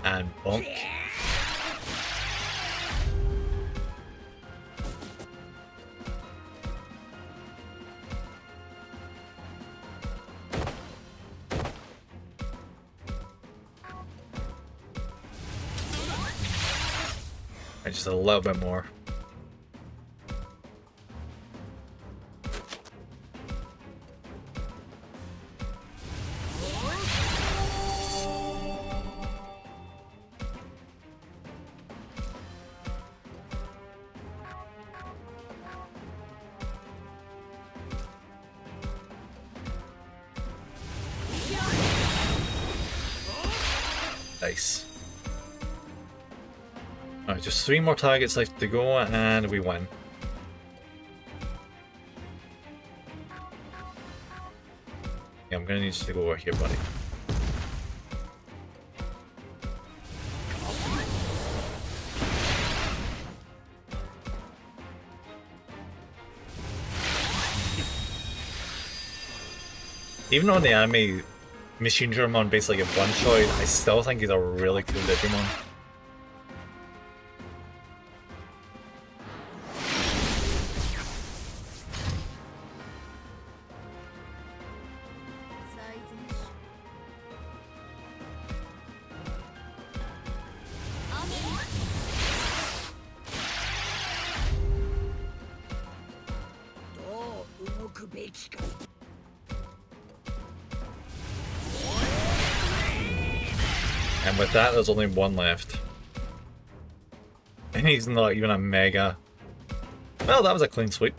And bonk. Just a little bit more. Nice. Alright, just 3 more targets left to go and we win. Yeah, I'm gonna need you to go over here, buddy. Even though in the anime, Machine Germon basically get one-shot, I still think he's a really cool Digimon. And with that, there's only one left. And he's not even a mega. Well, that was a clean sweep.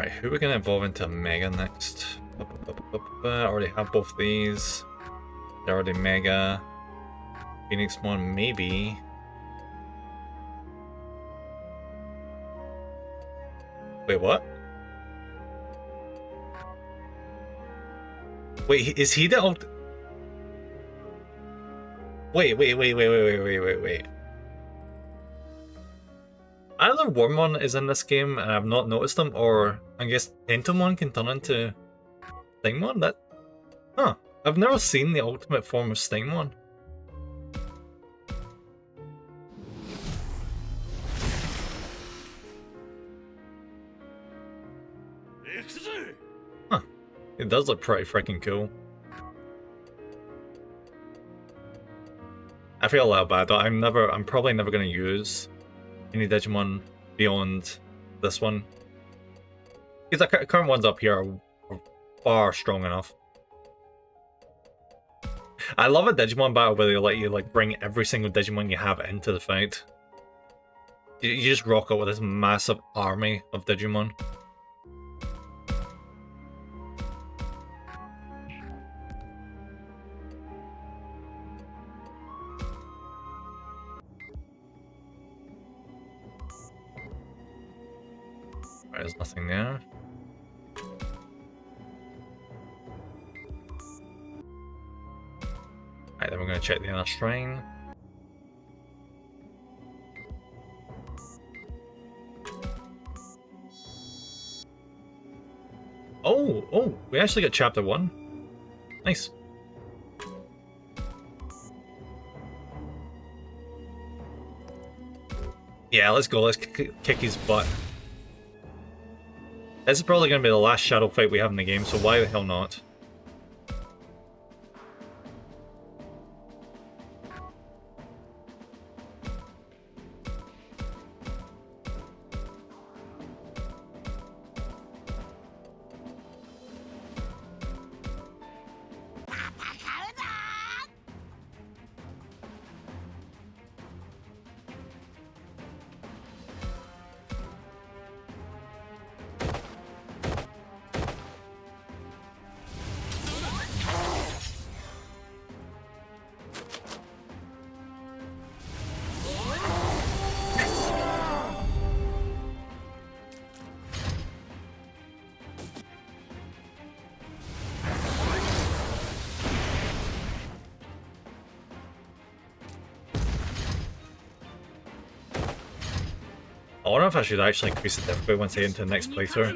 Alright, who are we gonna evolve into Mega next? I already have both these. They're already Mega. Phoenix one, maybe. Wait, what? Wait, is he the ult? Wait. Either Wormmon is in this game and I've not noticed them, or I guess Entomon can turn into Stingmon? That... Huh. I've never seen the ultimate form of Stingmon. Huh. It does look pretty freaking cool. I feel a little bad though. I'm probably never gonna use any Digimon beyond this one. Because the current ones up here are far strong enough. I love a Digimon battle where they let you like bring every single Digimon you have into the fight. You just rock out with this massive army of Digimon. There's nothing there. Alright, then we're going to check the inner shrine. Oh, we actually got chapter 1. Nice. Yeah, let's go. Let's kick his butt. This is probably going to be the last shadow fight we have in the game, so why the hell not? I wonder if I should actually increase the difficulty once I get into the next playthrough.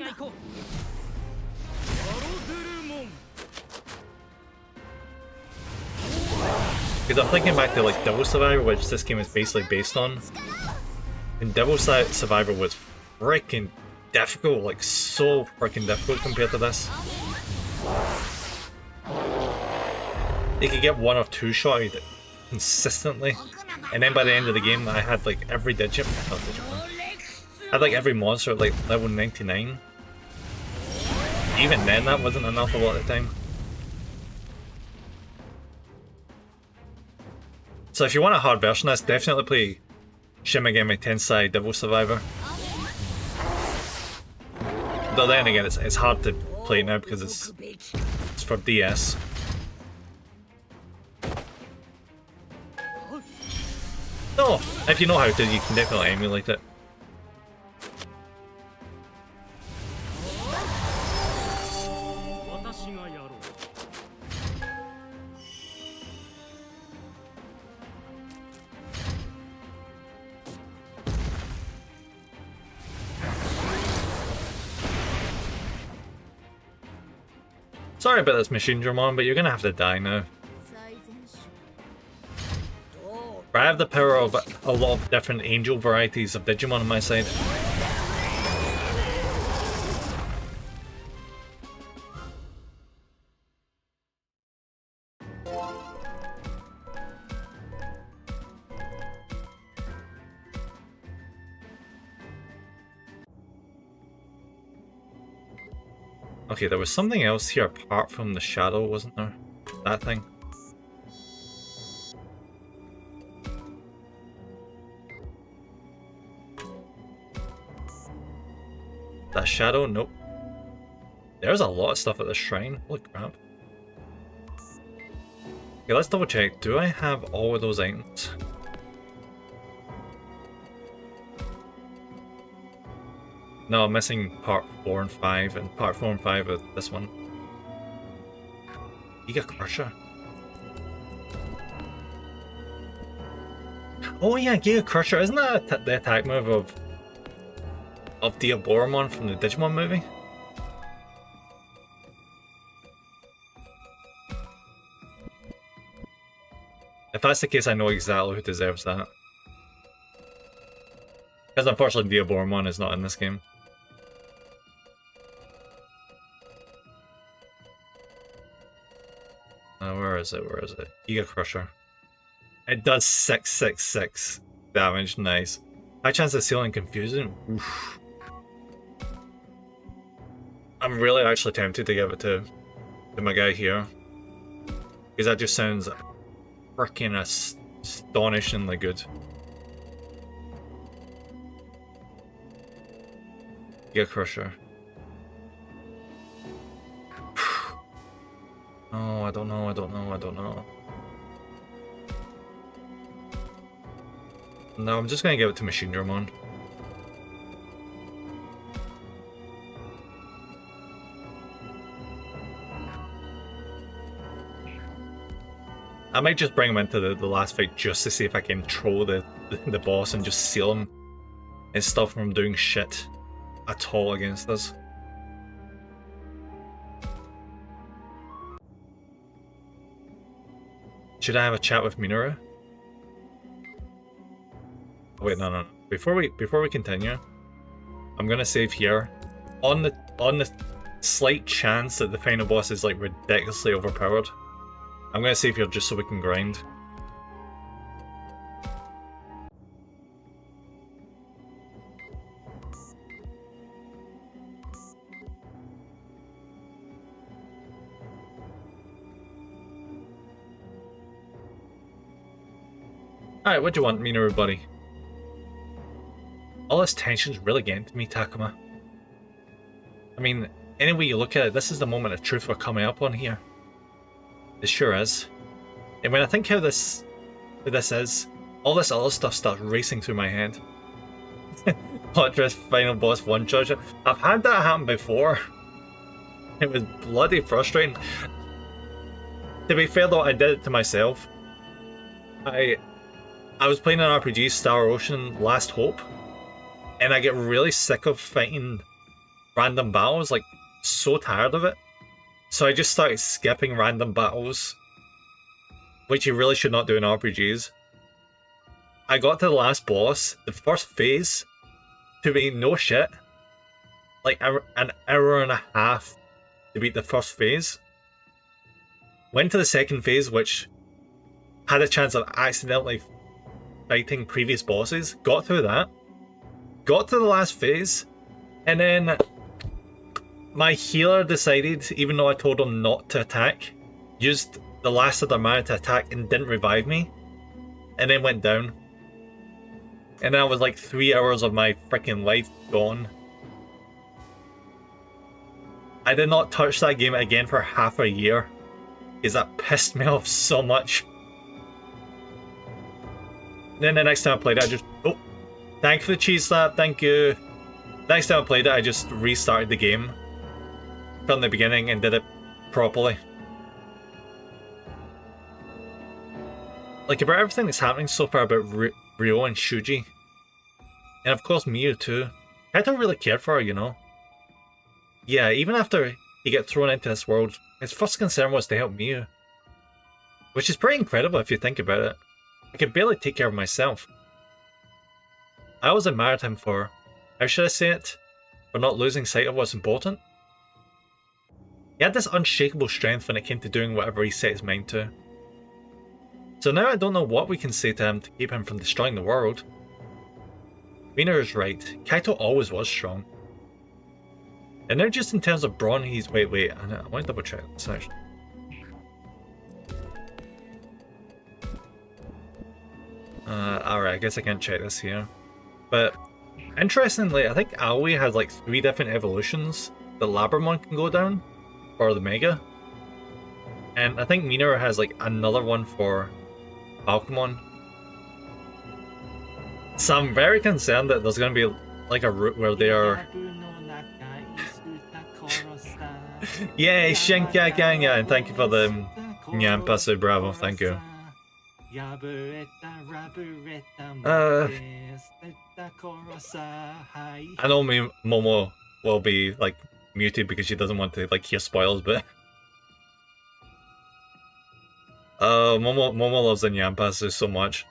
Because I'm thinking back to like Devil Survivor, which this game is basically based on. And Devil Survivor was freaking difficult, like so freaking difficult compared to this. You could get one or two shotted consistently, and then by the end of the game I had like every I had like every monster at like level 99. Even then that wasn't enough a lot of the time. So if you want a hard version of this, definitely play Shin Megami Tensei Devil Survivor. Though then again, it's hard to play now because it's for DS. No, if you know how to, you can definitely emulate it. Sorry about this machine Dramon, but you're gonna have to die now. But I have the power of a lot of different angel varieties of Digimon on my side. Okay, there was something else here apart from the shadow, wasn't there? That thing. That shadow? Nope. There's a lot of stuff at this shrine. Holy crap. Okay, let's double check. Do I have all of those items? No, I'm missing part 4 and 5, and part 4 and 5 is this one. Giga Crusher. Oh yeah, Giga Crusher. Isn't that the attack move of Digimon from the Digimon movie? If that's the case, I know exactly who deserves that. Because unfortunately Digimon is not in this game. Where is it? Where is it? Giga Crusher. It does 666 damage. Nice. High chance of sealing confusion. Oof. I'm really actually tempted to give it to my guy here. Because that just sounds freaking astonishingly good. Giga Crusher. Oh, I don't know, I don't know, I don't know. No, I'm just gonna give it to Machine Dramon. I might just bring him into the last fight just to see if I can troll the boss and just seal him and stop him from doing shit at all against us. Should I have a chat with Minoru? Oh, wait, no. Before we continue, I'm gonna save here. On the slight chance that the final boss is like ridiculously overpowered, I'm gonna save here just so we can grind. Alright, what do you want, Minoru buddy? All this tension's really getting to me, Takuma. I mean, any way you look at it, this is the moment of truth we're coming up on here. It sure is. And when I think how this is, all this other stuff starts racing through my head. Plot twist, final boss, one charge. I've had that happen before. It was bloody frustrating. To be fair though, I did it to myself. I was playing an RPG, Star Ocean Last Hope, and I get really sick of fighting random battles, like so tired of it. So I just started skipping random battles, which you really should not do in RPGs. I got to the last boss, the first phase, to be no shit, like an hour and a half to beat the first phase. Went to the second phase, which had a chance of accidentally fighting previous bosses, got through that, got to the last phase, and then my healer decided, even though I told him not to attack, used the last of their mana to attack and didn't revive me, and then went down. And that was like 3 hours of my freaking life gone. I did not touch that game again for half a year, because that pissed me off so much. Then the next time I played it, I just... Oh! Thank you for the cheese slap, thank you! Next time I played it, I just restarted the game from the beginning and did it properly. Like, about everything that's happening so far about Ryo and Shuji, and of course Miyu too, I don't really care for her, you know? Yeah, even after he got thrown into this world, his first concern was to help Miyu. Which is pretty incredible if you think about it. I could barely take care of myself. I always admired him for, how should I say it, for not losing sight of what's important. He had this unshakable strength when it came to doing whatever he set his mind to. So now I don't know what we can say to him to keep him from destroying the world. Minoru's right, Kaito always was strong. And now just in terms of brawn, he's... Wait, I want to double check this actually. Alright, I guess I can't check this here. But, interestingly, I think Aoi has like 3 different evolutions. the Labramon can go down, or the Mega. And I think Minoru has like another one for Falcomon. So I'm very concerned that there's going to be like a route where they are... Yay, Shinkaganya! And thank you for the Nyampasu, bravo, thank you. I know Momo will be like muted because she doesn't want to like hear spoilers, but Momo loves the Nyampasu so much.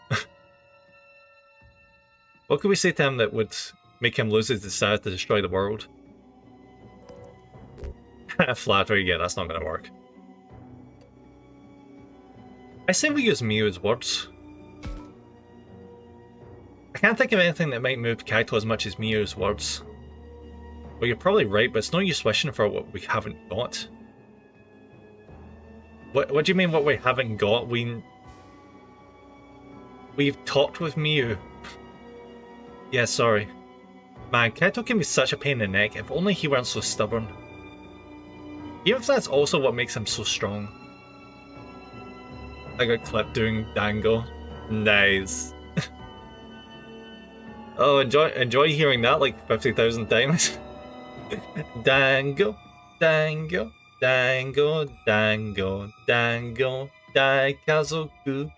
What could we say to him that would make him lose his desire to destroy the world? Flattery, yeah, that's not gonna work. I say we use Miyu's words. I can't think of anything that might move Kaito as much as Miyu's words. Well, you're probably right, but it's no use wishing for what we haven't got. What do you mean what we haven't got? We've talked with Miyu. Yeah, sorry. Man, Kaito can be such a pain in the neck, if only he weren't so stubborn. Even if that's also what makes him so strong. I got clipped doing Dango. Nice. Oh, enjoy hearing that like 50,000 times. Dango, Dango, Dango, Dango, Dango, Daikazoku.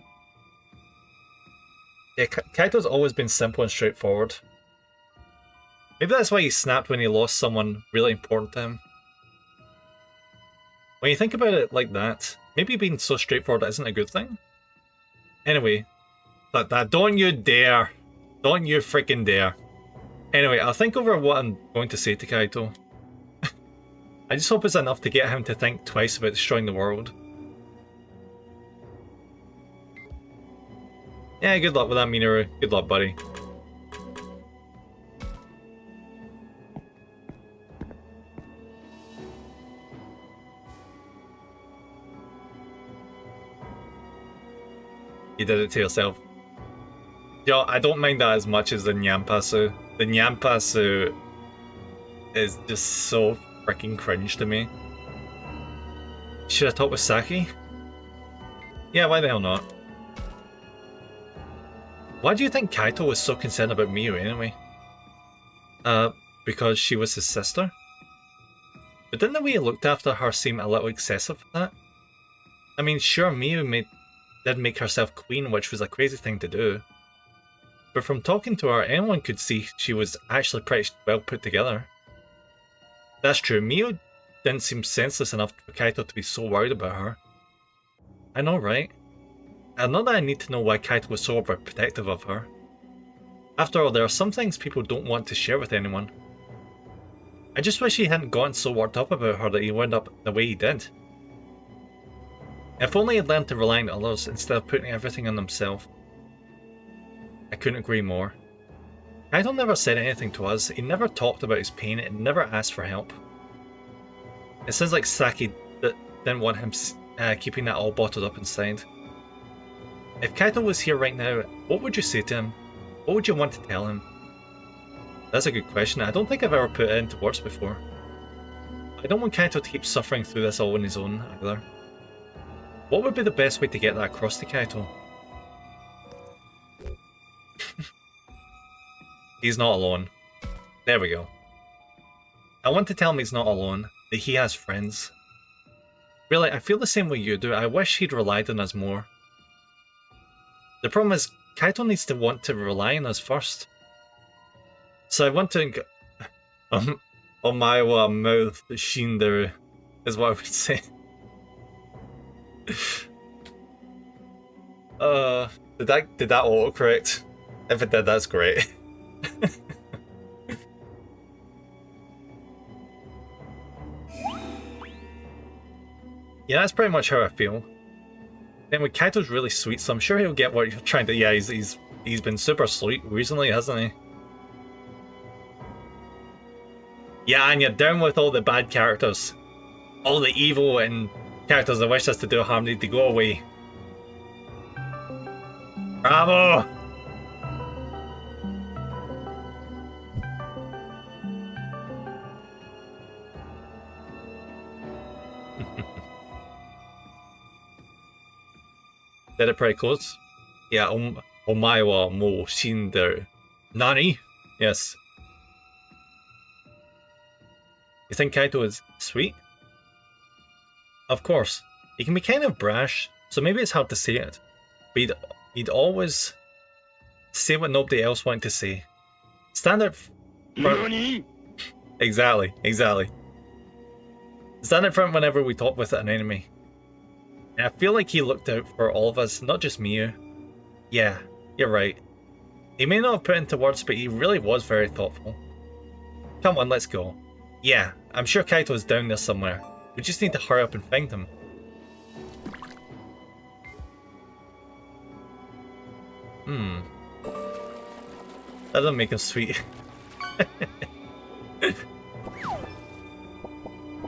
Yeah, Kaito's always been simple and straightforward. Maybe that's why he snapped when he lost someone really important to him. When you think about it like that, maybe being so straightforward isn't a good thing. Anyway, that don't you dare. Don't you freaking dare. Anyway, I'll think over what I'm going to say to Kaito. I just hope it's enough to get him to think twice about destroying the world. Yeah, good luck with that, Minoru. Good luck, buddy. You did it to yourself. Yo, I don't mind that as much as the Nyampasu. The Nyampasu is just so freaking cringe to me. Should I talk with Saki? Yeah, why the hell not? Why do you think Kaito was so concerned about Miyu anyway? Because she was his sister? But didn't the way he looked after her seem a little excessive for that? I mean, sure, Miyu did make herself queen, which was a crazy thing to do. But from talking to her, anyone could see she was actually pretty well put together. That's true, Miyu didn't seem senseless enough for Kaito to be so worried about her. I know, right? And not that I need to know why Kaito was so overprotective of her. After all, there are some things people don't want to share with anyone. I just wish he hadn't gotten so worked up about her that he wound up the way he did. If only he'd learned to rely on others instead of putting everything on himself. I couldn't agree more. Kaito never said anything to us, he never talked about his pain and never asked for help. It sounds like Saki didn't want him keeping that all bottled up inside. If Kaito was here right now, what would you say to him? What would you want to tell him? That's a good question. I don't think I've ever put it into words before. I don't want Kaito to keep suffering through this all on his own either. What would be the best way to get that across to Kaito? He's not alone. There we go. I want to tell him he's not alone, that he has friends. Really, I feel the same way you do. I wish he'd relied on us more. The problem is, Kaito needs to want to rely on us first. So I want to... Omae mouth shinderu is what I would say. Did that autocorrect? If it did, that's great. Yeah, that's pretty much how I feel. Anyway, Kaito's really sweet, so I'm sure he'll get what you're trying to... Yeah, he's been super sweet recently, hasn't he? Yeah, and you're down with all the bad characters. All the evil and characters that wish us to do harm need to go away. Bravo! Did it pretty close. Yeah, omae wa mou shinderu. Nani? Yes. You think Kaito is sweet? Of course. He can be kind of brash, so maybe it's hard to say it. But he'd always say what nobody else wanted to say. Stand up front. Exactly. Stand up front whenever we talk with an enemy. And I feel like he looked out for all of us, not just Miu. Yeah, you're right. He may not have put into words, but he really was very thoughtful. Come on, let's go. Yeah, I'm sure Kaito's down there somewhere. We just need to hurry up and find him. That doesn't make him sweet.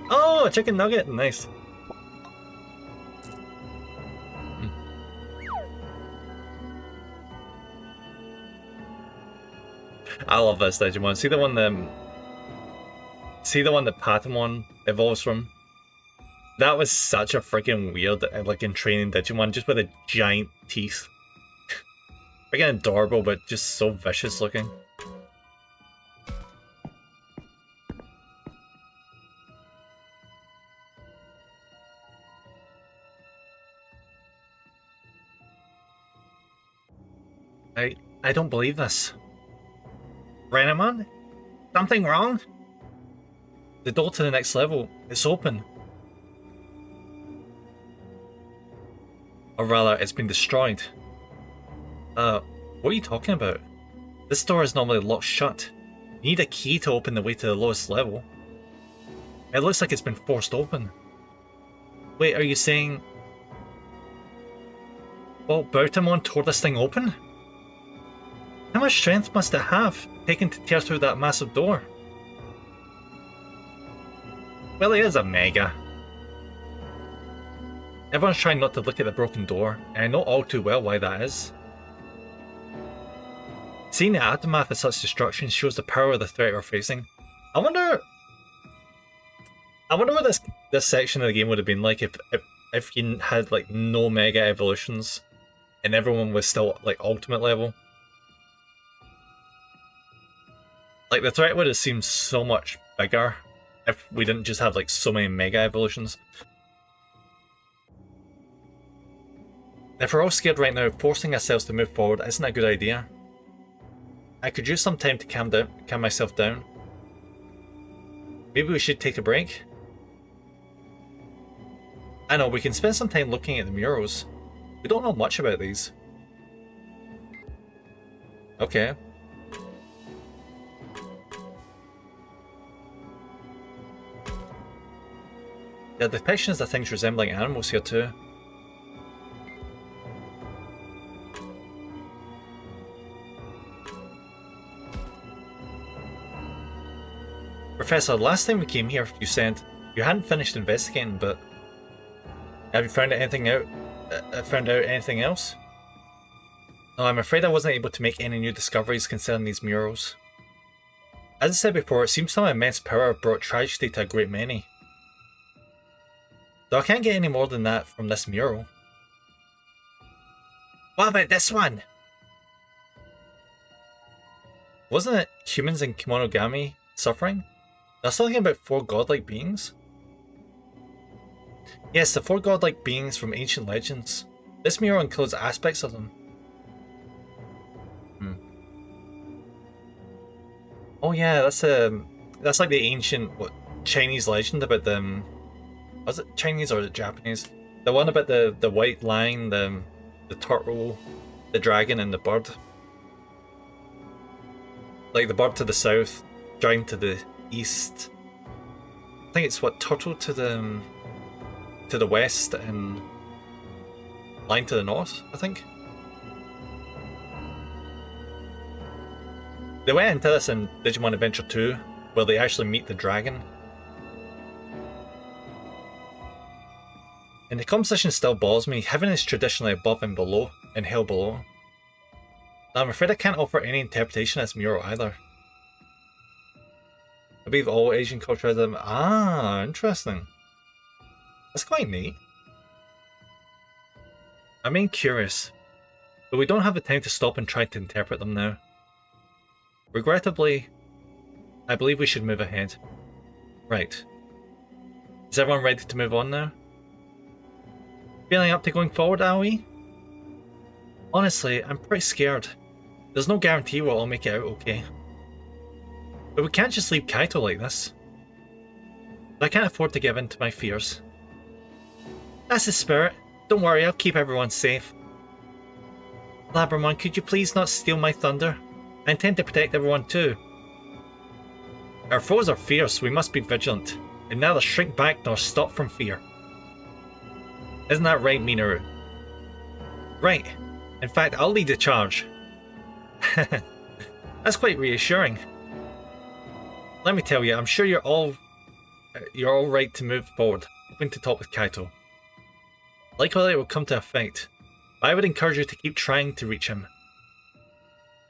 Oh, a chicken nugget, nice. I love this Digimon. See the one that Patamon evolves from? That was such a freaking weird looking training Digimon, just with the giant teeth. Freaking adorable, but just so vicious looking. I don't believe this. Renamon? Something wrong? The door to the next level, it's open. Or rather, it's been destroyed. What are you talking about? This door is normally locked shut. You need a key to open the way to the lowest level. It looks like it's been forced open. Wait, are you saying... Well, Bautamon tore this thing open? How much strength must it have taken to tear through that massive door? Well, it is a mega. Everyone's trying not to look at the broken door, and I know all too well why that is. Seeing the aftermath of such destruction shows the power of the threat we're facing. I wonder what this section of the game would have been like if you had like no mega evolutions and everyone was still like ultimate level. Like the threat would have seemed so much bigger if we didn't just have like so many mega evolutions. If we're all scared right now, forcing ourselves to move forward isn't a good idea. I could use some time to calm myself down. Maybe we should take a break? I know, we can spend some time looking at the murals. We don't know much about these. Okay. There are depictions of things resembling animals here too. Professor, last time we came here, you said you hadn't finished investigating, but have you found anything out? Found out anything else? No, I'm afraid I wasn't able to make any new discoveries concerning these murals. As I said before, it seems some immense power brought tragedy to a great many. Though I can't get any more than that from this mural. What about this one? Wasn't it humans in Kemonogami suffering? That's something about 4 godlike beings? Yes, the 4 godlike beings from ancient legends. This mural includes aspects of them. Oh yeah, that's like the ancient Chinese legend about them. Was it Chinese or was it Japanese? The one about the white lion, the turtle, the dragon, and the bird. Like the bird to the south, dragon to the east. I think it's what, turtle to the west and lion to the north, I think. They went into this in Digimon Adventure 2, where they actually meet the dragon. And the composition still bothers me. Heaven is traditionally above and below, and hell below. Now, I'm afraid I can't offer any interpretation of this mural either. I believe all Asian culture has them. Ah, interesting. That's quite neat. I'm being curious, but we don't have the time to stop and try to interpret them now. Regrettably, I believe we should move ahead. Right. Is everyone ready to move on now? Feeling up to going forward, are we? Honestly, I'm pretty scared. There's no guarantee we'll all make it out okay. But we can't just leave Kaito like this. But I can't afford to give in to my fears. That's the spirit. Don't worry, I'll keep everyone safe. Labramon, could you please not steal my thunder? I intend to protect everyone too. Our foes are fierce, we must be vigilant, and neither shrink back nor stop from fear. Isn't that right, Minoru? Right. In fact, I'll lead the charge. That's quite reassuring. Let me tell you, I'm sure you're all right to move forward, hoping to talk with Kaito. Likely it will come to a fight, but I would encourage you to keep trying to reach him.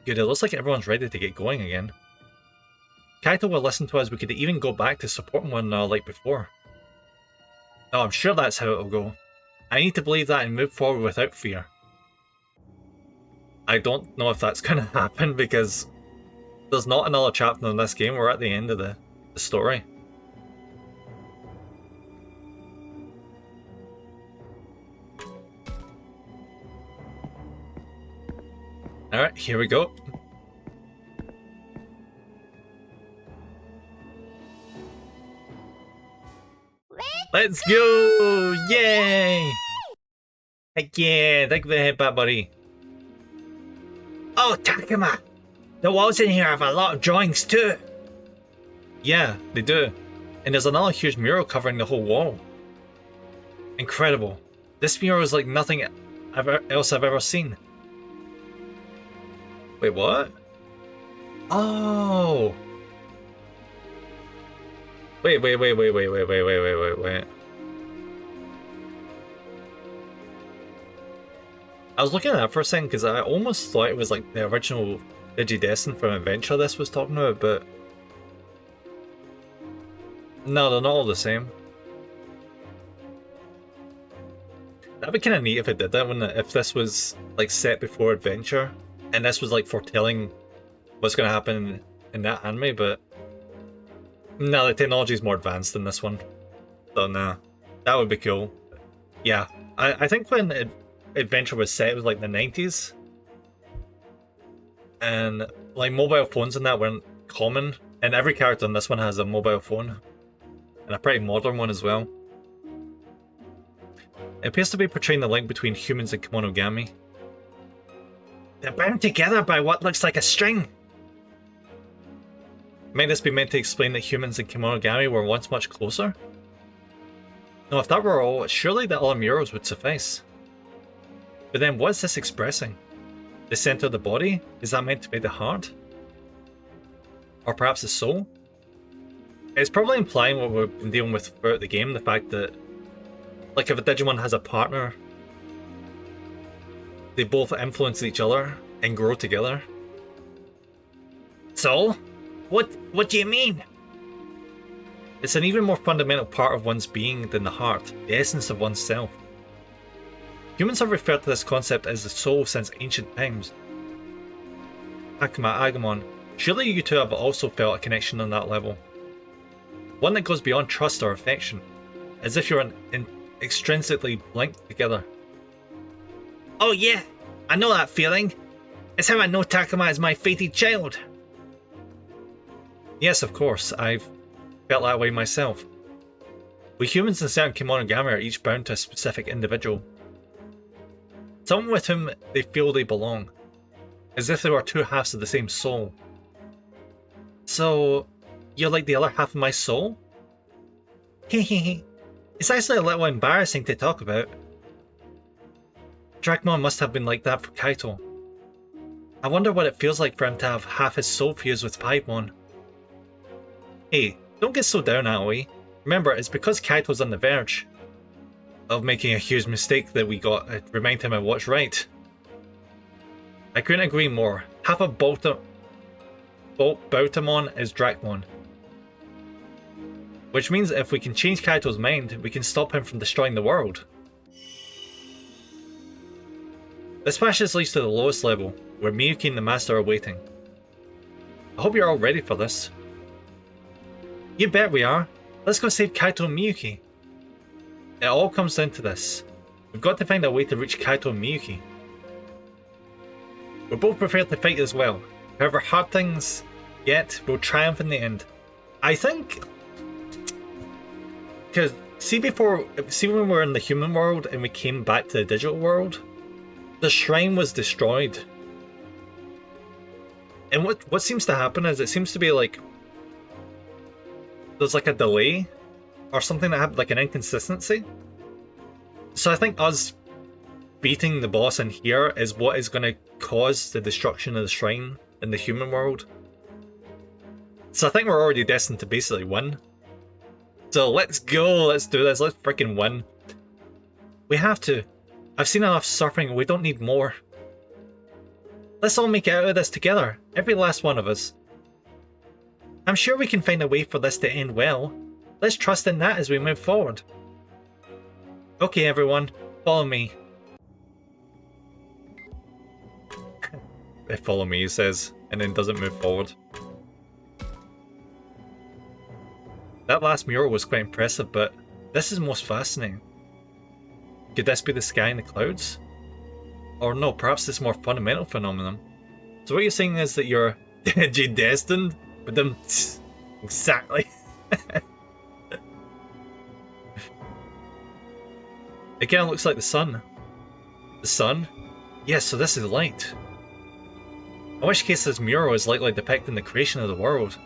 Good, it looks like everyone's ready to get going again. Kaito will listen to us, we could even go back to supporting one another like before. No, I'm sure that's how it'll go. I need to believe that and move forward without fear. I don't know if that's going to happen because there's not another chapter in this game. We're at the end of the story. Alright, here we go. Let's go! Yay! Heck yeah! Thank you for the headbutt, buddy. Oh, Takuma! The walls in here have a lot of drawings too! Yeah, they do. And there's another huge mural covering the whole wall. Incredible. This mural is like nothing else I've ever seen. Wait, what? Oh! Wait. I was looking at that for a second because I almost thought it was like the original Digidestin from Adventure this was talking about, but no, they're not all the same. That'd be kind of neat if it did that, wouldn't it? If this was like set before Adventure, and this was like foretelling what's going to happen in that anime, but no, the technology is more advanced than this one. So no, that would be cool. Yeah, I think when Adventure was set, it was like the 90s. And like mobile phones and that weren't common. And every character in this one has a mobile phone. And a pretty modern one as well. It appears to be portraying the link between humans and Kemonogami. They're bound together by what looks like a string. Might this be meant to explain that humans and Kemonogami were once much closer? No, if that were all, surely the other murals would suffice. But then what is this expressing? The center of the body? Is that meant to be the heart? Or perhaps the soul? It's probably implying what we've been dealing with throughout the game, the fact that like if a Digimon has a partner, they both influence each other and grow together. Soul? What do you mean? It's an even more fundamental part of one's being than the heart, the essence of oneself. Humans have referred to this concept as the soul since ancient times. Takuma, Agumon, surely you two have also felt a connection on that level. One that goes beyond trust or affection, as if you're extrinsically linked together. Oh yeah, I know that feeling. It's how I know Takuma is my fated child. Yes, of course, I've felt that way myself. We humans and certain Kemonogami are each bound to a specific individual. Someone with whom they feel they belong, as if they were two halves of the same soul. So, you're like the other half of my soul? Hehehe. It's actually a little embarrassing to talk about. Dracmon must have been like that for Kaito. I wonder what it feels like for him to have half his soul fused with Piedmon. Hey, don't get so down, Aoi. Remember, it's because Kaito's on the verge of making a huge mistake that we got to remind him of what's right. I couldn't agree more. Half of Bautamon is Dracmon. Which means if we can change Kaito's mind, we can stop him from destroying the world. This passage leads to the lowest level, where Miyuki and the Master are waiting. I hope you're all ready for this. You bet we are. Let's go save Kaito and Miyuki. It all comes down to this. We've got to find a way to reach Kaito and Miyuki. We're both prepared to fight as well. However hard things get, we'll triumph in the end. I think... Because, see when we were in the human world and we came back to the digital world? The shrine was destroyed. And what seems to happen is it seems to be like... There's like a delay or something that happened, like an inconsistency. So I think us beating the boss in here is what is going to cause the destruction of the shrine in the human world. So I think we're already destined to basically win. So let's go, let's do this, let's freaking win. We have to. I've seen enough suffering, we don't need more. Let's all make it out of this together, every last one of us. I'm sure we can find a way for this to end well. Let's trust in that as we move forward. Okay everyone, follow me. Follow me, he says, and then doesn't move forward. That last mural was quite impressive, but this is most fascinating. Could this be the sky and the clouds? Or no, perhaps it's a more fundamental phenomenon. So what you're saying is that you're destined? With them... Exactly. It kind of looks like the sun. The sun? Yes, so this is light. In which case this mural is likely depicting the creation of the world.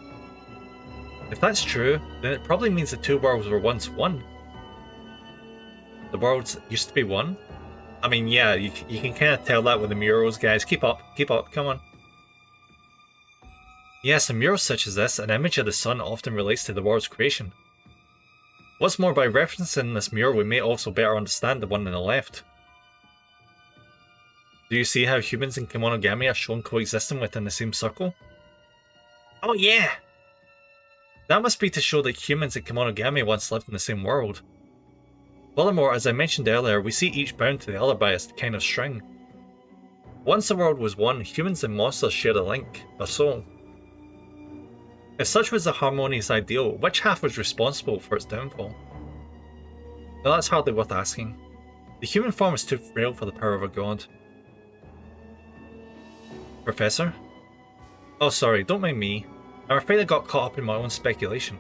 If that's true, then it probably means the two worlds were once one. The worlds used to be one? I mean, yeah, you can kind of tell that with the murals, guys. Keep up, come on. Yes, in murals such as this, an image of the sun often relates to the world's creation. What's more, by referencing this mural, we may also better understand the one on the left. Do you see how humans and Kemonogami are shown coexisting within the same circle? Oh yeah! That must be to show that humans and Kemonogami once lived in the same world. Furthermore, as I mentioned earlier, we see each bound to the other by a kind of string. Once the world was one, humans and monsters shared a link, a soul. If such was the harmonious ideal, which half was responsible for its downfall? Now that's hardly worth asking. The human form is too frail for the power of a god. Professor? Oh sorry, don't mind me. I'm afraid I got caught up in my own speculation.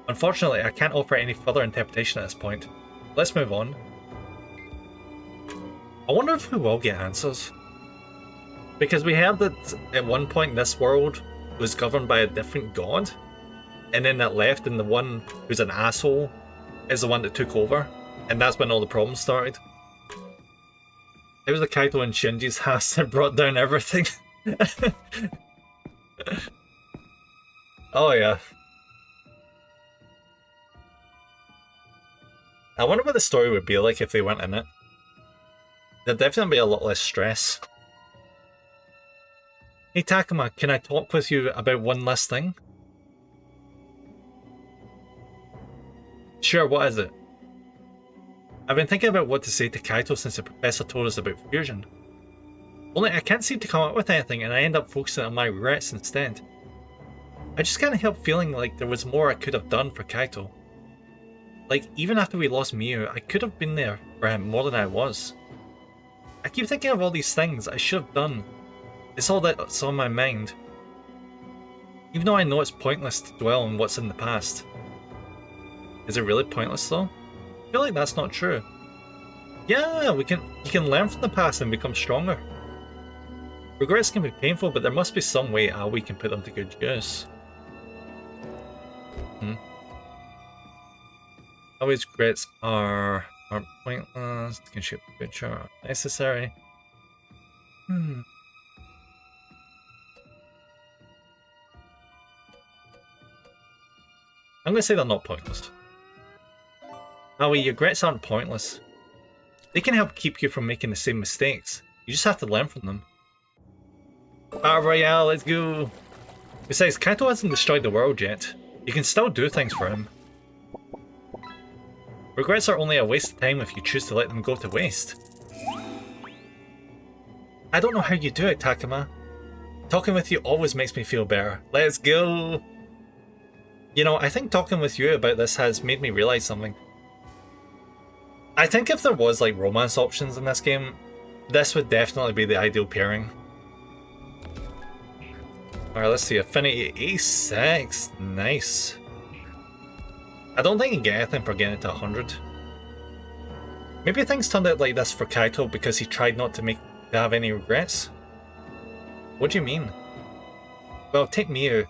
Unfortunately, I can't offer any further interpretation at this point. Let's move on. I wonder if we will get answers. Because we heard that at one point this world was governed by a different god, and then that left, and the one who's an asshole is the one that took over, and that's when all the problems started. It was the Kaito and Shinji's house that brought down everything. Oh yeah. I wonder what the story would be like if they weren't in it. There'd definitely be a lot less stress. Hey Takuma, can I talk with you about one last thing? Sure, what is it? I've been thinking about what to say to Kaito since the professor told us about fusion. Only I can't seem to come up with anything and I end up focusing on my regrets instead. I just can't help feeling like there was more I could have done for Kaito. Like, even after we lost Miu, I could have been there for him more than I was. I keep thinking of all these things I should have done. It's all that's on my mind. Even though I know it's pointless to dwell on what's in the past. Is it really pointless though? I feel like that's not true. Yeah, you can learn from the past and become stronger. Regrets can be painful, but there must be some way how we can put them to good use. Always regrets aren't pointless, can shape the future, are necessary. I'm gonna say they're not pointless. Your regrets aren't pointless. They can help keep you from making the same mistakes. You just have to learn from them. Battle Royale, let's go! Besides, Kaito hasn't destroyed the world yet. You can still do things for him. Regrets are only a waste of time if you choose to let them go to waste. I don't know how you do it, Takuma. Talking with you always makes me feel better. Let's go! You know, I think talking with you about this has made me realize something. I think if there was like romance options in this game, this would definitely be the ideal pairing. Alright, let's see. Affinity 86. Nice. I don't think you get anything for getting it to 100. Maybe things turned out like this for Kaito because he tried not to have any regrets? What do you mean? Well, take Miu.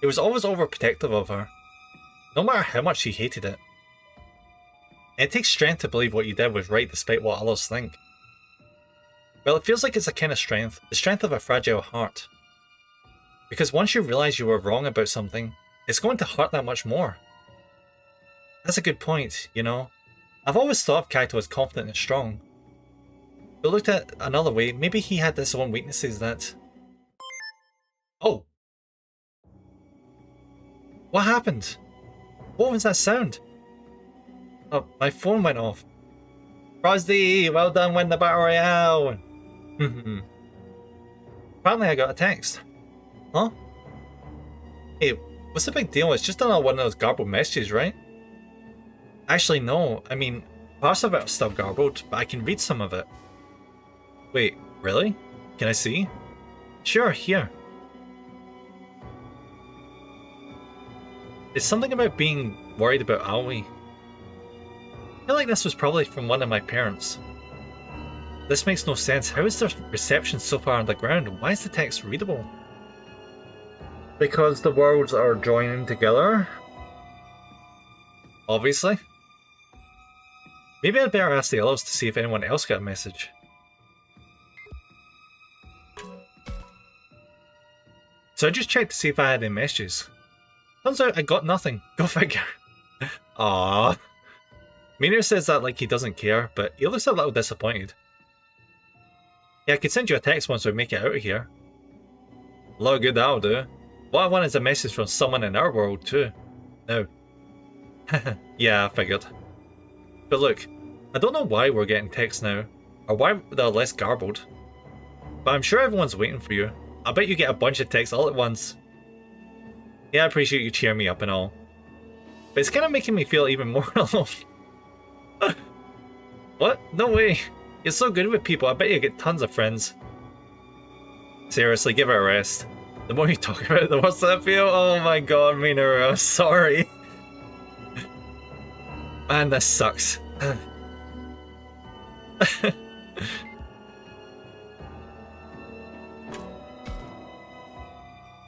He was always overprotective of her, no matter how much he hated it. And it takes strength to believe what you did was right despite what others think. Well, it feels like it's a kind of strength, the strength of a fragile heart. Because once you realize you were wrong about something, it's going to hurt that much more. That's a good point, you know. I've always thought of Kaito as confident and strong. But looked at another way, maybe he had his own weaknesses that... Oh! What happened? What was that sound? Oh, my phone went off. Frosty, well done, win the Battle Royale! Apparently I got a text. Huh? Hey, what's the big deal? It's just another one of those garbled messages, right? Actually, no. I mean, parts of it are still garbled, but I can read some of it. Wait, really? Can I see? Sure, here. It's something about being worried about Aoi. I feel like this was probably from one of my parents. This makes no sense. How is the reception so far underground? Why is the text readable? Because the worlds are joining together? Obviously. Maybe I'd better ask the others to see if anyone else got a message. So I just checked to see if I had any messages. Turns out I got nothing. Go figure. Aww. Miner says that like he doesn't care, but he looks a little disappointed. Yeah, I could send you a text once we make it out of here. A lot of good that'll do. What I want is a message from someone in our world too. No. Yeah, I figured. But look, I don't know why we're getting texts now, or why they're less garbled. But I'm sure everyone's waiting for you. I bet you get a bunch of texts all at once. Yeah, I appreciate you cheering me up and all. But it's kind of making me feel even more alone. What? No way. You're so good with people, I bet you get tons of friends. Seriously, give it a rest. The more you talk about it, the worse I feel. Oh my god, Minoru, I'm sorry. Man, this sucks.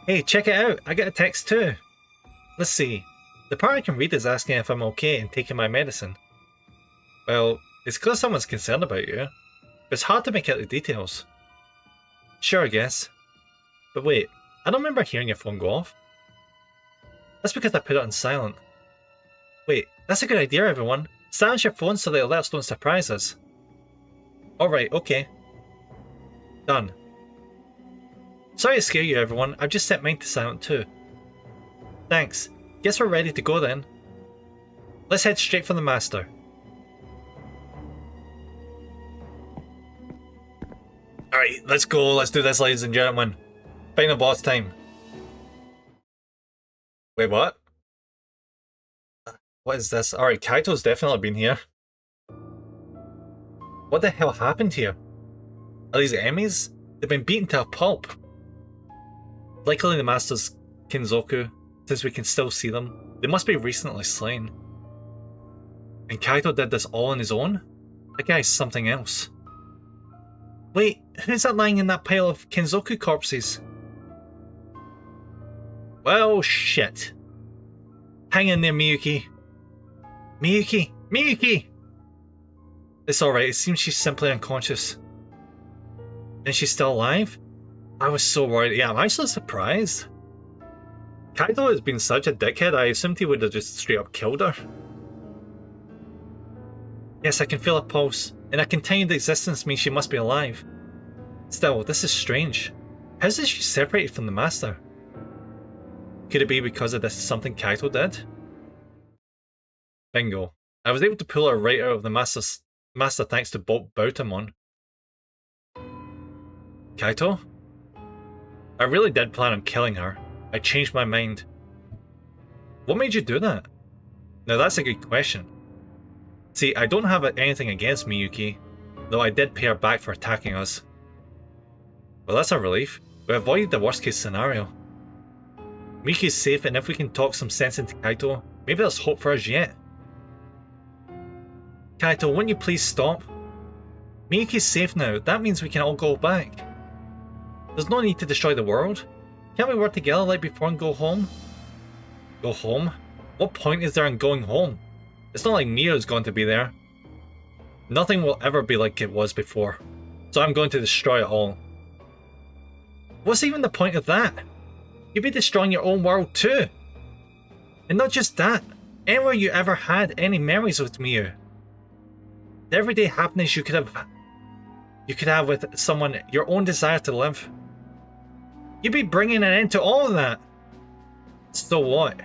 Hey, check it out. I got a text too. Let's see. The part I can read is asking if I'm okay and taking my medicine. Well, it's clear someone's concerned about you. But it's hard to make out the details. Sure, I guess. But wait, I don't remember hearing your phone go off. That's because I put it on silent. Wait, that's a good idea, everyone. Silence your phone so the alerts don't surprise us. Alright, okay. Done. Sorry to scare you, everyone. I've just set mine to silent too. Thanks. Guess we're ready to go then. Let's head straight for the master. Alright, let's go. Let's do this, ladies and gentlemen. Final boss time. Wait, what? What is this? Alright, Kaito's definitely been here. What the hell happened here? Are these enemies? They've been beaten to a pulp. Likely the master's Kinzoku, since we can still see them. They must be recently slain. And Kaito did this all on his own? That guy's something else. Wait, who's that lying in that pile of Kinzoku corpses? Well, shit. Hang in there, Miyuki. Miyuki! Miyuki! It's alright, it seems she's simply unconscious. And she's still alive? I was so worried. Yeah, I'm actually surprised. Kaito has been such a dickhead, I assumed he would have just straight up killed her. Yes, I can feel a pulse, and a continued existence means she must be alive. Still, this is strange. How is she separated from the master? Could it be because of this something Kaito did? Bingo. I was able to pull her right out of the master thanks to Boutamon. Kaito? I really did plan on killing her. I changed my mind. What made you do that? Now that's a good question. See, I don't have anything against Miyuki, though I did pay her back for attacking us. Well, that's a relief. We avoided the worst case scenario. Miyuki's safe, and if we can talk some sense into Kaito, maybe there's hope for us yet. Kaito, won't you please stop? Miyuki's safe now. That means we can all go back. There's no need to destroy the world. Can't we work together like before and go home? Go home? What point is there in going home? It's not like Neo's going to be there. Nothing will ever be like it was before. So I'm going to destroy it all. What's even the point of that? You'd be destroying your own world too. And not just that. Anywhere you ever had any memories with Miyu. The everyday happiness you could have with someone, your own desire to live. You'd be bringing an end to all of that. So what?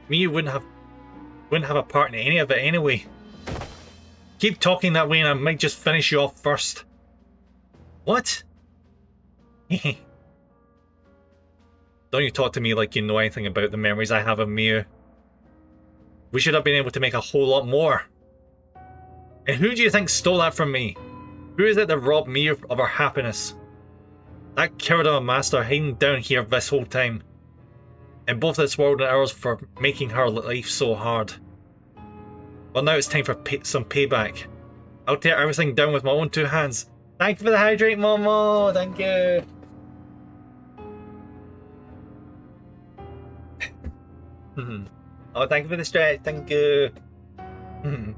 Miyu wouldn't have a part in any of it anyway. Keep talking that way and I might just finish you off first. What? Don't you talk to me like you know anything about the memories I have of Miyu. We should have been able to make a whole lot more. And who do you think stole that from me? Who is it that robbed Miyu of her happiness? That coward of a master hiding down here this whole time. In both this world and ours for making her life so hard. Well, now it's time for some payback. I'll tear everything down with my own two hands. Thank you for the hydrate, Momo! Thank you! Oh, thank you for the stretch, thank you! Nya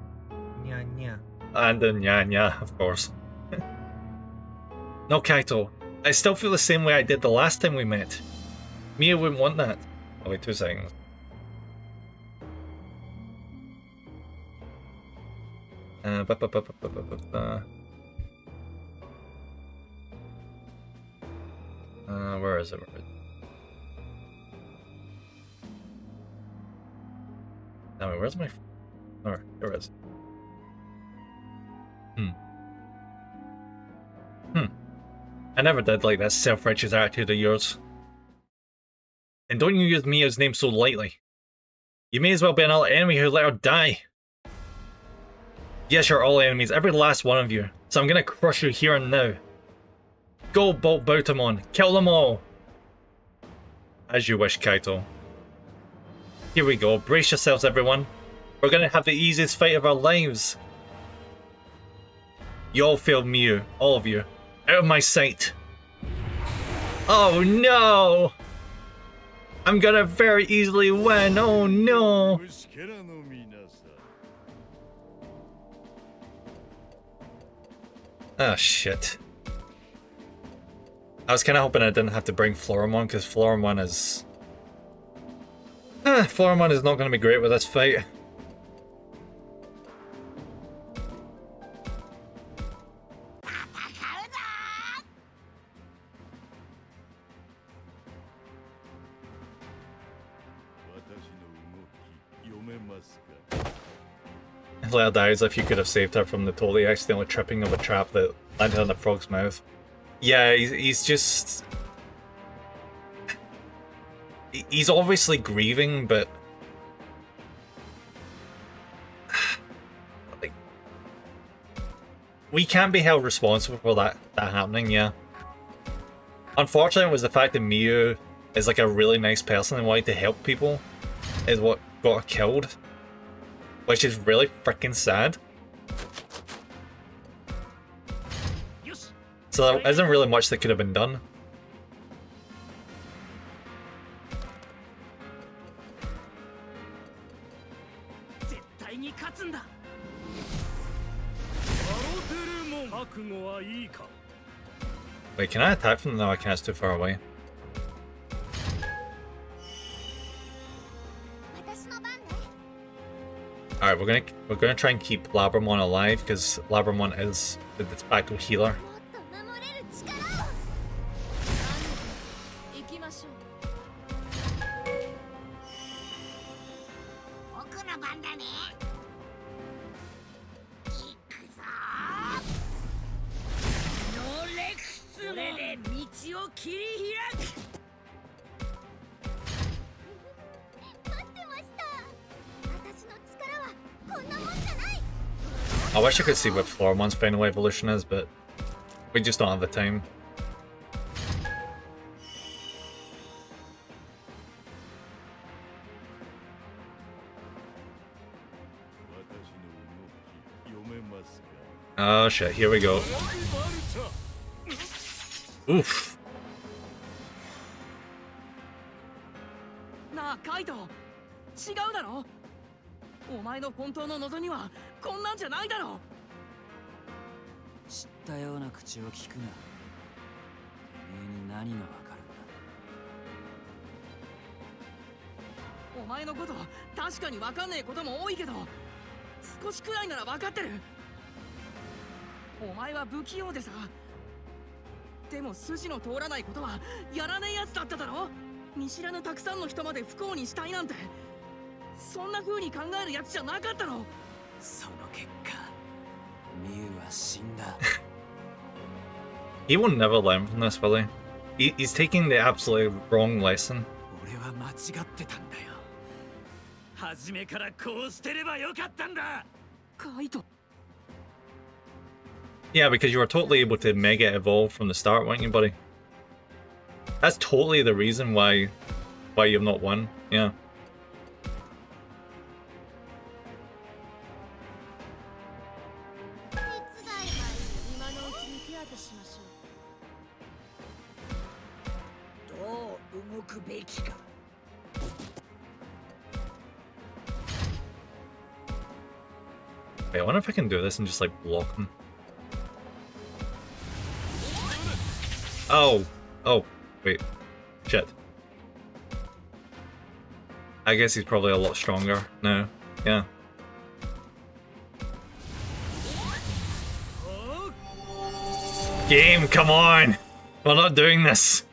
nya. And the nya nya, of course. No, Kaito. I still feel the same way I did the last time we met. Miyu wouldn't want that. Oh, wait 2 seconds. Where is it? Now, where's my... Oh, here it is. I never did like that self-righteous attitude of yours. And don't you use Miyu's name so lightly. You may as well be another enemy who let her die. Yes, you're all enemies, every last one of you. So I'm gonna crush you here and now. Go, Boutamon, kill them all. As you wish, Kaito. Here we go, brace yourselves everyone. We're gonna have the easiest fight of our lives. You all failed Miyu, all of you. Out of my sight. Oh no! I'm gonna very easily win, oh no! Ah, shit. I was kinda hoping I didn't have to bring Floramon, because Floramon is... Floramon is not gonna be great with this fight. If Leia dies, if you could have saved her from the totally accidentally tripping of a trap that landed on the frog's mouth. Yeah, he's just... He's obviously grieving, but... like... We can't be held responsible for that happening, yeah. Unfortunately, it was the fact that Miyu is like a really nice person and wanted to help people is what got her killed. Which is really freaking sad. So there isn't really much that could have been done. Wait, can I attack from them? No, I can't, it's too far away. Alright, we're gonna try and keep Labramon alive because Labramon is the de facto healer. 切り開く。待ってました。私の力はこんなもんじゃない。 I wish I could see what Floramon's final evolution is, but we just don't have the time. Oh shit, here we go. Oof. なあカイト、違うだろ。お前の本当の望みはこんなんじゃないだろ。知ったような口を聞くな。てめえに何がわかるんだ。お前のこと確かにわかんねえことも多いけど、少しくらいならわかってる。お前は不器用でさ。でも筋の通らないことはやらねえやつだっただろ。見知らぬたくさんの人まで不幸にしたいなんて、そんな風に考えるやつじゃなかったの。その結果、ミュウは死んだ。He will never learn from this, will he? He's taking the absolutely wrong lesson. 俺は間違ってたんだよ。初めからこうしてればよかったんだ。カイト。Yeah, because you were totally able to mega evolve from the start, weren't you, buddy? That's totally the reason why you've not won. Yeah. 手伝いはいい。今のうちに手当てしましょう。どう動くべきか。Wait, I wonder if I can do this and just like block him. Oh, oh, wait, shit. I guess he's probably a lot stronger now. Yeah. Game, come on! We're not doing this.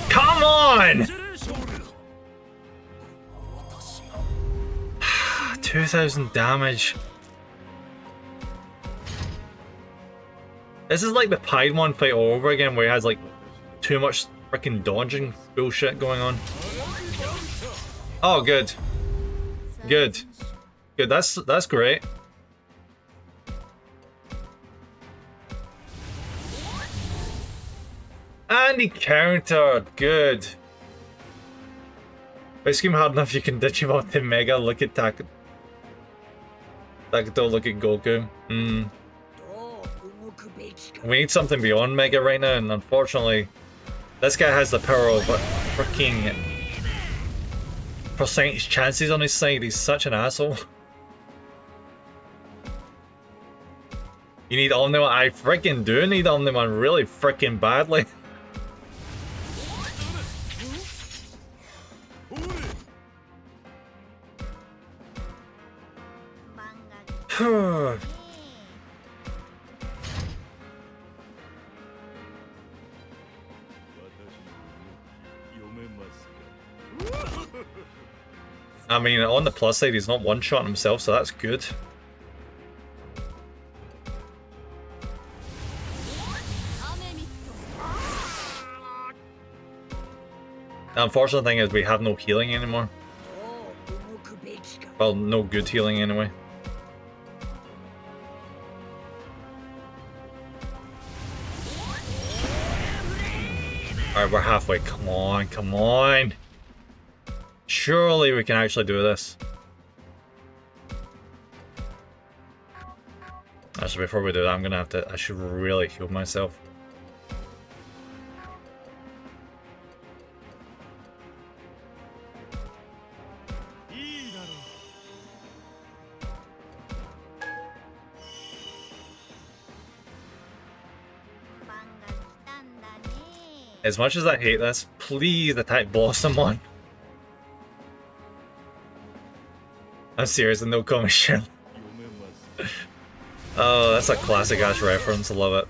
Come on! 2000 damage. This is like the Piedmon fight all over again, where he has like too much freaking dodging bullshit going on. Oh, good. Good. Good, that's great. And he countered. Good. If I scream hard enough, you can Digimon to Mega. Look at Takedo. Look at Goku. We need something beyond Mega right now, and unfortunately, this guy has the power of freaking percentage chances on his side. He's such an asshole. You need Omnimon? I freaking do need Omnimon really freaking badly. I mean, on the plus side, he's not one-shot himself, so that's good. The unfortunate thing is we have no healing anymore. Well, no good healing anyway. Alright, we're halfway. Come on, come on. Surely we can actually do this. Actually, before we do that, I'm gonna have to... I should really heal myself. As much as I hate this, please attack Blossomon. I'm serious, no commission. Oh, that's a classic ass reference, I love it.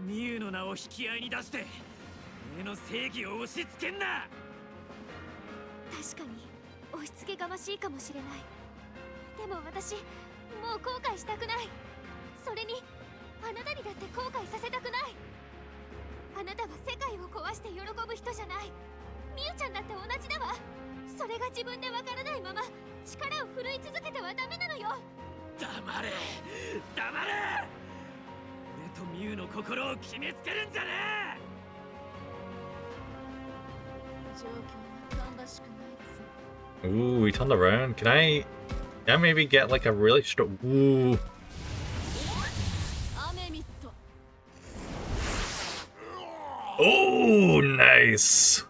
ミュウの名を引き合いに出して俺の正義を押し付けんな。確かに押し付けがましいかもしれない。でも私もう後悔したくない。それにあなたにだって後悔させたくない。あなたは世界を壊して喜ぶ人じゃない。ミユちゃんだって同じだわ。それが自分でわからないまま力を振るい続けてはダメなのよ。黙れ黙れ。俺とミュウの心を決めつけるんじゃねえ。状況が芳しくないですね。Ooh, he turned around. Can I maybe get like a really strong... Ooh. 雨ミット。 Oh, nice.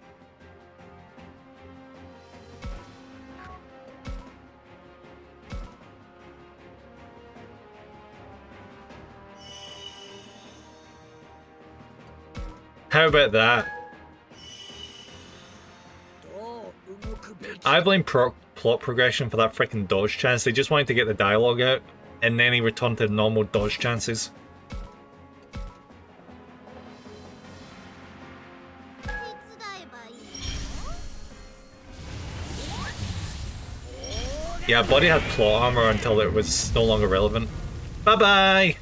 How about that? I blame plot progression for that freaking dodge chance. They just wanted to get the dialogue out, and then he returned to normal dodge chances. Yeah, Buddy had plot armor until it was no longer relevant. Bye-bye!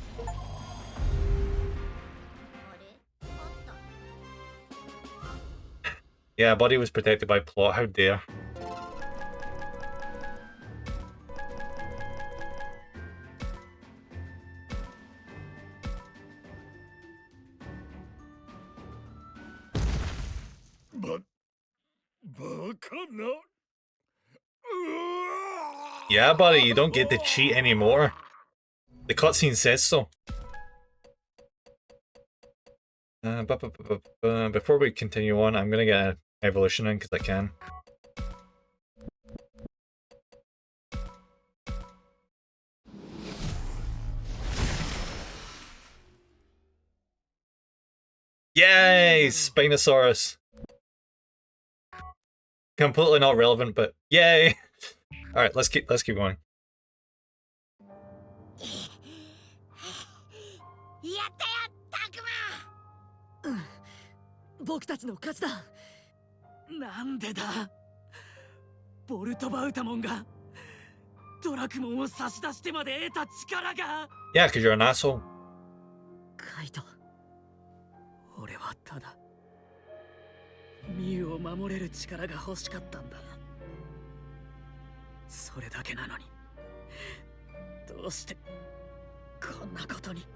Yeah, Buddy was protected by plot, how dare. Yeah, buddy, you don't get to cheat anymore. The cutscene says so. Before we continue on, I'm gonna get an evolution in because I can. Yay! Spinosaurus. Completely not relevant, but yay! Alright, let's keep going. 僕たちの勝ちだ。なんでだ。ボルトバウタモンがドラクモンを差し出してまで得た力が。Yeah, because you're an asshole. カイト、俺はただミュウを守れる力が欲しかったんだ。それだけなのに、どうしてこんなことに。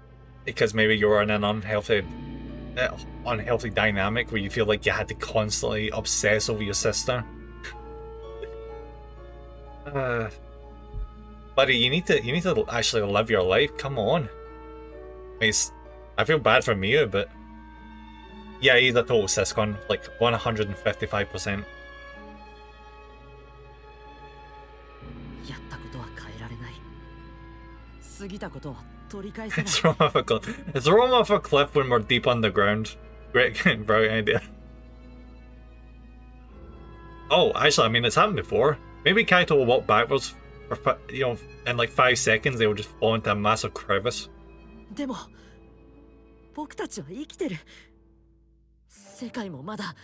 Because maybe you're in an unhealthy dynamic where you feel like you had to constantly obsess over your sister. Buddy, you need to actually live your life. Come on. I feel bad for Miu, but yeah, he's a total siscon, like 155%. やったことは変えられない。過ぎたことは取り返せない。 Let's roam off a cliff. Let's roam off a cliff when we're deep underground. Great, brilliant idea. Oh, actually, I mean, it's happened before. Maybe Kaito will walk backwards for, you know, in like 5 seconds, they will just fall into a massive crevice. でも僕たちは生きてる。世界もまだ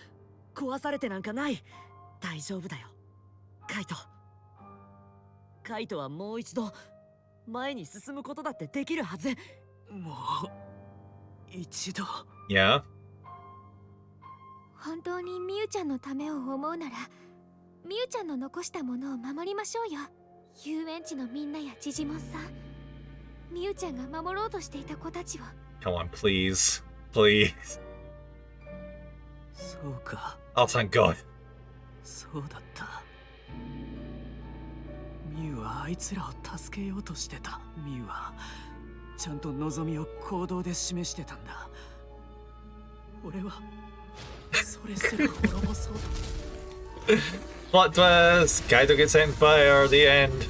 壊されてなんかない。大丈夫だよ、カイト。カイトはもう一度前に進むことだってできるはず。もう一度。Yeah. 本当にミユちゃんのためを思うなら、ミユちゃんの残したものを守りましょうよ。遊園地のみんなやジジモンさん、ミユちゃんが守ろうとしていた子たちを。 Come on, please. Please. そうか。 Oh, thank God. そうだった。ミュウはあいつらを助けようとしてた。ミュウはちゃんと望みを行動で示してたんだ。俺はそれすら滅ぼそうと。 Plot twist! Kaito gets set on fire, the end.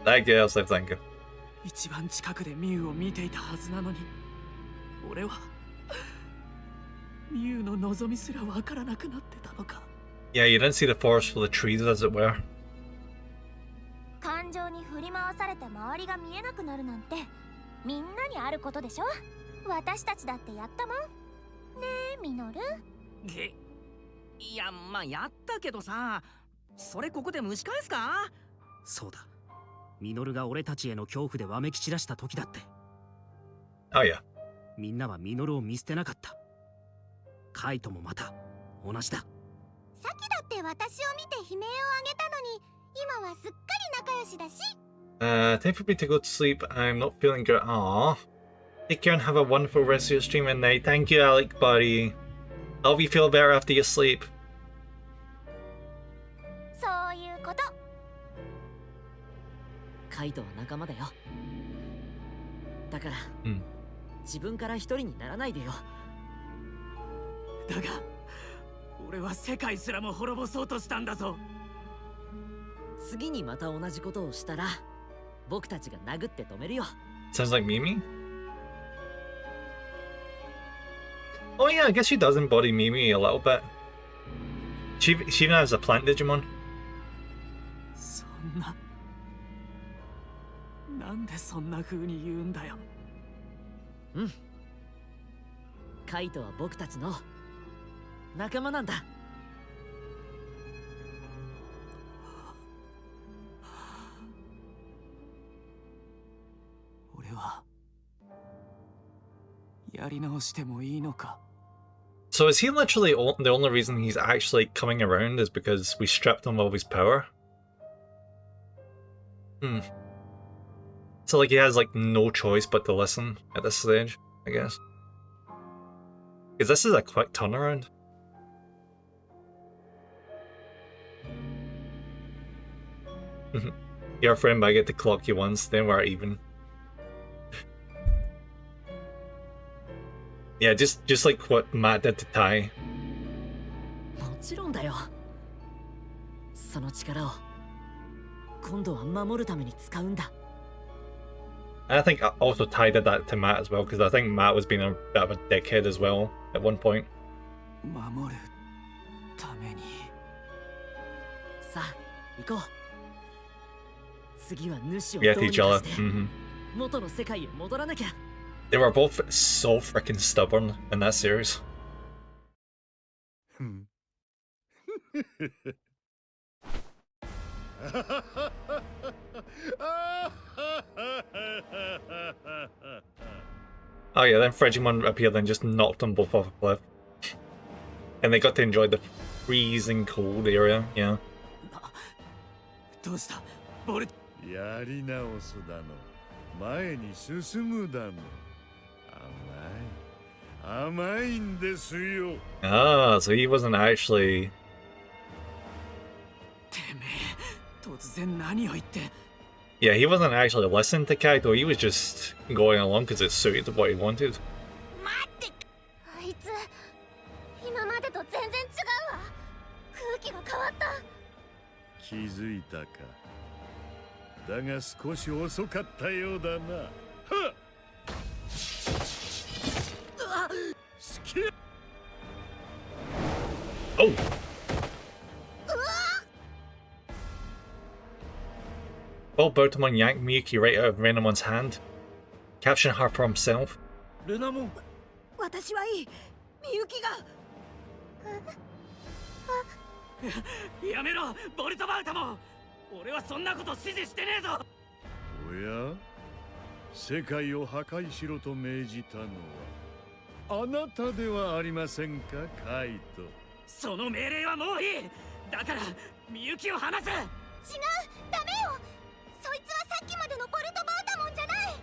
Thank you, Elsa, thank you. 一番近くでミュウを見ていたはずなのに、俺はミュウの望みすらわからなくなってたのか。 Yeah, you didn't see the forest for the trees, as it were. 感情に振り回されて周りが見えなくなるなんてみんなにあることでしょ。私たちだってやったもんねえミノル。いや、まあやったけどさ、それここで蒸し返すか。そうだ、ミノルが俺たちへの恐怖でわめき散らした時だって。Oh yeah. みんなはミノルを見捨てなかった。カイトもまた同じだ。さっきだって私を見て悲鳴をあげたのに、今はすっかり仲良しだし。Time for me to go to sleep. I'm not feeling good. Aww. Take care and have a wonderful rest of your stream at night. Thank you, Alec, buddy. Hope you feel better after you sleep. そういうこと。カイトは仲間だよ。だから、自分から一人にならないでよ。だが俺は世界すらも滅ぼそうとしたんだぞ。次にまた同じことをしたら僕たちが殴って止めるよ。 Sounds like Mimi. Oh yeah, I guess she does embody Mimi a little bit. She even has a plant Digimon. そんな、なんでそんな風に言うんだよ。カイトは僕たちの仲間なんだ。俺はやり直してもいいのか。 So is he literally the only reason he's actually coming around is because we stripped him of his power? So like he has like no choice but to listen at this stage, I guess. Because this is a quick turnaround. You're a friend, but I get to clock you once, then we're even. Yeah, just like what Matt did to Tai. もちろんだよ。その力を今度は守るために使うんだ。 And I think also Tai did that to Matt as well, because I think Matt was being a bit of a dickhead as well at one point. 守るために。さあ、行こう。次は主を Yeah, ど to うに each か other. して元の世界へ戻らなきゃ。 They were both so freaking stubborn in that series. Oh yeah, then Digimon appeared and just knocked them both off a cliff. And they got to enjoy the freezing cold area, yeah. どうしたボル。やり直すだの、前に進むだの。甘いんですよ。 Ah, so he wasn't actually... てめえ、突然何を言って。 Yeah, he wasn't actually listening to Kaito, he was just going along because it suited what he wanted. 待って、あいつ今までと全然違うわ。空気が変わった。気づいたか。だが少し遅かったようだな。はっ。Oh! Well, Bertamon yanked Miyuki right out of Renamon's hand, capturing her for himself. レナモン、私はいい。みゆきが。やめろボルトバウタモン。俺はそんなこと指示してねえぞ。おや、世界を破壊しろと命じたのはあなたではありませんか、カイト。その命令はもういい。だからみゆきを離せ。違う、ダメよ。そいつはさっきまでのボルトバウタモンじゃない。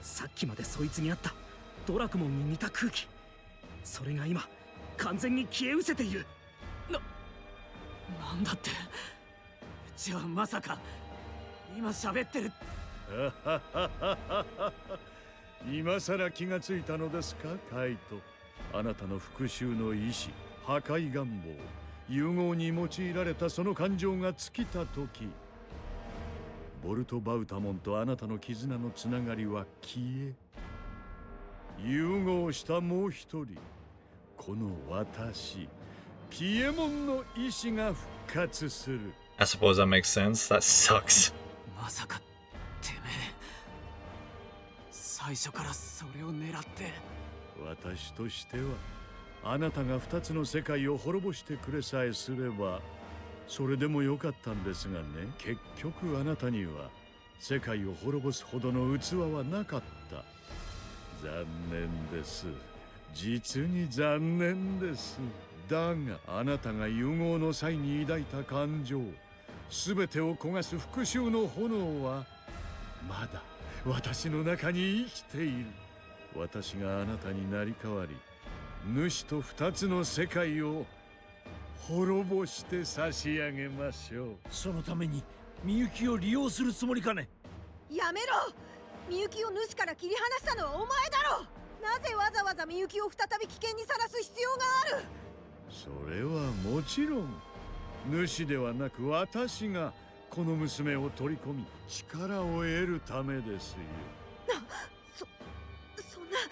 さっきまでそいつにあったドラクモンに似た空気、それが今完全に消え失せている。なんだって。じゃあまさか今喋ってる。今さら気がついたのですか、カイト。あなたの復讐の意志、破壊願望、融合に用いられたその感情が尽きた時、ボルトバウタモンとあなたの絆のつながりは消え、融合したもう一人、この私ピエモンの意志が復活する。 I suppose that makes sense. That sucks. まさかてめえ最最初からそれを狙って。私としてはあなたが2つの世界を滅ぼしてくれさえすればそれでもよかったんですがね。結局あなたには世界を滅ぼすほどの器はなかった。残念です。実に残念です。だがあなたが融合の際に抱いた感情、全てを焦がす復讐の炎はまだ私の中に生きている。私があなたになり代わり主と2つの世界を滅ぼして差し上げましょう。そのためにみゆきを利用するつもりかね。やめろ。みゆきを主から切り離したのはお前だろ。なぜわざわざみゆきを再び危険にさらす必要がある。それはもちろん主ではなく私がこの娘を取り込み力を得るためですよ。そんなや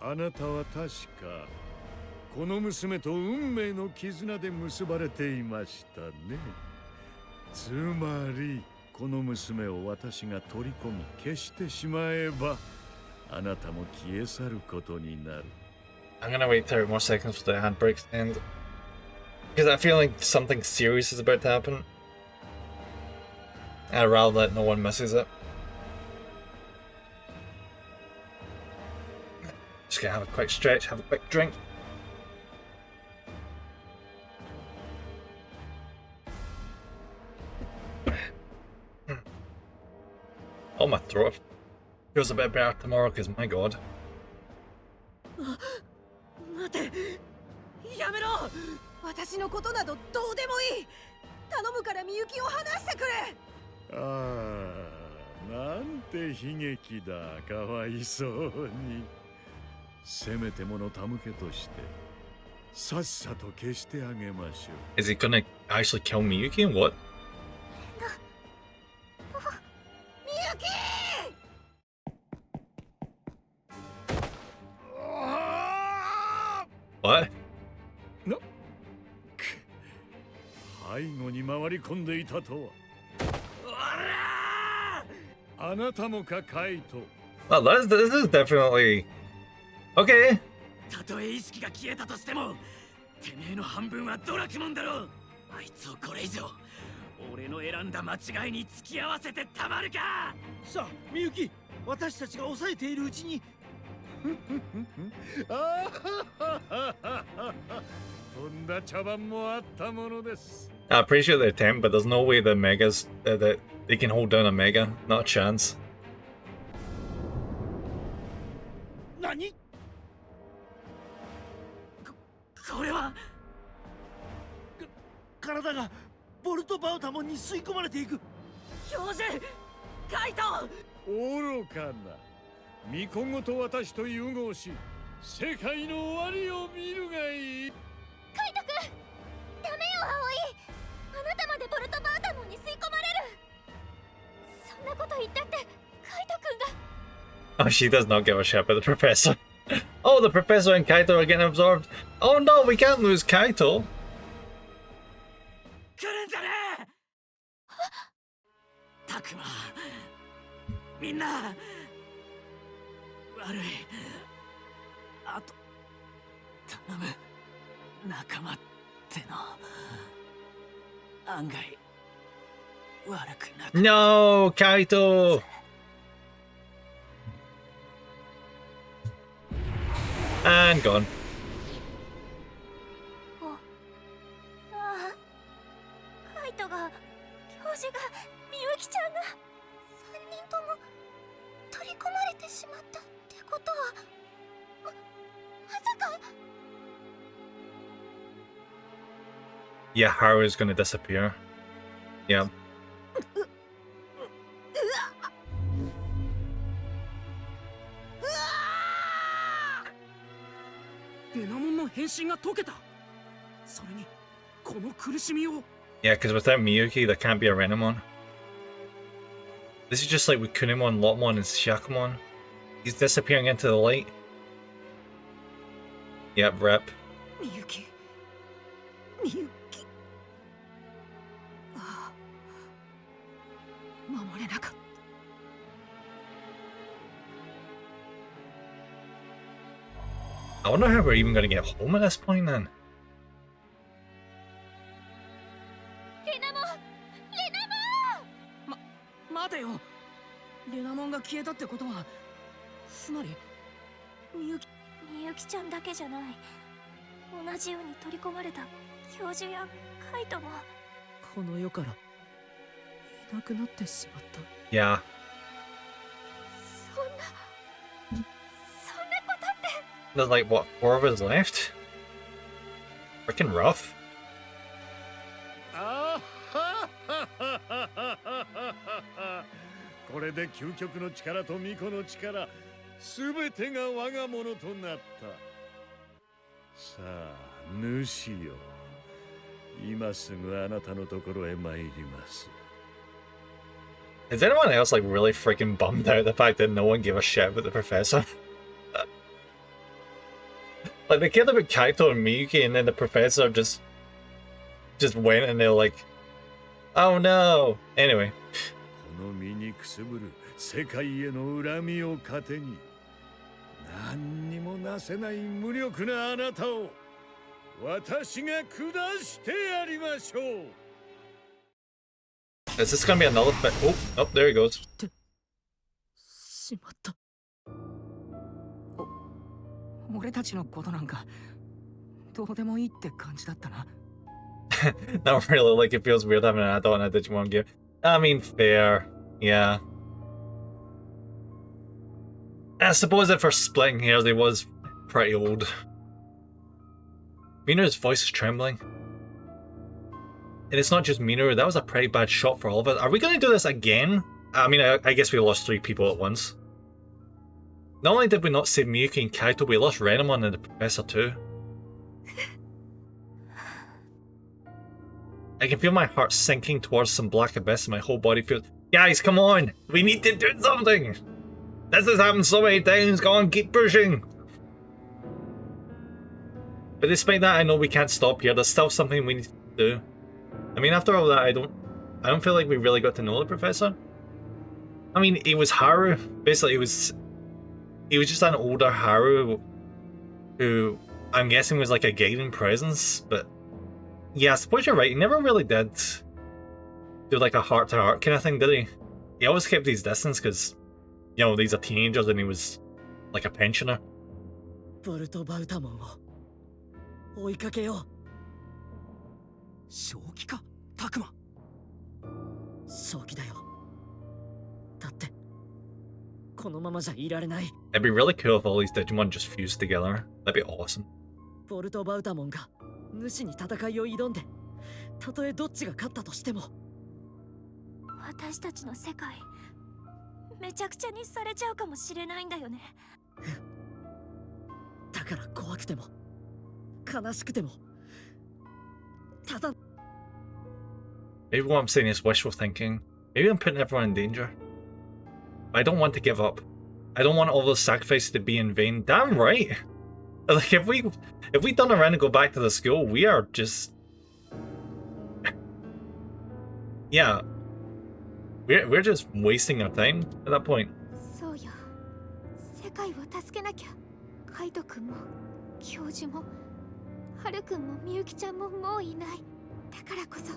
め。あなたは確かこの娘と運命の絆で結ばれていましたね。つまりこの娘を私が取り込み消してしまえばあなたも消え去ることになる。 I'm gonna wait 30 more seconds for the handbrakes to end. Because I feel like something serious is about to happen. I'd rather that no one misses it. Just gonna have a quick stretch, have a quick drink. Oh, my throat feels a bit better tomorrow because my god. 待て、やめろ。私のことなどどうでもいい。頼むからみゆきを離してくれ。ああ、なんて悲劇だ。かわいそうに。せめてもの手向けとしてさっさと消してあげましょう。 Is he gonna actually kill Miyuki? What? みゆきWhat? 背後に回り込んでいたとは。あなたもか、カイト。 Oh, this is definitely okay. たとえ意識が消えたとしてもてめえの半分はドラクモンだろ。あいつをこれ以上俺の選んだ間違いに付き合わせてたまるか。さあみゆき、私たちが抑えているうちに。とんだ茶番もあったものです。 I appreciate the attempt, but there's no way the megas that they can hold down a mega. Not a chance. 何？これは体がボルトバウタモンに吸い込まれていく。教授、カイト。愚かな。巫女ごと私と融合し世界の終わりを見るがいい。カイト君、ダメよ葵。あなたまでボルトバータモンに吸い込まれる。そんなこと言ったってカイト君が。 Oh, she does not give a shit about the professor. Oh, the professor and Kaito are getting absorbed. Oh no, we can't lose Kaito. 来るんじゃねえ。たくま、みんな悪い。あと頼む、仲間っての案外悪くなく。 No, Kaito. And gone. ああ、カイトが、教授が、みゆきちゃんが3人とも取り込まれてしまったってことは、まさか。 Yeah, Haru's gonna disappear. Yeah. デナモンの変身が解けた。それにこの苦しみを。 Yeah, because without Miyuki, there can't be a Renamon. This is just like with Kunimon, Lotmon, and Shakumon. He's disappearing into the light. Yep, rip. みゆき、みゆき。ああ、守れなかった。I wonder how we're even going to get home at this point then. レナモン待てよ。レナモンが消えたってことは、つまりみゆきちゃんだけじゃない。同じように取り込まれた教授やカイトも。この世からいなくなってしまった。 Yeah. そんなことって。 There's like, what, 4 of us left? Freaking rough. これで究極の力と巫女の力、すべてが我がものとなった。さあ、主よ。今すぐあなたのところへ参ります。 Is anyone else like really freaking bummed out the fact that no one gave a shit about the professor? Like they cared about Kaito and Miyuki, and then the professor just went and they're like, oh no. Anyway. この身にくすぶる世界への恨みを糧に、何にもなせない無力なあなたを私が下してやりましょう。 Is this gonna be another bit? Oh, there he goes. しまった。俺たちのことなんかどうでもいいって感じだったな。Not really, like it feels weird having an adult in a Digimon game. I mean, fair. Yeah. I suppose if for splitting hairs, he was pretty old. Minoru's voice is trembling. And it's not just Minoru, that was a pretty bad shot for all of us. Are we going to do this again? I mean, I guess we lost 3 people at once. Not only did we not save Miyuki and Kaito, we lost Renamon and the Professor too. I can feel my heart sinking towards some black abyss and my whole body feels... Guys, come on! We need to do something! This has happened so many times, go on, keep pushing! But despite that, I know we can't stop here, there's still something we need to do. I mean, after all that, I don't feel like we really got to know the Professor. I mean, he was Haru. Basically, he was just an older Haru who I'm guessing was like a guiding presence, but yeah, I suppose you're right, he never really did do like a heart-to-heart kind of thing, did he? He always kept his distance because, you know, these are teenagers and he was like a pensioner. ボルトバウタモンを追いかけよう。正気か、タクマ。正気だよ。だってこのままじゃいられない。 It'd be really cool if all these Digimon just fused together. That'd be awesome. ボルトバウタモンが主に戦いを挑んで、たとえどっちが勝ったとしても、私たちの世界めちゃくちゃにされちゃうかもしれないんだよね。だから怖くても悲しくても、ただ Maybe what I'm saying is wishful thinking. Maybe I'm putting everyone in danger. But I don't want to give up. I don't want all those sacrifices to be in vain. Damn right. Like if we turn around and go back to the school, we are just yeah. We're just wasting our time at that point. そうよ。世界を助けなきゃ。カイト君も教授もハル君もみゆきちゃんももういない。だからこそ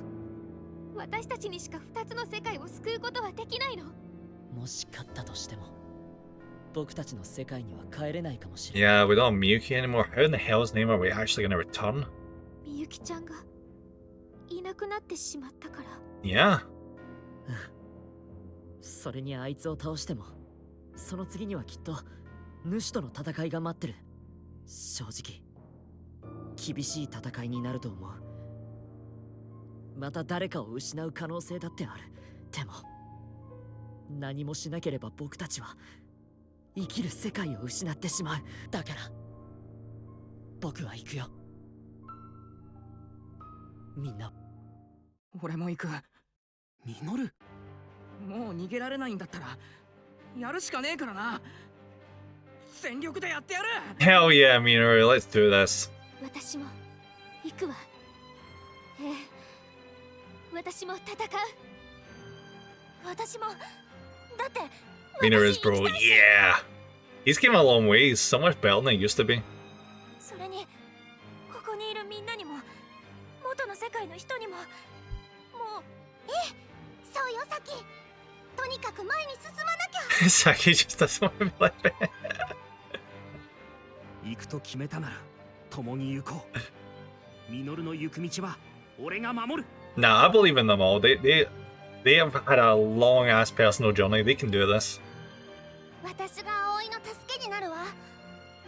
私たちにしか2つの世界を救うことはできないの。もし勝ったとしても、僕たちの世界には帰れないかもしれない。Yeah, we don't have Miyuki anymore. How in the hell's name are we actually gonna return? みゆきちゃんがいなくなってしまったから。Yeah. それにあいつを倒しても、その次にはきっと主との戦いが待ってる。正直厳しい戦いになると思う。また誰かを失う可能性だってある。でも何もしなければ僕たちは生きる世界を失ってしまう。だから僕は行くよ。みんな。俺も行く。ミノル、もう逃げられないんだったらやるしかねえからな。全力でやってやる。 Hell yeah, Minoru, let's do this. 私も行くわ。ええ、私も戦う。私も。だって Minoru's bro, yeah. He's came a long way, he's so much better than he used to be. それにここにいるみんなにも元の世界の人にももうそうよサキ、とにかく前に進まなきゃ。 Saki just doesn't want to be like that. 行くと決めたなら共に行こう。ミノルの行く道は俺が守る。 Nah, I believe in them all. They have had a long ass personal journey. They can do this. 私が葵の助けになるわ。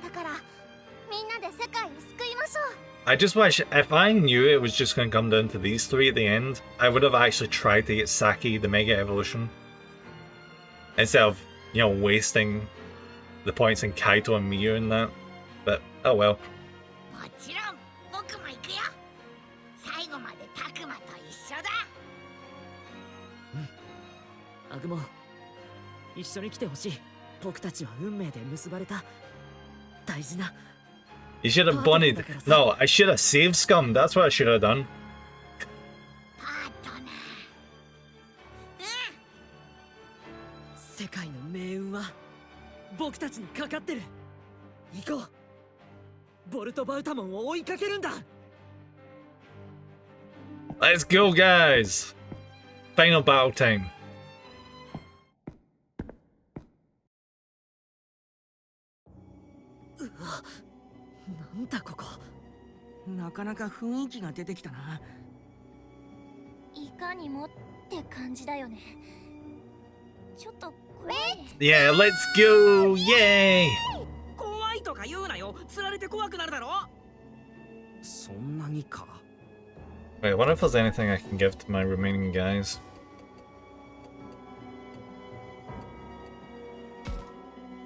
だからみんなで世界を救いましょう。 I just wish, if I knew it was just going to come down to these three at the end, I would have actually tried to get Saki the Mega Evolution. Instead of, you know, wasting the points in Kaito and Miyu and that. But, oh well. もちろん僕も行くよ。最後までタクマと一緒だ。アグモン、一緒に来てほしい。僕たちは運命で結ばれた大事な。 You should have bonded. No, I should have saved Scum. That's what I should have done. パートナー。世界の命運は僕たちにかかってる。行こう。ボルトバウタモンを追いかけるんだ。 Let's go, guys. Final battle time. なんだここ。なかなか雰囲気が出てきたな。いかにもって感じだよね。ちょっと怖いね。 Yeah, let's go. Yay. 怖いとか言うなよ。釣られて怖くなるだろ。そんなにか。 Wait, I wonder if there's anything I can give to my remaining guys.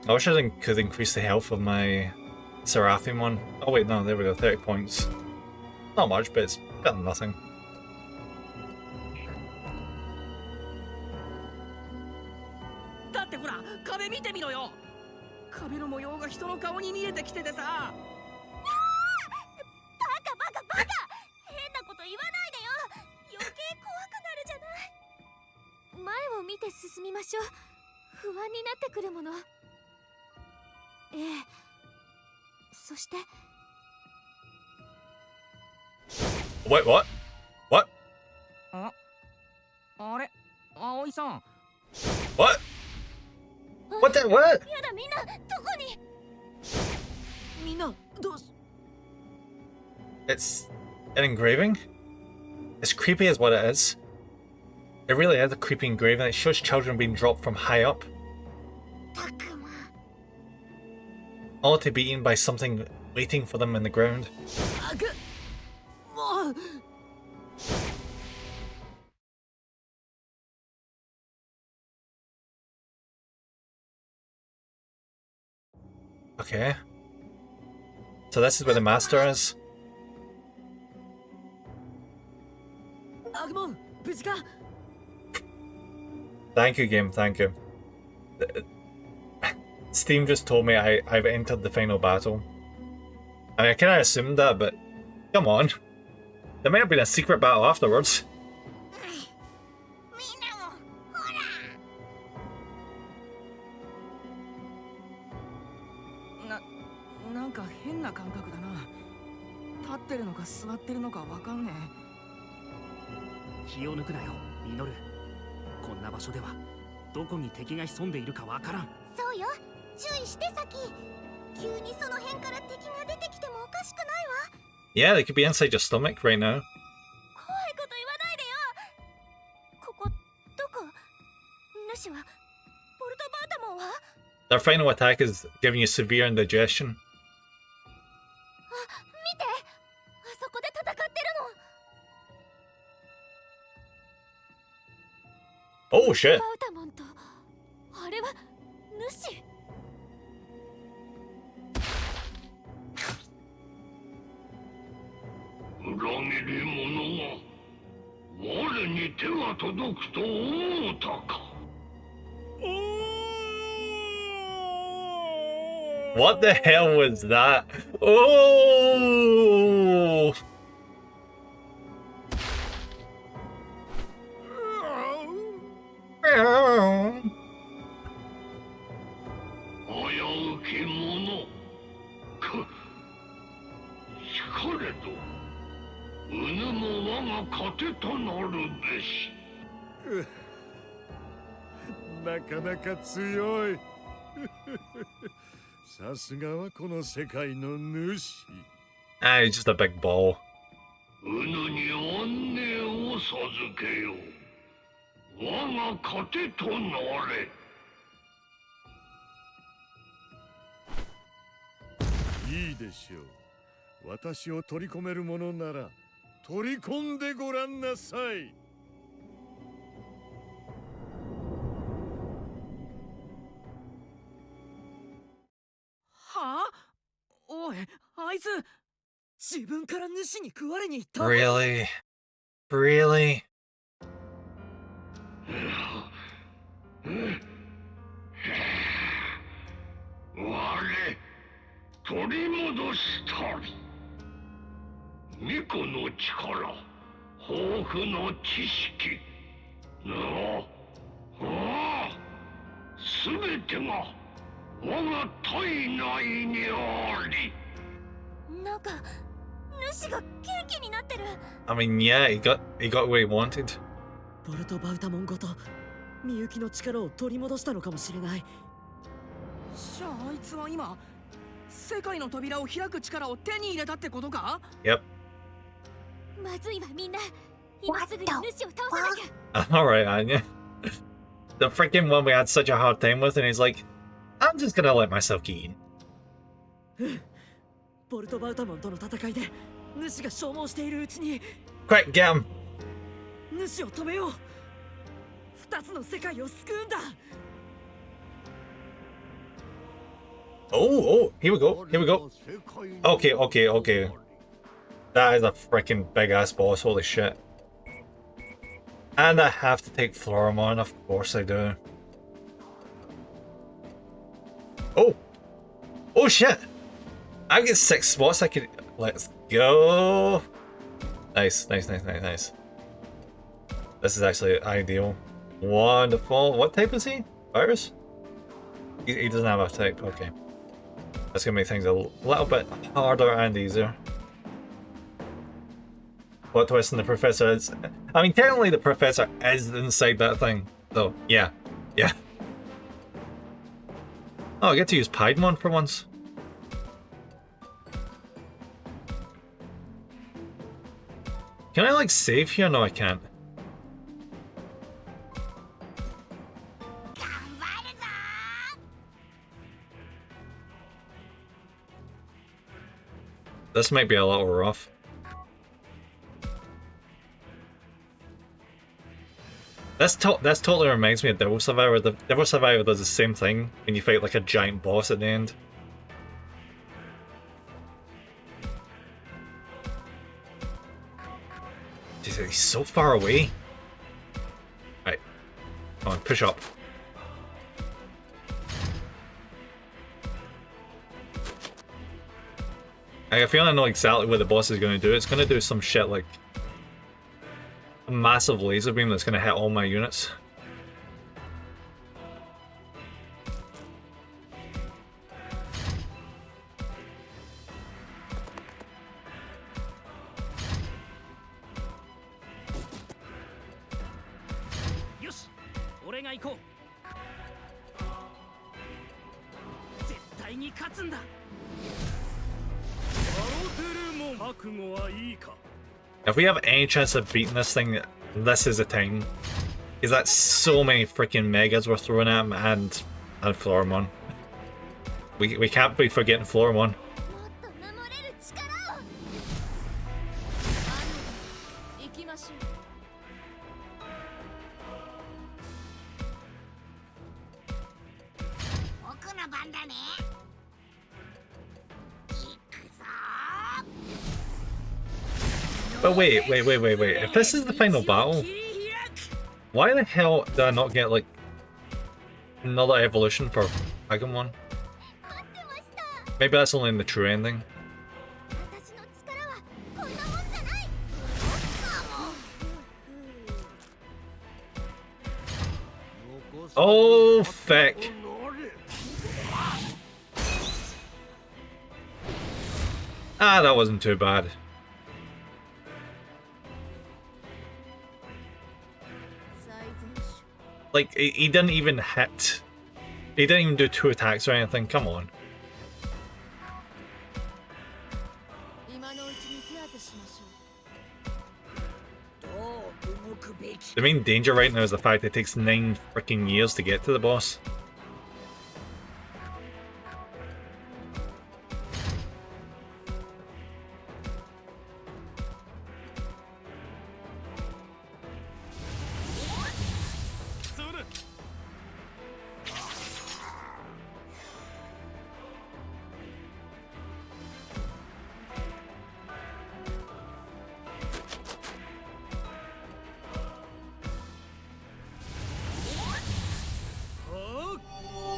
I wish I could increase the health of my Seraphim one. Oh wait, no, there we go, 30 points. Not much, but it's better than nothing. だってほら、壁見てみろよ。壁の模様が人の顔に見えてきててさ。バカバカバカ、変なこと言わないでよ。余計怖くなるじゃない。前を見て進みましょう。不安になってくるもの。ええ、そして Wait, what? What? あれ、葵さん。 What? What the what? やだ、みんなどこに。みんなどうし。 It's an engraving? As creepy as what it is. It really is a creepy engraving. It shows children being dropped from high up, タクマ。 all to be eaten by something waiting for them in the ground. あぐ。もう。 Okay. So this is where the master is. アグモン、無事か。 Thank you, game. Thank you. Steam just told me I've entered the final battle. I mean, I kind of assumed that, but come on. There might have been a secret battle afterwards. みんなもほら。なんか変な感覚だな。立ってるのか座ってるのかわかんね気を抜くなよ、ミノル。こんな場所ではどこに敵が潜んでいるかわからん。そうよ、注意してサキ。急にその辺から敵が出てきてもおかしくないわ。 Yeah, they could be inside your stomach right now. 怖いこと言わないでよ。ここどこ？主はボルトバータモンは？ Their final attack is giving you severe indigestion. 見て、あそこで戦ってるの。 Oh shit. バウタモンとあれは主。裏切り者が我に手が届くと思うたか。 What the hell was that? Oh! Meow. 危うき者。糧となるべし。なかなか強い。さすがはこの世界の主。Ah, he's just a big ball. うぬに安寧を授けよう。我が糧となれ。いいでしょう。私を取り込めるものなら取り込んでごらんなさい。はあ、おい、あいつ自分から主に食われに行った。 Really? Really? 我取り戻したり。巫女の力、豊富な知識、すべてが我が体内にあり。なんか主が元気になってる。 I mean, yeah, he got what he wanted. ボルトバウタモンごとみゆきの力を取り戻したのかもしれない。じゃああいつは今世界の扉を開く力を手に入れたってことか？ Yep. まずいわみんな。今すぐに主を倒さなきゃ。 Alright, Anya. The freaking one we had such a hard time with, and he's like, I'm just gonna let myself get eaten. ボルトバウタモンとの戦いで主が消耗しているうちに Quick, get him! 主を止めよう。二つの世界を救うんだ。 Oh, here we go, here we go. Okay, okay, okay. That is a freaking big ass boss, holy shit. And I have to take Floramon, of course I do. Oh! Oh shit! I've got 6 spots I could... Let's go! Nice, nice, nice, nice, nice. This is actually ideal. Wonderful. What type is he? Virus? He doesn't have a type, okay. That's gonna make things a little bit harder and easier. What twist in the professor is... I mean, technically the professor is inside that thing. So, yeah. Yeah. Oh, I get to use Piedmon for once. Can I, like, save here? No, I can't. This might be a little rough. This totally reminds me of Devil Survivor. The Devil Survivor does the same thing when you fight like a giant boss at the end. Jeez, he's so far away. Right. Come on, push up. I feel I know exactly what the boss is going to do. It's going to do some shit like a massive laser beam that's going to hit all my units. Yoshi, 俺が行こう。絶対に勝つんだ。 If we have any chance of beating this thing, this is the time. Because that's so many freaking megas we're throwing at him and Floramon. We can't be forgetting Floramon. But wait. If this is the final battle, why the hell did I not get, like, another evolution for Agumon? Maybe that's only in the true ending. Oh, feck. Ah, that wasn't too bad. Like, he didn't even hit. He didn't even do 2 attacks or anything. Come on. The main danger right now is the fact it takes 9 freaking years to get to the boss.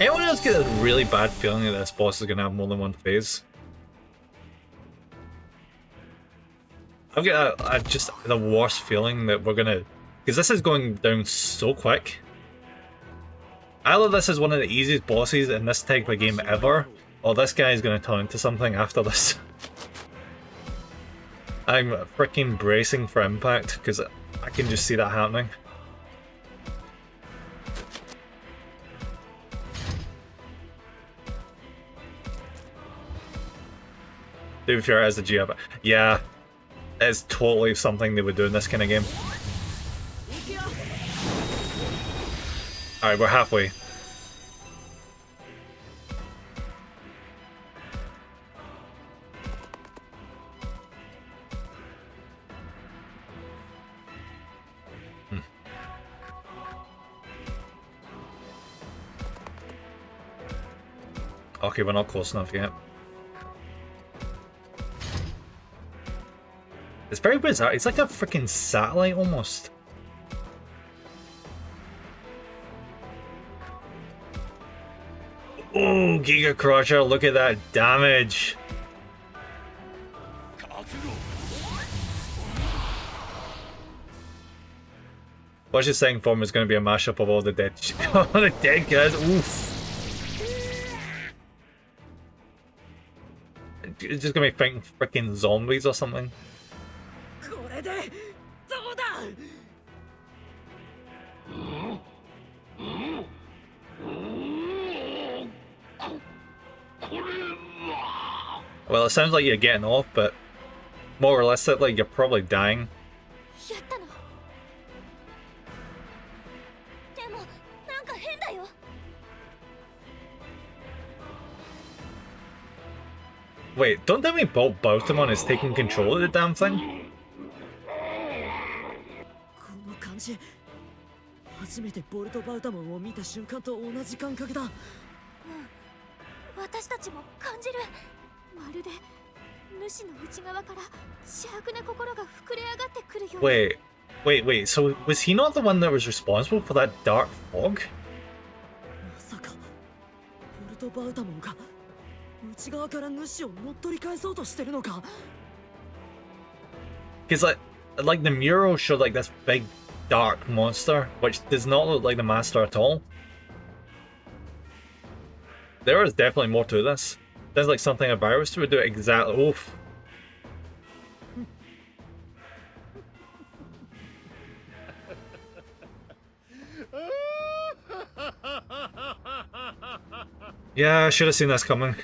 Anyone else get a really bad feeling that this boss is going to have more than one phase? I'm getting just the worst feeling that we're going to... Because this is going down so quick. Either this is one of the easiest bosses in this type of game ever, or this guy is going to turn into something after this. I'm freaking bracing for impact, because I can just see that happening. To be fair, as the GM, yeah, it's totally something they would do in this kind of game. Alright, we're halfway. Okay, we're not close enough yet. It's very bizarre. It's like a freaking satellite almost. Oh, Giga Crusher, look at that damage. What's your second form is going to be a mashup of all the dead, all the dead guys. Oof. It's just going to be fighting freaking zombies or something. Well, it sounds like you're getting off, but more realistically, you're probably dying. Wait, don't tell me Bolt Bautamon is taking control of the damn thing? Wait, so was he not the one that was responsible for that dark fog? Because like the mural showed like this big dark monster, which does not look like the master at all. There is definitely more to this. Sounds like something a virus would do exactly. Oof. Yeah, I should have seen this coming.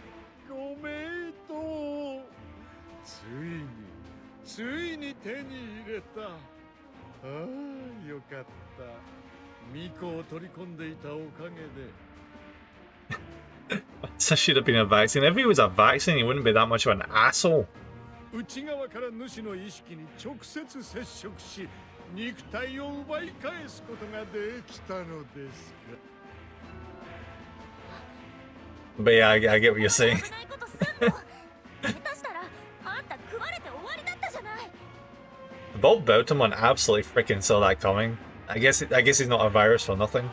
This should have been a vaccine. If he was a vaccine, he wouldn't be that much of an asshole. But yeah, I get what you're saying. Bolt Bautamon absolutely freaking saw that coming. I guess he's not a virus for nothing.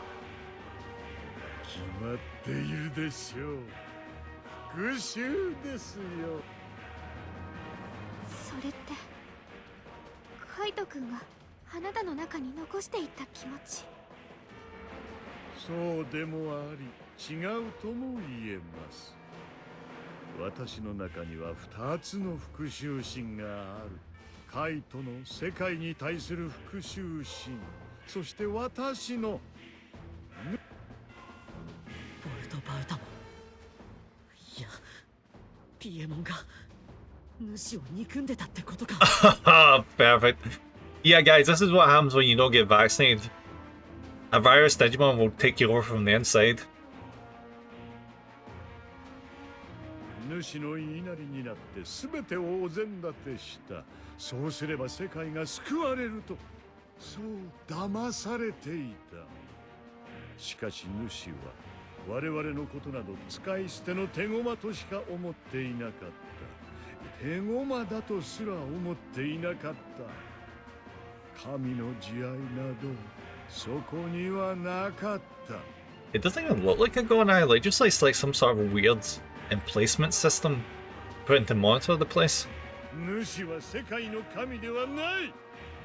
ピエモンが主を憎んでたってことか。Perfect. Yeah, guys, this is what happens when you don't get vaccinated. A virus Digimon will take you over from the inside. 主の言いなりになって全てをお膳立てした。そうすれば世界が救われると、そう騙されていた。しかし主は我々のことなど使い捨ての手駒としか思っていなかった。手駒だとすら思っていなかった。神の慈愛などそこにはなかった。 It doesn't even look like a god now, like just like some sort of weird emplacement system put in to monitor the place. 主は世界の神ではない。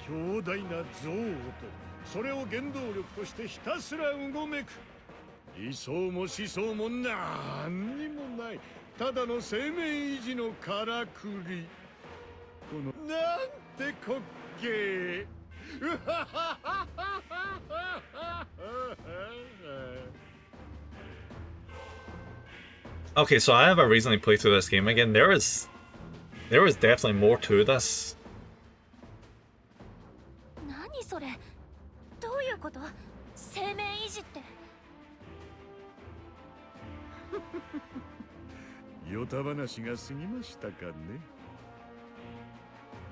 強大な憎悪とそれを原動力としてひたすらうごめく。理想も思想も何にもない、ただの生命維持のからくり。このなんて滑稽。Okay, so I have a recently played through this game again. There is definitely more to this. 何それ、どういうこと？生命維持って。ヨタ話が過ぎましたかね。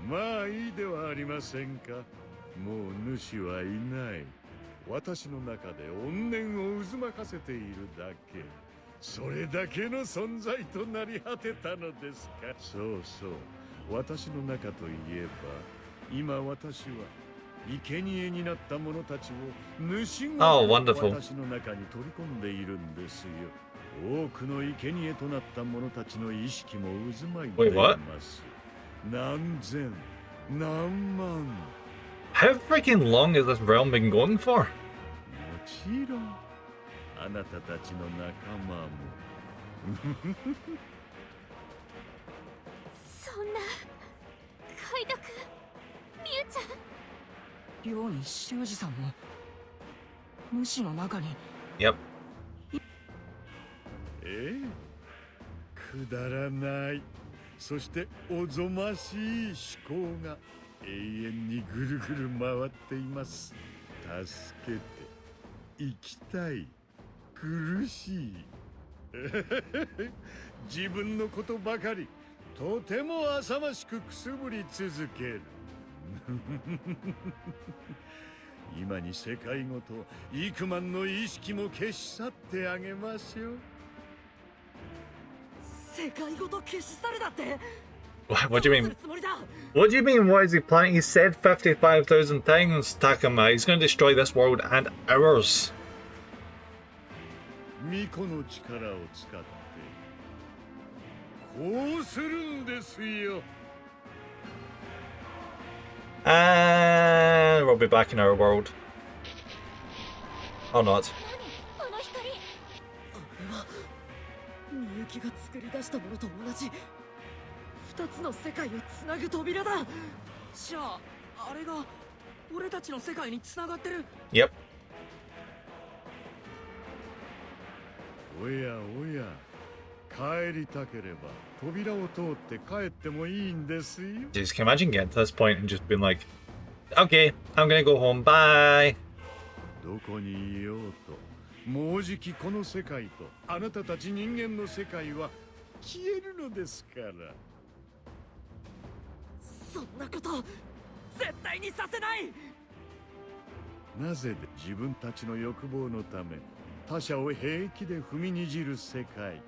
まあいいではありませんか。もう主はいない。私の中で怨念を渦巻かせているだけ。それだけの存在となり果てたのですか。そうそう、私の中といえば今私は生贄になった者たちを主が私の中に取り込んでいるんですよ。多くの生贄となった者たちの意識も渦巻いています。何千何万。 How freaking long has this realm been going for? もちろんあなたたちの仲間も。そんなカイドくん、ミュウちゃん。寮に修二さんも主の中に。Yep. くだらない、そしておぞましい思考が永遠にぐるぐる回っています。助けて、生きたい、苦しい。自分のことばかりとても浅ましくくすぶり続ける。今に世界ごと幾万の意識も消し去ってあげましょう。世界ごと消し去るだって。 What do you mean? What do you mean? What is he planning? He said 55,000 times, Takuma. He's going to destroy this world and ours. 巫女の力を使ってこうするんですよ。 And we'll be back in our world. Or not. あの光。あれはみゆきが作り出したものと同じ二つの世界をつなぐ扉だ。じゃああれが俺たちの世界につながってる。 Yep. おやおや、帰りたければ扉を通って帰ってもいいんですよ。 Just can you imagine getting to this point and just being like, okay, I'm gonna go home, bye. どこにいようと、もうじきこの世界とあなたたち人間の世界は消えるのですから。そんなこと絶対にさせない。なぜで自分たちの欲望のため他者を平気で踏みにじる世界、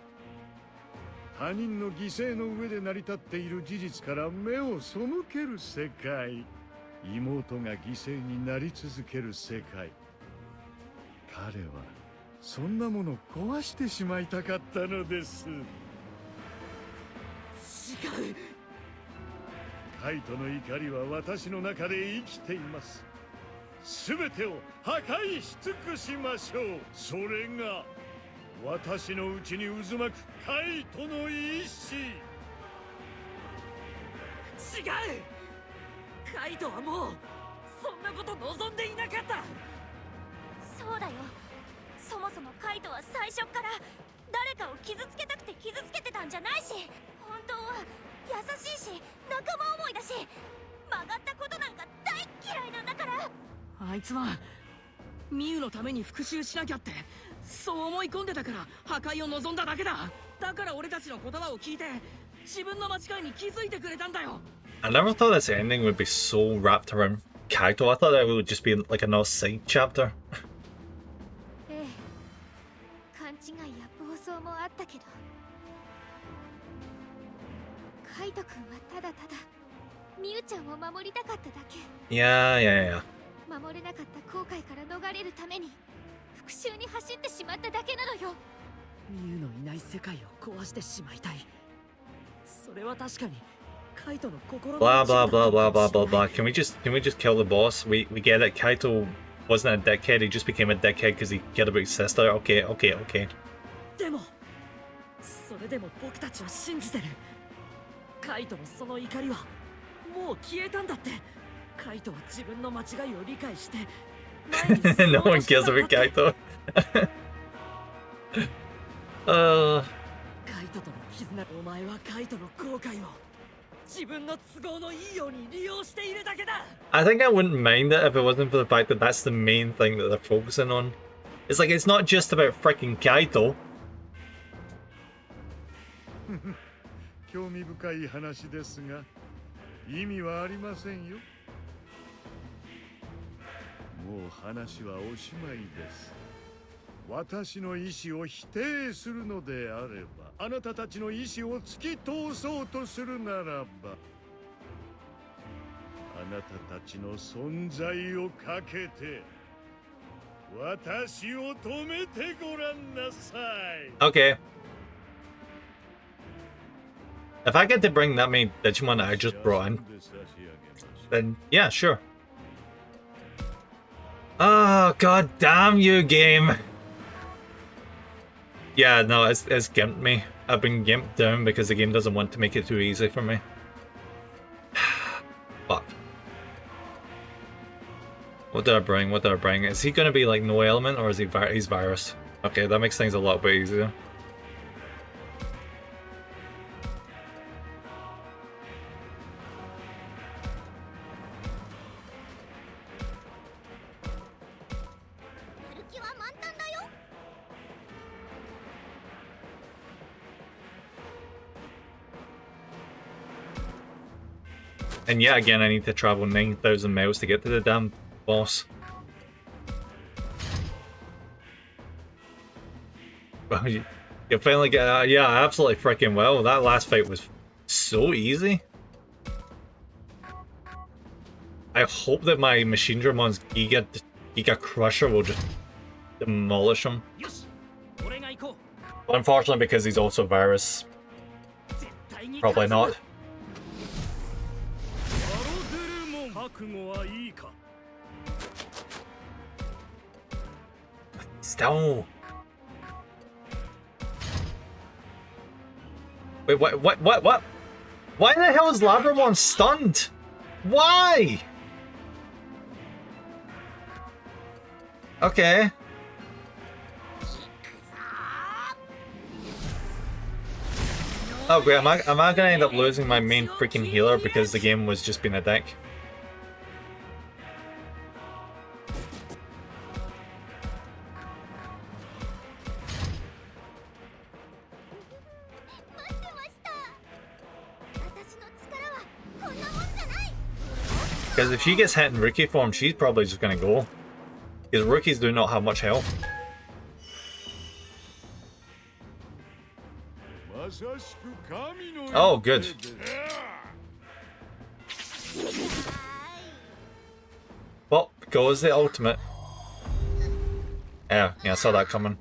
他人の犠牲の上で成り立っている事実から目を背ける世界、妹が犠牲になり続ける世界。彼はそんなものを壊してしまいたかったのです。違う。カイトの怒りは私の中で生きています。すべてを破壊し尽くしましょう。それが私のうちに渦巻くカイトの意志。違う。カイトはもうそんなこと望んでいなかった。そうだよ。そもそもカイトは最初から誰かを傷つけたくて傷つけてたんじゃないし、本は優しいし仲間思いだし、曲がったことなんか大嫌いなんだから。あいつはミユのために復讐しなきゃってそう思い込んでたから破壊を望んだだけだ。だから俺たちの言葉を聞いて自分の間違いに気づいてくれたんだよ。 I never thought this ending would be so wrapped around Kaito. I thought that it would just be like another side chapter. ええ、勘違いや暴走もあったけど、カイト君はただただミユちゃんを守りたかっただけ。 Yeah, yeah, yeah. 守れなかった後悔から逃れるために復讐に走ってしまっただけなのよ。ミユのいない世界を壊してしまいたい。それは確かにカイトの心の Blah blah blah blah blah blah blah. Can we just kill the boss? We get it. Kaito wasn't a dickhead. He just became a dickhead because he cared about his sister. Okay, okay, okay. でもそれでも僕たちは信じてる。カイトのその怒りはもう消えたんだって。カイトは自分の間違いを理解して前に進 No もう one として cares たんだ about って。 Kaito. カイトとの絆。お前はカイトの後悔を自分の都合のいいように利用しているだけだ。 I think I wouldn't mind it if it wasn't for the fact that that's the main thing that they're focusing on. It's like it's not just about freaking Kaito. 興味深い話ですが意味はありませんよ。もう話はおしまいです。私の意志を否定するのであれば、あなたたちの意志を突き通そうとするならば、あなたたちの存在をかけて私を止めてごらんなさい。 Okay. If I get to bring that many Digimon that I just brought in, then yeah, sure. Oh, god damn you, game. Yeah, no, it's gimped me. I've been gimped down because the game doesn't want to make it too easy for me. Fuck. What did I bring? What did I bring? Is he going to be like no element or is he's virus? Okay, that makes things a lot bit easier. And yet again, I need to travel 9,000 miles to get to the damn boss. Well, you finally get yeah, absolutely freaking well. That last fight was so easy. I hope that my Machine Dramon's Giga Crusher will just demolish him. But unfortunately, because he's also virus, probably not. Still. Wait, what? Why the hell is Labramon stunned? Why? Okay. Oh great, am I gonna end up losing my main freaking healer because the game was just being a dick? Because if she gets hit in rookie form, she's probably just gonna go. Because rookies do not have much health. Oh, good. Well, goes the ultimate. Yeah, I saw that coming.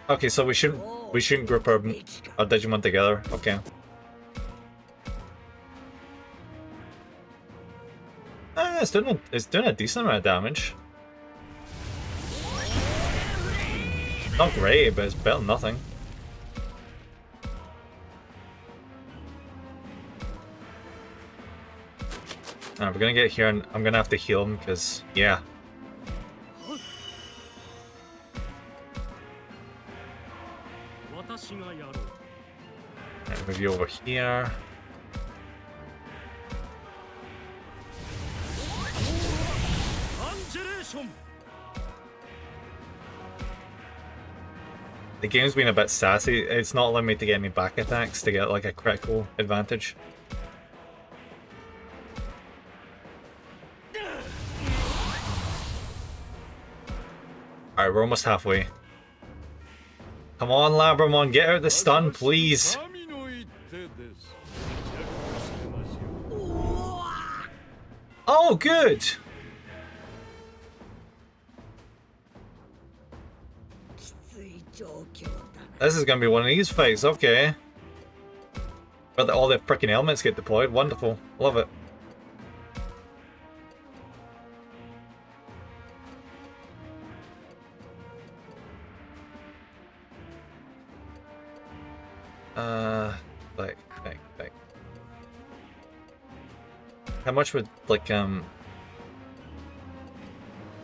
Okay, so we shouldn't group our Digimon together. Okay. It's doing a decent amount of damage. Not great, but it's better than nothing. Alright, we're gonna get here and I'm gonna have to heal him because, yeah. Move you over here. The game's been a bit sassy. It's not allowing me to get any back attacks to get like a critical advantage. Alright, we're almost halfway. Come on, Labramon, get out the stun, please. Oh, good! This is gonna be one of these fights, okay. But all the freaking elements get deployed, wonderful. Love it. Back. How much would, like, how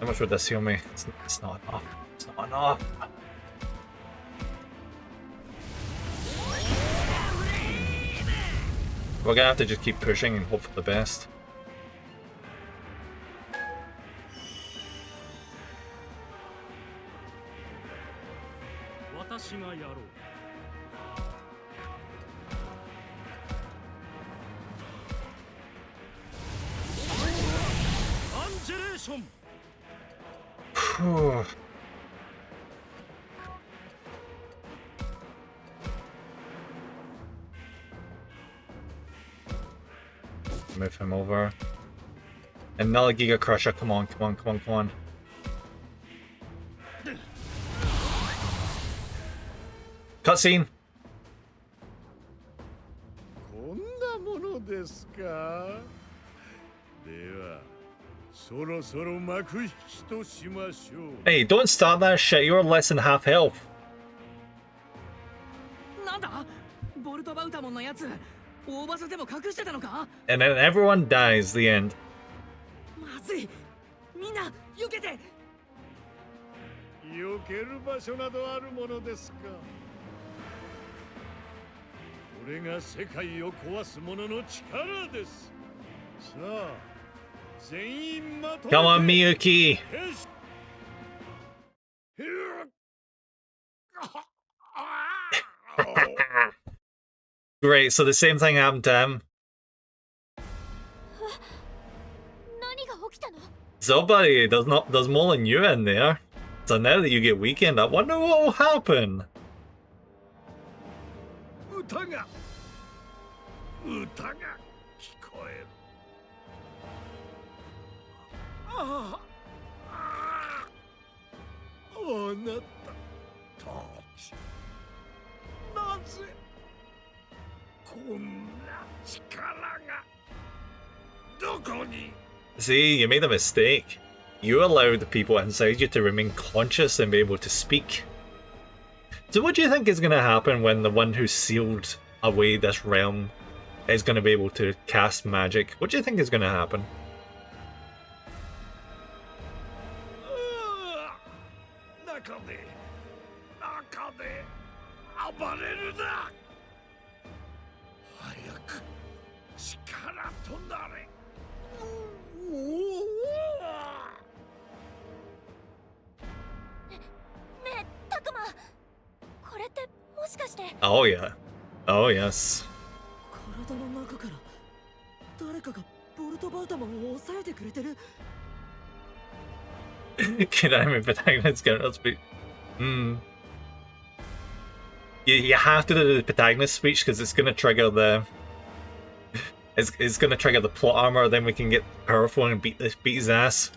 much would this heal me? It's not enough. It's not enough. We're gonna have to just keep pushing and hope for the best. Phew. Move him over. Another Giga Crusher, come on. Cutscene! Hey, don't start that shit, you're less than half health. And then everyone dies, the end. Come on, Miyuki! Great, so the same thing happened to him. So buddy, there's more than you in there. So now that you get weakened, I wonder what will happen. See, you made a mistake. You allowed the people inside you to remain conscious and be able to speak. So what do you think is going to happen when the one who sealed away this realm is going to be able to cast magic? What do you think is going to happen? Oh yeah. Oh yes. Can I remove protagonist character speech? You have to do the protagonist speech because it's gonna trigger the it's gonna trigger the plot armor, then we can get powerful and beat his ass.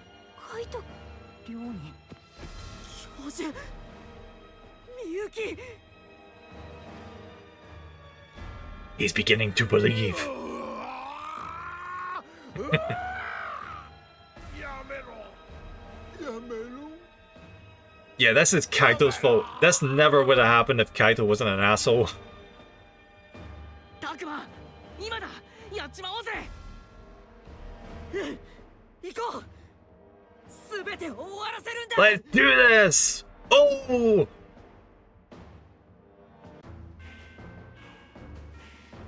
He's beginning to believe. Yeah, this is Kaito's fault. This never would have happened if Kaito wasn't an asshole. Let's do this! Oh!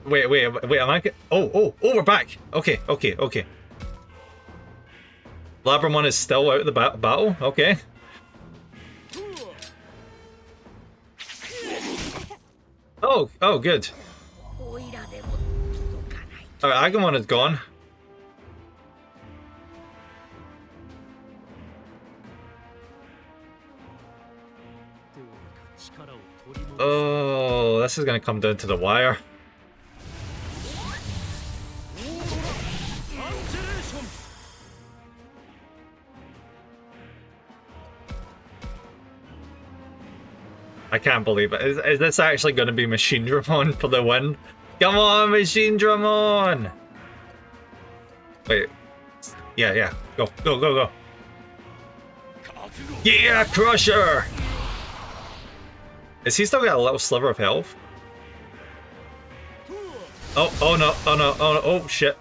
Wait, am I... Oh, we're back! Okay. Labramon is still out of the battle? Okay. Oh, good. Alright, Agumon is gone. Oh, this is gonna come down to the wire. I can't believe it. Is this actually going to be Machine Dramon for the win? Come on, Machine Dramon! Wait. Yeah. Go. Yeah, Crusher! Is he still got a little sliver of health? Oh no, oh shit.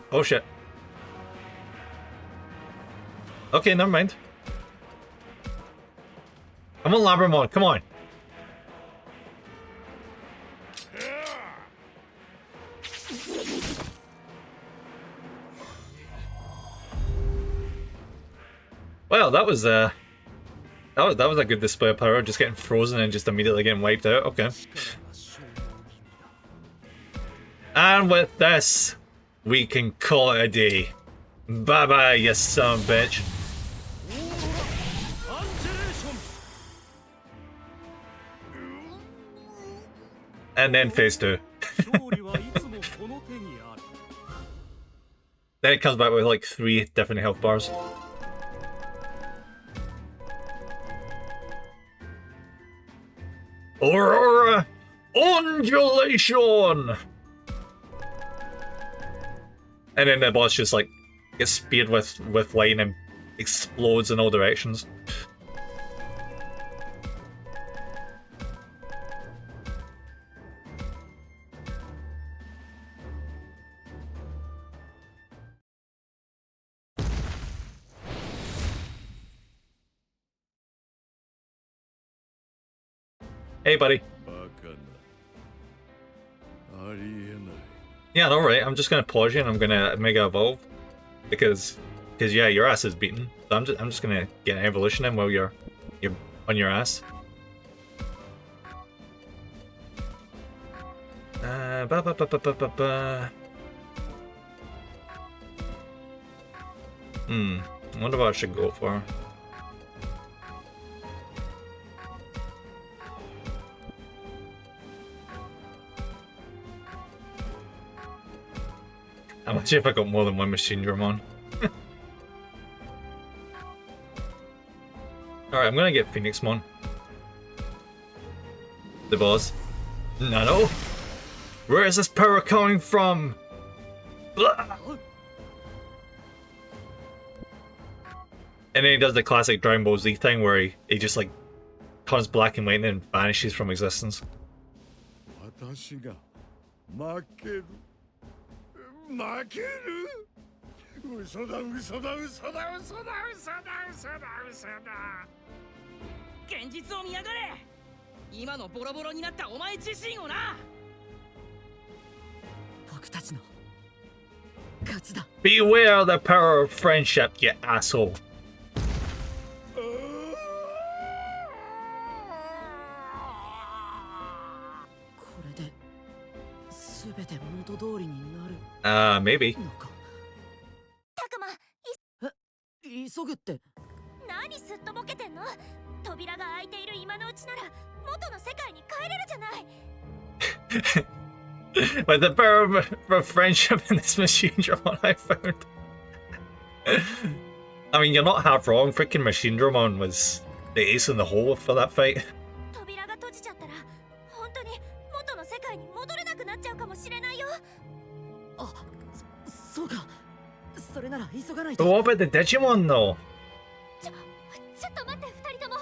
Okay, never mind. Come on, Labramon, come on. Well, that was a good display of power, just getting frozen and just immediately getting wiped out. Okay. And with this, we can call it a day. Bye bye, you son of a bitch. And then phase 2. Then it comes back with like 3 different health bars. Aurora Undulation! And then the boss just like gets speared with light and explodes in all directions. Hey, buddy. Yeah, alright, I'm just gonna pause you and I'm gonna Mega Evolve. Because yeah, your ass is beaten. So I'm just gonna get an evolution in while you're on your ass. I wonder what I should go for. Imagine if I got more than one Machine Dramon. Alright, I'm gonna get Phoenixmon. The boss. Nano? Where is this power coming from? Blah! And then he does the classic Dragon Ball Z thing where he just like turns black and white and then vanishes from existence. Beware the power of friendship, you asshole. Maybe. たくま、急ぐって。何すっとぼけてんの？扉が開いている今のうちなら元の世界に帰れるじゃない。But the power of friendship in this Machine Dramon I found. I mean, you're not half wrong. Freaking Machine Dramon was the ace in the hole for that fight. 扉が閉じちゃったら本当に元の世界に戻れなくなっちゃうかもしれないよ。あ、そうか。それなら急がない But と。 what about the Digimon though? ちょっと待って二人とも。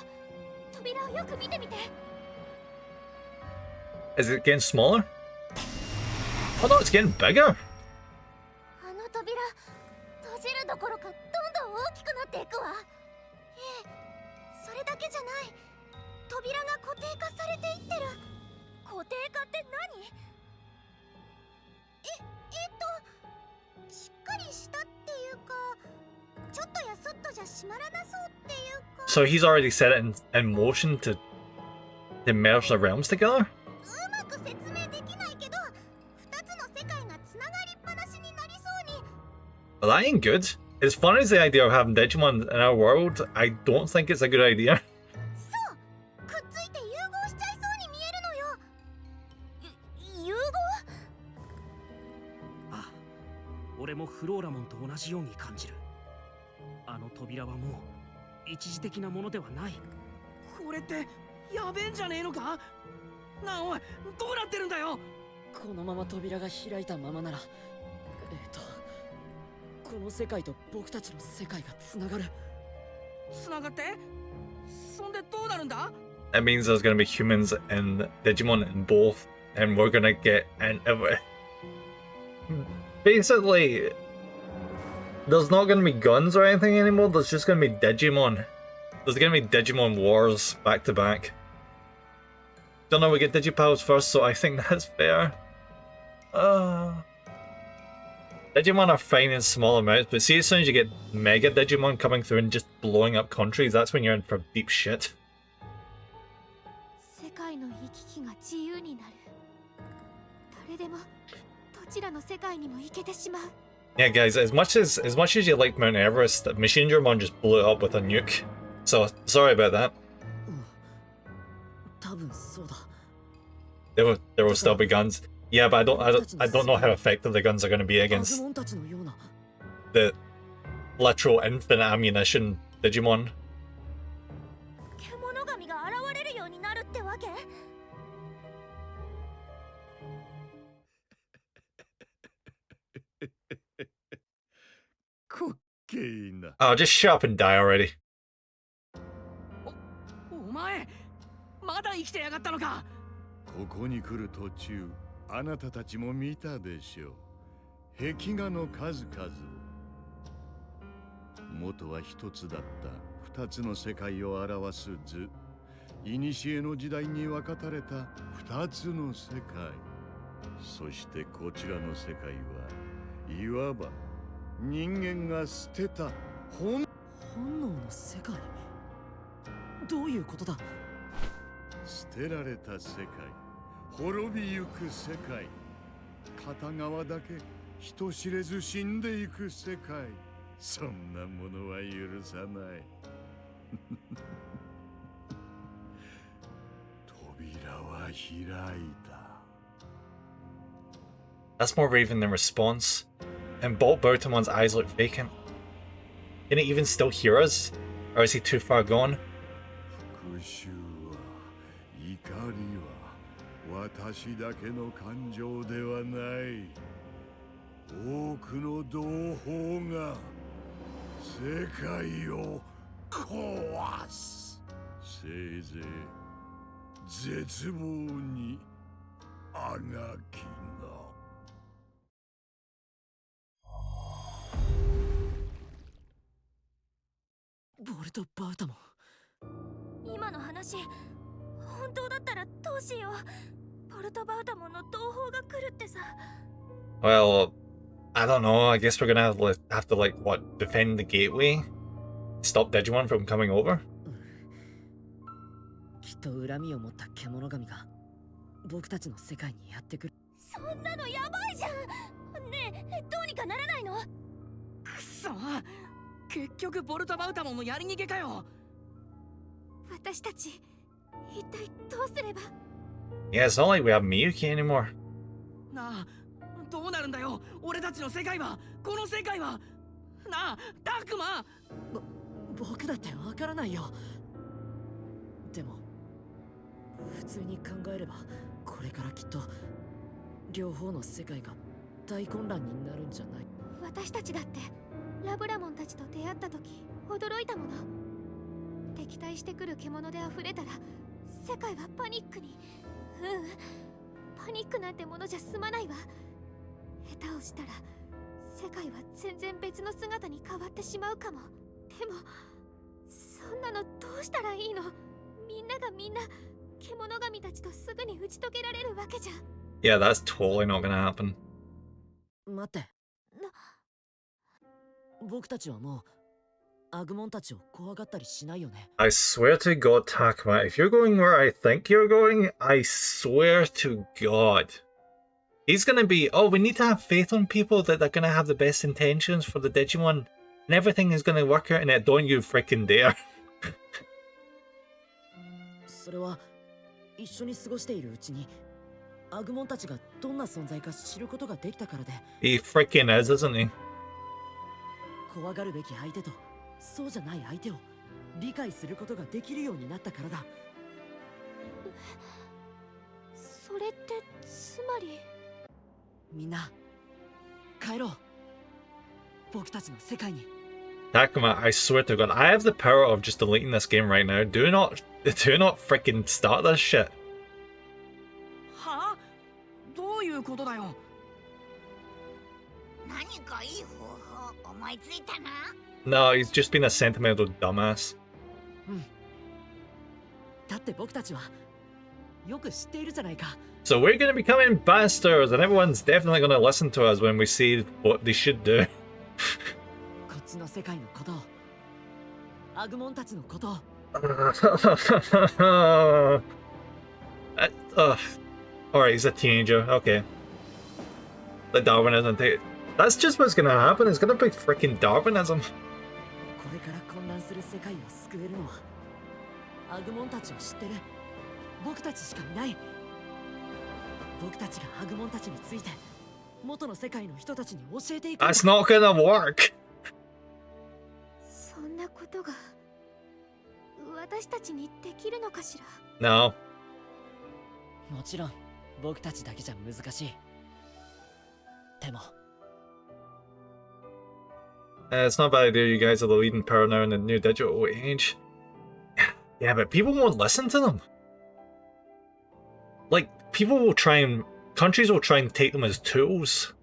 扉をよく見てみて。Is it getting smaller? Oh no, it's getting bigger. あの扉閉じるどころかどんどん大きくなっていくわ。ええ、それだけじゃない。扉が固定化されていってる。固定化って何？やそっとじゃ閉まらなそうっていうか。 So he's already set it in motion to merge the realms together? うまく説明できないけど、二つの世界がつながりっぱなしになりそうに。 Well, that ain't good. As fun as the idea of having Digimon in our world, I don't think it's a good idea. そう、くっついて融合しちゃいそうに見えるのよ。融合？あ、俺もフローラモンと同じように感じる。あの扉はもう一時的なものではない。これってやべえんじゃねえのか。なあおい、どうなってるんだよ。このまま扉が開いたままなら、この世界と僕たちの世界がつながる。つながって？そんでどうなるんだ？ It means there's going to be humans and Digimon in both, and we're going to get basically, there's not going to be guns or anything anymore. There's just going to be Digimon. There's going to be Digimon wars back to back. Don't know, we get Digipals first, so I think that's fair. Digimon are fine in small amounts, but see, as soon as you get Mega Digimon coming through and just blowing up countries, that's when you're in for deep shit. 世界の行き来が自由になる。誰でもどちらの世界にも行けてしまう。 Yeah, guys, as much as you like Mount Everest, Machinedramon just blew it up with a nuke. So sorry about that. 多分そうだ。 There will still be guns. Yeah, but I don't know how effective the guns are going to be against the literal infinite ammunition Digimon. 獣神が現れるようになるってわけ？ Oh, just shut up and die already. お前、まだ生きてやがったのか。ここに来る途中、あなたたちも見たでしょう。壁画の数々を。元は一つだった二つの世界を表す図。古の時代に分かたれた二つの世界。そしてこちらの世界はいわば人間が捨てた本能の世界。どういうことだ。捨てられた世界、滅びゆく世界、片側だけ人知れず死んでいく世界。そんなものは許さない。扉は開いた。 That's more Raven than response. And Bolt Bertimon's eyes look vacant. Can he even still hear us? Or is he too far gone? 復讐は、怒りは、私だけの感情ではない。多くの同胞が世界を壊す。せいぜい絶望にあがきが。ボルト・バウタモン。今の話、本当だったらどうしよう。ポルトバウタモンの同胞が来るってさ。 Well, I don't know. I guess we're gonna have to like, what, defend the gateway? Stop Digimon from coming over? きっと恨みを持った獣神が僕たちの世界にやってくる。そんなのやばいじゃん。ねえ、どうにかならないの？くそ、結局ボルトバウタモンのやり逃げかよ。私たち一体どうすれば。 Yeah, it's not like we have Miyuki anymore. なあ、どうなるんだよ。俺たちの世界は、この世界は。なあ、タクマ。僕だってわからないよ。でも普通に考えればこれからきっと両方の世界が大混乱になるんじゃない。私たちだってラブラモンたちと出会った時驚いたもの。敵対してくる獣で溢れたら世界はパニックに。パニックなんてものじゃ済まないわ。下手をしたら世界は全然別の姿に変わってしまうかも。でもそんなのどうしたらいいの。みんながみんな獣神たちとすぐに打ち解けられるわけじゃ。Yeah, that's totally not gonna happen. 待って。僕たちはもアグモンたちを怖がったりしないよね。 I swear to God, Takuma, if you're going where I think you're going, I swear to God. He's gonna be, oh, we need to have faith on people that they're gonna have the best intentions for the Digimon, and everything is gonna work out in it. Don't you freaking dare. それは一緒に過ごしているうちにアグモンたちがどんな存在か知ることができたからで、 He freaking is, isn't he? 怖がるべき相手とそうじゃない相手を理解することができるようになったからだ。それってつまり。みんな帰ろう、僕たちの世界に。 Takuma, I swear to God, I have the power of just deleting this game right now. Do not freaking start this shit. はあ、どういうことだよ。何かいい方法思いついたな。 No, he's just been a sentimental dumbass. だって僕たちはよく知っているじゃないか。 So we're gonna be becoming bastards, and everyone's definitely gonna listen to us when we say what they should do. こっちの世界のことを、アグモンたちのことを。Alright, he's a teenager. Okay. The Darwinism thing. That's just what's gonna happen. It's gonna be freaking Darwinism. これから混乱する世界を救えるのはアグモンたちを知ってる僕たちしかいない。僕たちがアグモンたちについて元の世界の人たちに教えていく。 That's not gonna work. そんなことが私たちにできるのかしら。 No. もちろん僕たちだけじゃ難しい。でも It's not a bad idea. You guys are the leading power now in the new digital age. Yeah, but people won't listen to them. Like, countries will try and take them as tools.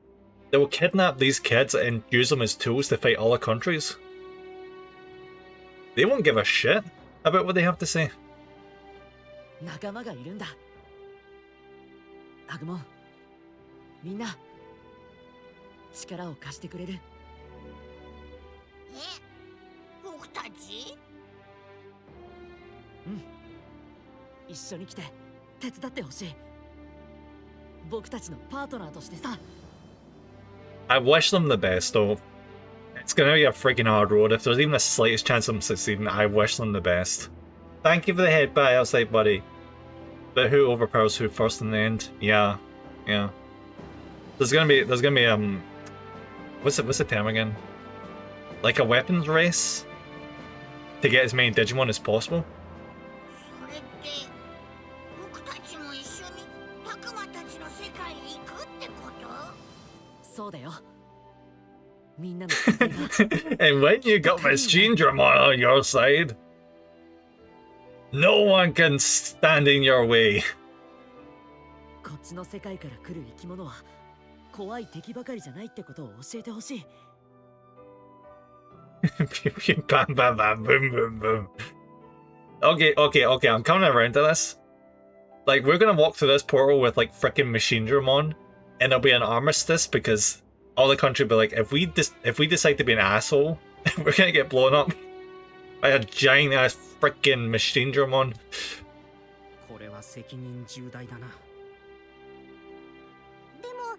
They will kidnap these kids and use them as tools to fight other countries. They won't give a shit about what they have to say. 仲間がいるんだ。アグモン、みんな力を貸してくれる？僕たち？うん。一緒に来て手伝ってほしい。僕たちのパートナーとしてさ。 I wish them the best, though. It's gonna be a freaking hard road. If there's even the slightest chance of them succeeding, I wish them the best. Thank you for the head bye outside, buddy. But who overpowers who first in the end? Yeah. There's gonna be what's the term again? Like a weapons race to get as many Digimon as possible. それって僕たちも一緒にタクマたちの世界へ行くってこと？そうだよ。みんなの存在が And when you got Machine Dramon on your side, no one can stand in your way. こっちの世界から来る生き物は怖い敵ばかりじゃないってことを教えてほしい。Pew pew bam bam bam boom boom boom. Okay, I'm coming around to this. Like, we're gonna walk through this portal with like frickin' Machine Dramon, and there'll be an armistice because all the country will be like, if we decide to be an asshole, we're gonna get blown up by a giant ass frickin' Machine Dramon. これは責任重大だな。でも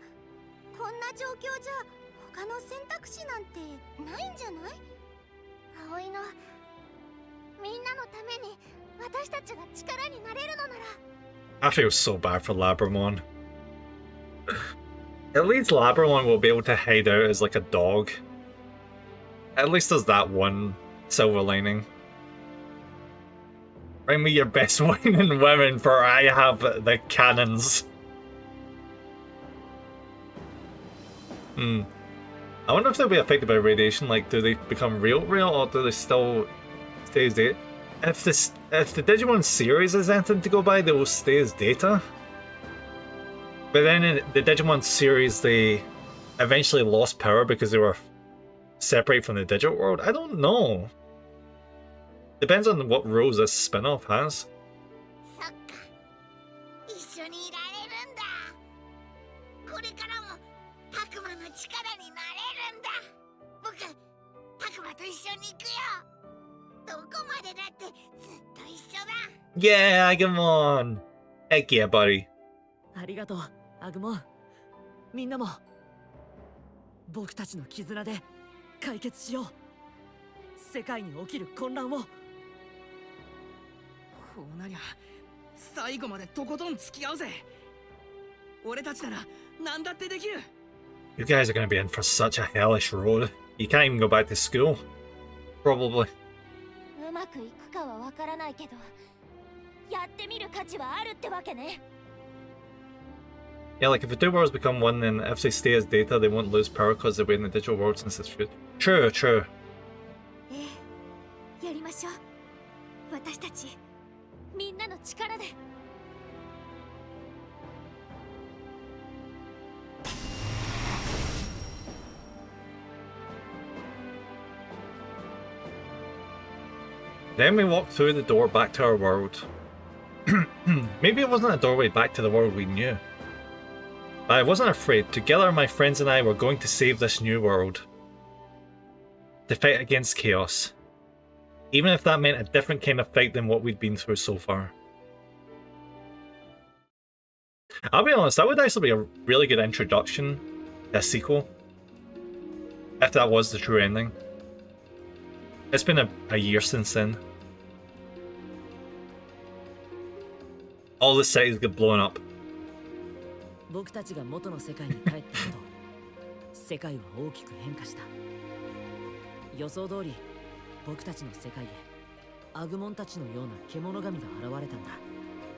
こんな状況じゃ他の選択肢なんてないんじゃない？葵のみんなのために私たちが力になれるのなら。 I feel so bad for Labramon. At least Labramon will be able to hide out as like a dog. At least there's that one silver lining. Bring me your best wine and women, for I have the cannons. I wonder if they'll be affected by radiation. Like, do they become real, or do they still stay as data? If the Digimon series is anything to go by, they will stay as data. But then in the Digimon series, they eventually lost power because they were separated from the digital world. I don't know. Depends on what rules this spin-off has. そっか、一緒にいられるんだ。これからもタクマの力になれるんだ。僕タクマと一緒に行くよ。どこまでだってずっと一緒だ。Yeah, Agumon! Heck yeah, buddy. ありがとう、アグモン。みんなも僕たちの絆で解決しよう。世界に起きる混乱を。こうなりゃ最後までとことん付き合うぜ。俺たちなら何だってできる。 You guys are going to be in for such a hellish road. You can't even go back to school. Probably. うまくいくかはわからないけど、やってみる価値はあるってわけね。Yeah, like if the two worlds become one, then if they stay as data, they won't lose power because they're in the digital world since it's true. True, true. ええ、やりましょう。私たちみんなの力で。Then we walk through the door back to our world. Maybe it wasn't a doorway back to the world we knew. But I wasn't afraid. Together, my friends and I were going to save this new world. To fight against chaos. Even if that meant a different kind of fight than what we'd been through so far. I'll be honest, that would actually be a really good introduction to a sequel. If that was the true ending. It's been a year since then. All the cities get blown up. 僕たちが元の世界に帰った後、世界は大きく変化した。予想通り、僕たちの世界へアグモンたちのような獣神が現れたんだ。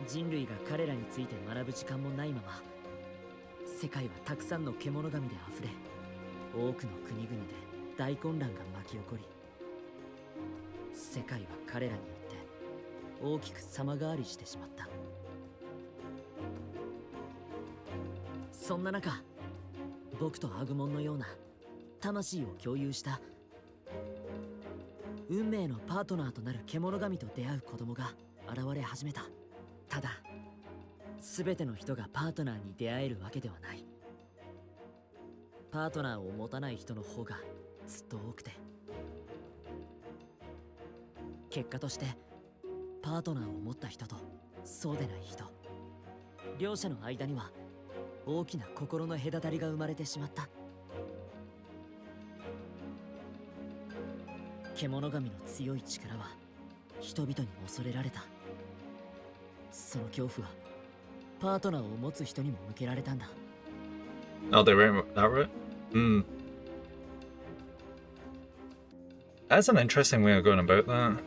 人類が彼らについて学ぶ時間もないまま、世界はたくさんの獣神で溢れ、多くの国々で大混乱が巻き起こり、世界は彼らによって大きく様変わりしてしまった。そんな中、僕とアグモンのような魂を共有した運命のパートナーとなる獣神と出会う子供が現れ始めた。ただ、全ての人がパートナーに出会えるわけではない。パートナーを持たない人の方がずっと多くて、結果としてパートナーを持った人とそうでない人、両者の間には大きな心の隔たりが生まれてしまった。獣神の強い力は人々に恐れられた。その恐怖はパートナーを持つ人にも向けられたんだ。Oh, they went that route? Hmm. That's an interesting way of going about that.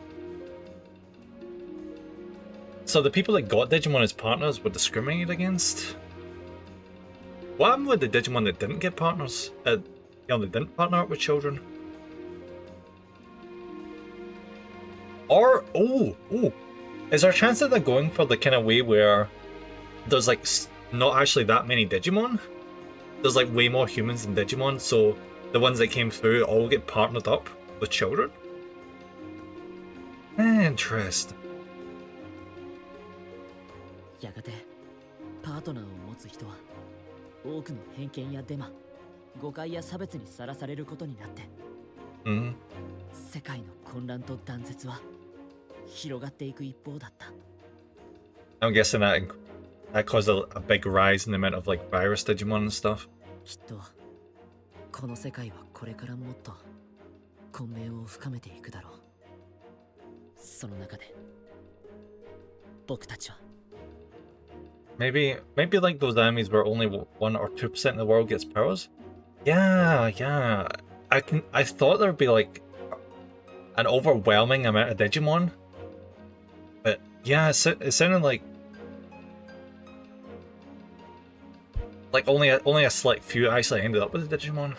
So the people that got Digimon as partners were discriminated against? What happened with the Digimon that didn't get partners? They didn't partner up with children? Or, is there a chance that they're going for the kind of way where there's like not actually that many Digimon? There's like way more humans than Digimon, so the ones that came through all get partnered up with children? Interesting. やがてパートナーを持つ人は多くの偏見やデマ、誤解や差別にさらされることになって、世界の混乱と断絶は広がっていく一方だった。I'm guessing that caused a big rise in the amount of like virus Digimon and stuff. きっとこの世界はこれからもっと混迷を深めていくだろう。その中で僕たちは Maybe like those enemies where only 1 or 2% of the world gets powers? Yeah. I thought there'd be like an overwhelming amount of Digimon. But yeah, it sounded like only a select few actually ended up with the Digimon.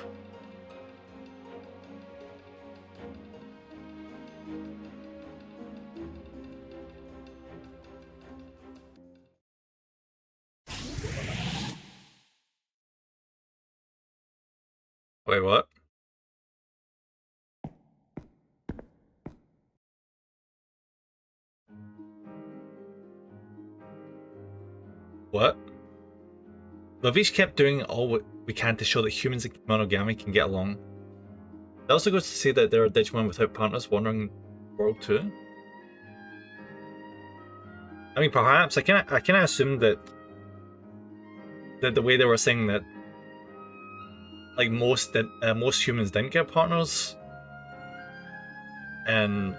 Wait, what? What? We've each kept doing all we can to show that humans and monogamy can get along. It also goes to say that there are Digimon without partners wandering the world too. I mean, perhaps I can assume that the way they were saying that, like most humans didn't get partners, and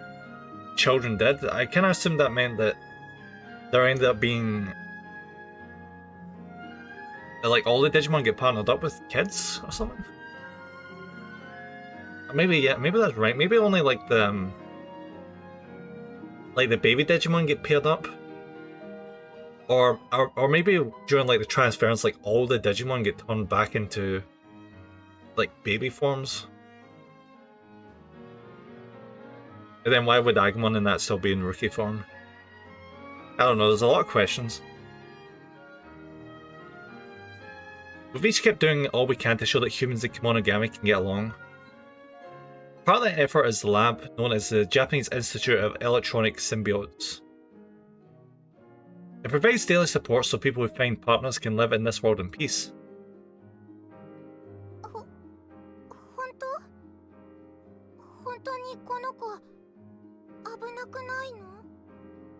children did. I can assume that meant that there ended up being like all the Digimon get partnered up with kids or something. Maybe, yeah, maybe that's right. Maybe only like the baby Digimon get paired up, or maybe during like the transference, like all the Digimon get turned back into like baby forms. And then why would Agumon in that still be in rookie form? I don't know. There's a lot of questions. We've each kept doing all we can to show that humans and Kemonogami can get along. Part of that effort is the lab known as the Japanese Institute of Electronic Symbiotes. It provides daily support so people who find partners can live in this world in peace.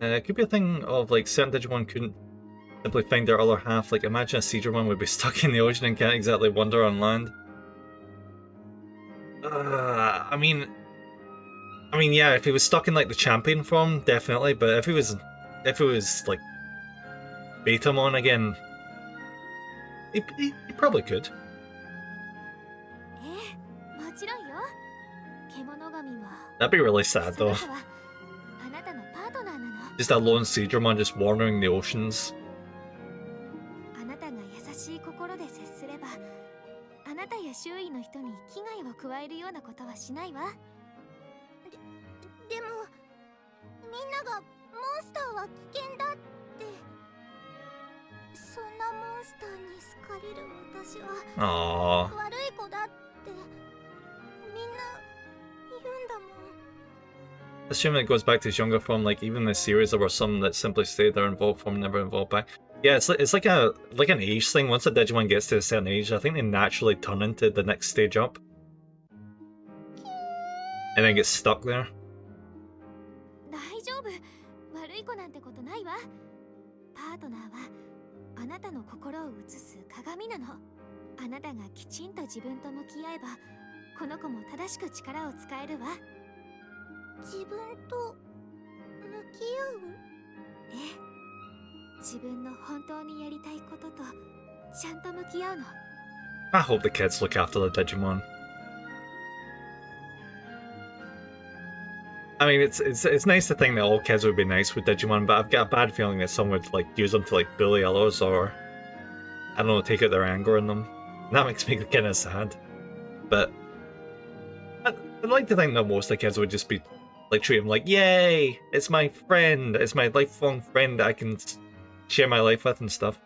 It could be a thing of like certain Digimon couldn't simply find their other half. Like imagine a Seedramon would be stuck in the ocean and can't exactly wander on land. I mean, yeah, if he was stuck in like the champion form, definitely. But if it was like Betamon again, he probably could. That'd be really sad though. Just a lone Seedramon just wandering the oceans. Aww. Assuming it goes back to his younger form, like even in the series there were some that simply stayed their involved form, never evolved back. Yeah, it's like an age thing. Once a Digimon gets to a certain age, I think they naturally turn into the next stage up. And then get stuck there. I hope the kids look after the Digimon. I mean, it's nice to think that all kids would be nice with Digimon, but I've got a bad feeling that some would like use them to like bully others, or I don't know, take out their anger in them. That makes me kind of sad. But I'd like to think that most of the kids would just be like treat him like, yay, it's my friend, it's my lifelong friend that I can share my life with and stuff.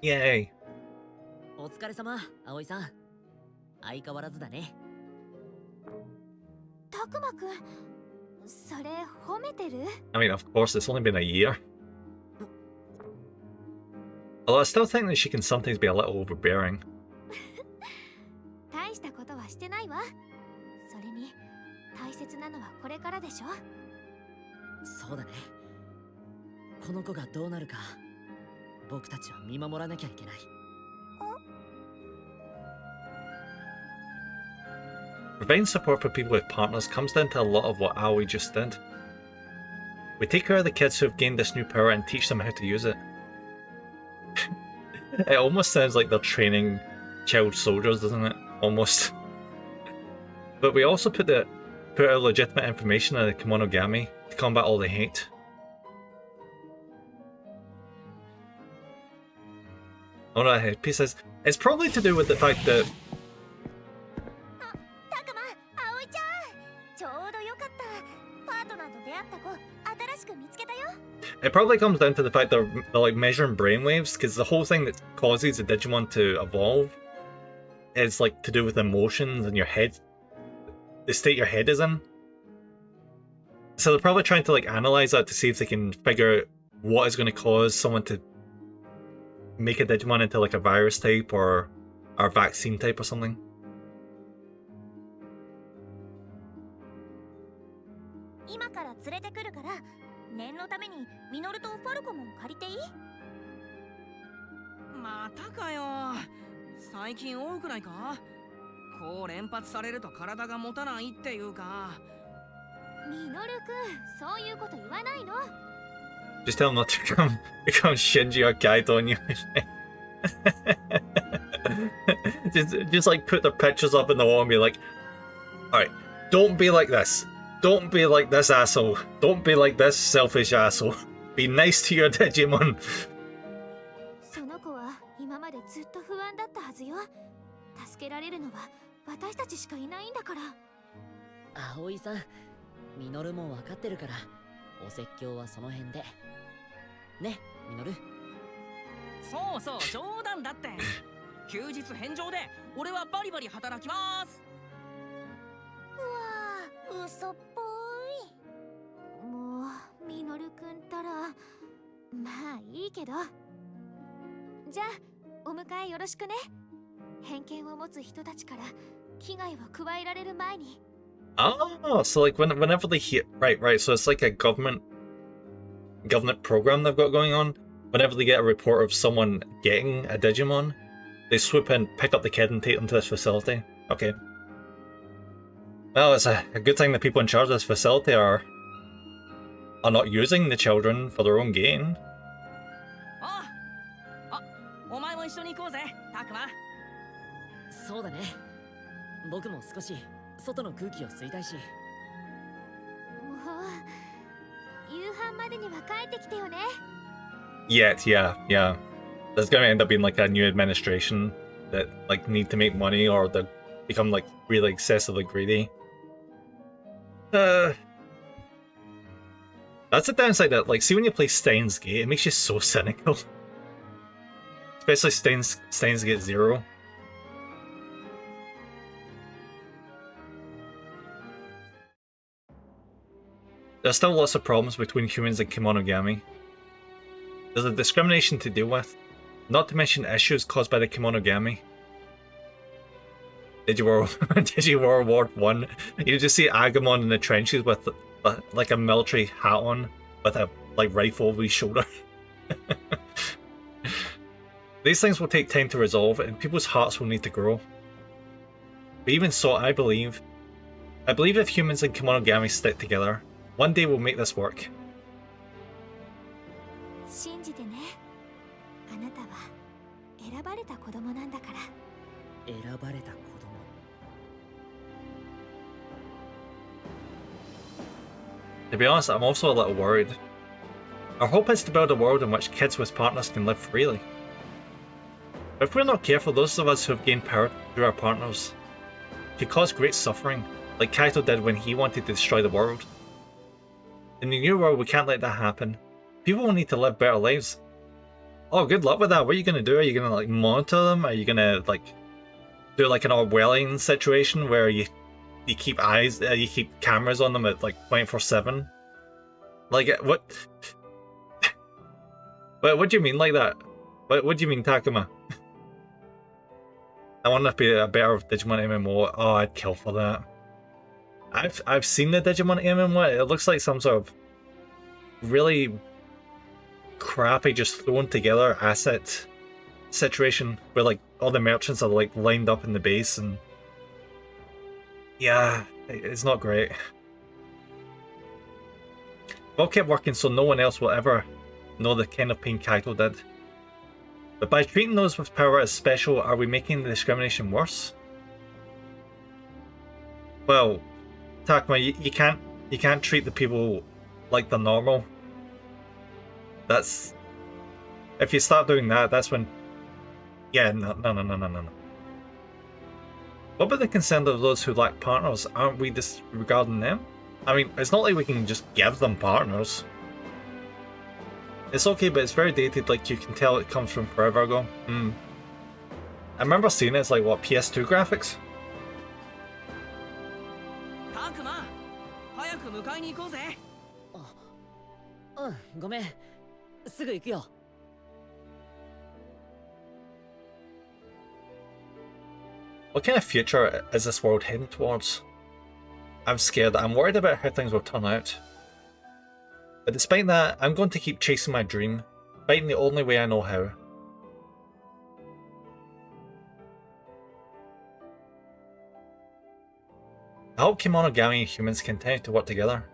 Yay. お疲れ様、葵さん。相変わらずだね。たくまくん、それ褒めてる? I mean, of course, it's only been a year. Although I still think that she can sometimes be a little overbearing. 大したことはしてないわ。それに大切なのはこれからでしょ。そうだね。この子がどうなるか、僕たちは見守らなきゃいけない。Providing support for people with partners comes down to a lot of what Aoi just did. We take care of the kids who have gained this new power and teach them how to use it. It almost sounds like they're training child soldiers, doesn't it? Almost. But we also put out legitimate information on the Kemonogami to combat all the hate. Oh no, P says, it's probably to do with the fact that it probably comes down to the fact they're like measuring brainwaves, because the whole thing that causes the Digimon to evolve is like to do with emotions and your head, the state your head is in. So they're probably trying to like analyze that to see if they can figure out what is going to cause someone to make a Digimon into like a virus type or a vaccine type or something. 今から連れてくるから、念のためにミノルとファルコモン借りていい？またかよ。最近多くないか？こう連発されると体が持たないっていうか。ミノルくん、そういうこと言わないの。Just tell him not to become Shinji or Kaito on you. just like put the pictures up in the wall and be like, alright, don't be like this. Don't be like this asshole. Don't be like this selfish asshole. Be nice to your Digimon. その子は今までずっと不安だったはずよ。助けられるのは私たちしかいないんだから。葵さん、ミノルも分かってるから、お説教はその辺で。ね、ミノル。そうそう、冗談だって。休日返上で俺はバリバリ働きます。うわ、嘘っぽい。もうミノルくんたら、まあいいけど。じゃあお迎えよろしくね。偏見を持つ人たちから危害を加えられる前に。Oh, so like whenever they hear right, so it's like a government program they've got going on. Whenever they get a report of someone getting a Digimon, they swoop in, pick up the kid, and take them to this facility. Okay. Well, it's a good thing the people in charge of this facility are not using the children for their own gain. お前も一緒に行こうぜ、タクマ。そうだね。僕も少し外の空気を吸いたいし。もう夕飯までには帰ってきてよね。Yeah. There's gonna end up being like a new administration that like need to make money or they become like really excessively greedy. That's the downside that like see when you play Steins Gate, it makes you so cynical. Especially Steins Gate 0. There's still lots of problems between humans and Kemonogami. There's a discrimination to deal with, not to mention issues caused by the Kemonogami. Digimon World 1, you just see Agumon in the trenches with like a military hat on, with a like rifle over his shoulder. These things will take time to resolve and people's hearts will need to grow. But even so, I believe if humans and Kemonogami stick together, one day we'll make this work. 信じてね。あなたは選ばれた子供なんだから。選ばれた子供。To be honest, I'm also a little worried. Our hope is to build a world in which kids with partners can live freely. But if we're not careful, those of us who have gained power through our partners could cause great suffering, like Kaito did when he wanted to destroy the world. In the new world, we can't let that happen. People will need to live better lives. Oh, good luck with that. What are you going to do? Are you going to like monitor them? Are you going to like do like an Orwellian situation where you keep you keep cameras on them at like 24/7? Like what? What do you mean like that? What do you mean, Takuma? I want to be a better Digimon MMO. Oh, I'd kill for that. I've seen the Digimon MMO. It looks like some sort of really crappy, just thrown together asset situation where like all the merchants are like lined up in the base, and yeah, it's not great. We'll keep working so no one else will ever know the kind of pain Kaito did. But by treating those with power as special, are we making the discrimination worse? Well, Takuma, you can't treat the people like they're normal. That's if you start doing that, that's when yeah, no. What about the concern of those who lack partners? Aren't we disregarding them? I mean, it's not like we can just give them partners. It's okay, but it's very dated, like you can tell it comes from forever ago. I remember seeing it as like, what, PS2 graphics? タクマ、早く迎えに行こうぜ。ごめん、すぐ行くよ。What kind of future is this world heading towards? I'm scared. I'm worried about how things will turn out. But despite that, I'm going to keep chasing my dream, fighting the only way I know how. I hope Kemonogami and humans continue to work together.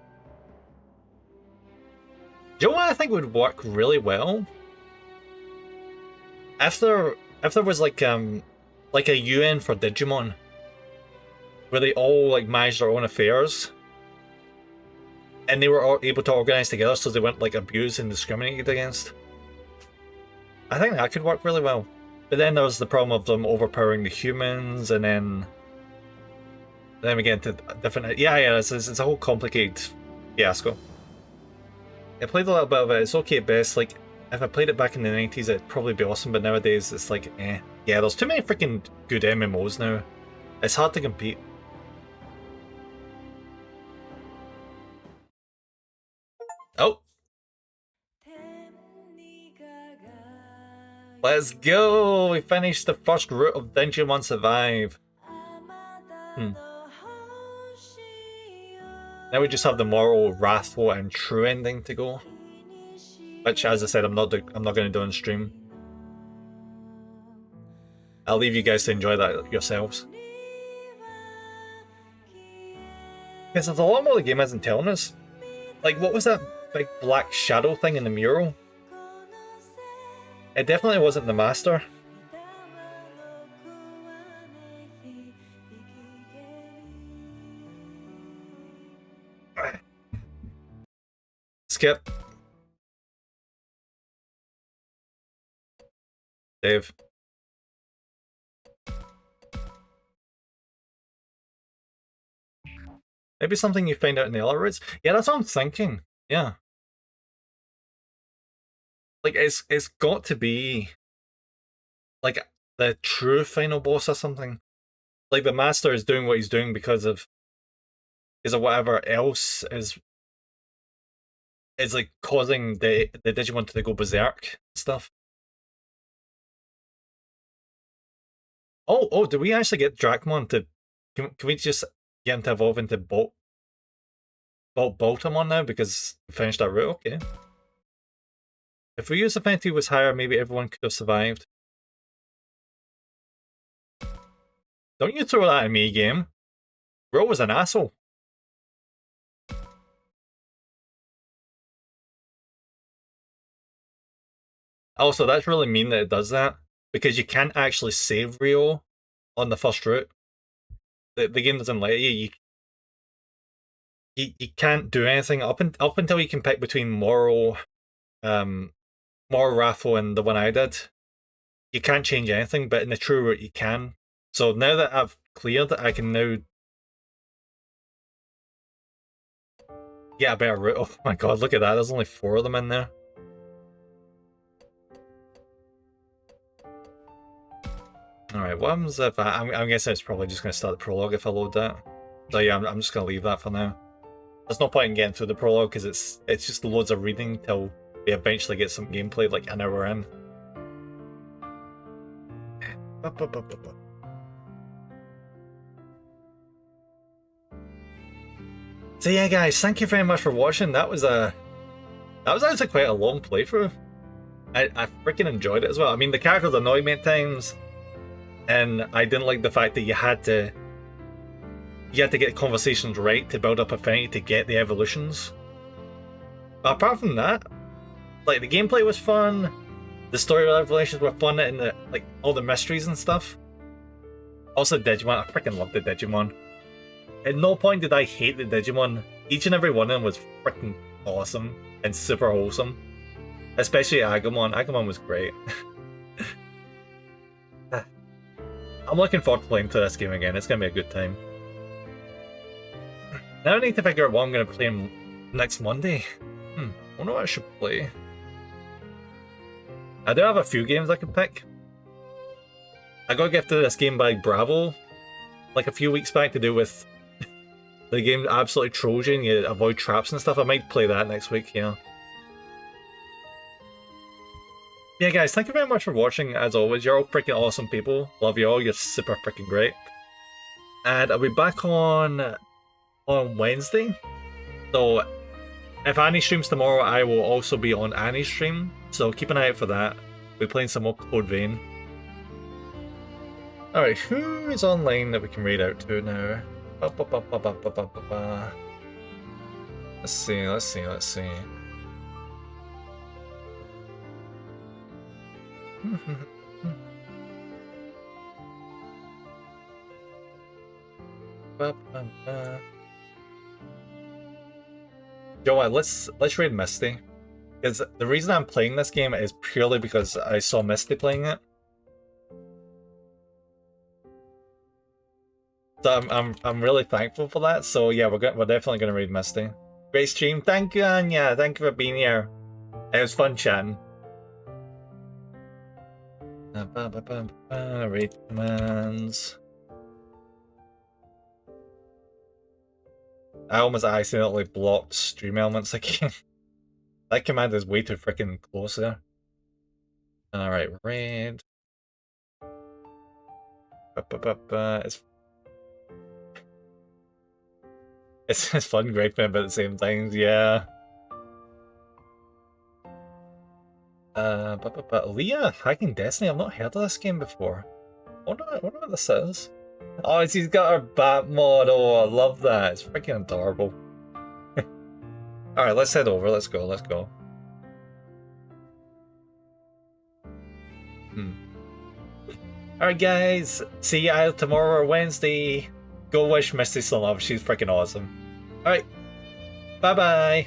Do you know what I think would work really well? If there was like a UN for Digimon, where they all like managed their own affairs, and they were all able to organize together so they weren't like abused and discriminated against. I think that could work really well. But then there was the problem of them overpowering the humans, and then we get into different. Yeah, it's a whole complicated fiasco. I played a little bit of it. It's okay at best. Like, if I played it back in the 90s, it'd probably be awesome. But nowadays, it's like, eh. Yeah, there's too many freaking good MMOs now. It's hard to compete. Oh. Let's go! We finished the first route of Digimon Survive. Now we just have the moral, wrathful, and true ending to go. Which, as I said, I'm not going to do on stream. I'll leave you guys to enjoy that yourselves. Because there's a lot more the game isn't telling us. Like, what was that big black shadow thing in the mural? It definitely wasn't the master. Skip. Dave. Maybe something you find out in the other routes? Yeah, that's what I'm thinking. Yeah. Like, it's got to be like the true final boss or something. Like, the master is doing what he's doing because of whatever else is like causing the Digimon to go berserk and stuff. Oh, do we actually get Dracmon to... Can we just get him to evolve into Baltimon now because we finished that route? Okay. If we use affinity was higher, maybe everyone could have survived. Don't you throw that at me, game. Ro was an asshole. Also, that's really mean that it does that, because you can't actually save Rio on the first route. The game doesn't let you. You can't do anything up until you can pick between Moral Raffle and the one I did. You can't change anything, but in the true route you can. So now that I've cleared it, I can now get a better route. Oh my god, look at that, there's only 4 of them in there. Alright, what happens if I'm guessing it's probably just going to start the prologue if I load that. So yeah, I'm just going to leave that for now. There's no point in getting through the prologue because it's just loads of reading till we eventually get some gameplay like an hour in. So yeah guys, thank you very much for watching. That was actually quite a long playthrough. I freaking enjoyed it as well. I mean, the characters annoyed me at times, and I didn't like the fact that you had to get conversations right to build up affinity to get the evolutions. But apart from that, like, the gameplay was fun, the story revelations were fun, and like all the mysteries and stuff. Also Digimon, I freaking love the Digimon. At no point did I hate the Digimon. Each and every one of them was freaking awesome and super wholesome. Especially Agumon. Agumon was great. I'm looking forward to playing to this game again. It's going to be a good time. Now I need to figure out what I'm going to play next Monday. I wonder what I should play. I do have a few games I can pick. I got gifted this game by Bravo like a few weeks back to do with the game absolutely trolls you and you avoid traps and stuff. I might play that next week, yeah. Yeah, guys, thank you very much for watching. As always, you're all freaking awesome people. Love you all. You're super freaking great. And I'll be back on Wednesday. So if Annie streams tomorrow, I will also be on Annie's stream. So keep an eye out for that. We're playing some more Code Vein. Alright, who is online that we can read out to now? Let's see. Joe, let's raid Misty. Because the reason I'm playing this game is purely because I saw Misty playing it. So I'm really thankful for that. So yeah, we're definitely gonna raid Misty. Great stream, thank you, Anya. Thank you for being here. It was fun chatting. Raid commands. I almost accidentally blocked stream elements again. That command is way too freaking close there. Alright, raid. It's fun griping about the same things, yeah. Leah, Hacking Destiny, I've not heard of this game before. I wonder what this is. Oh, she's got her bat mod. Oh, I love that. It's freaking adorable. Alright, let's head over. Let's go. Alright, guys. See you either tomorrow or Wednesday. Go wish Misty some love. She's freaking awesome. Alright. Bye-bye.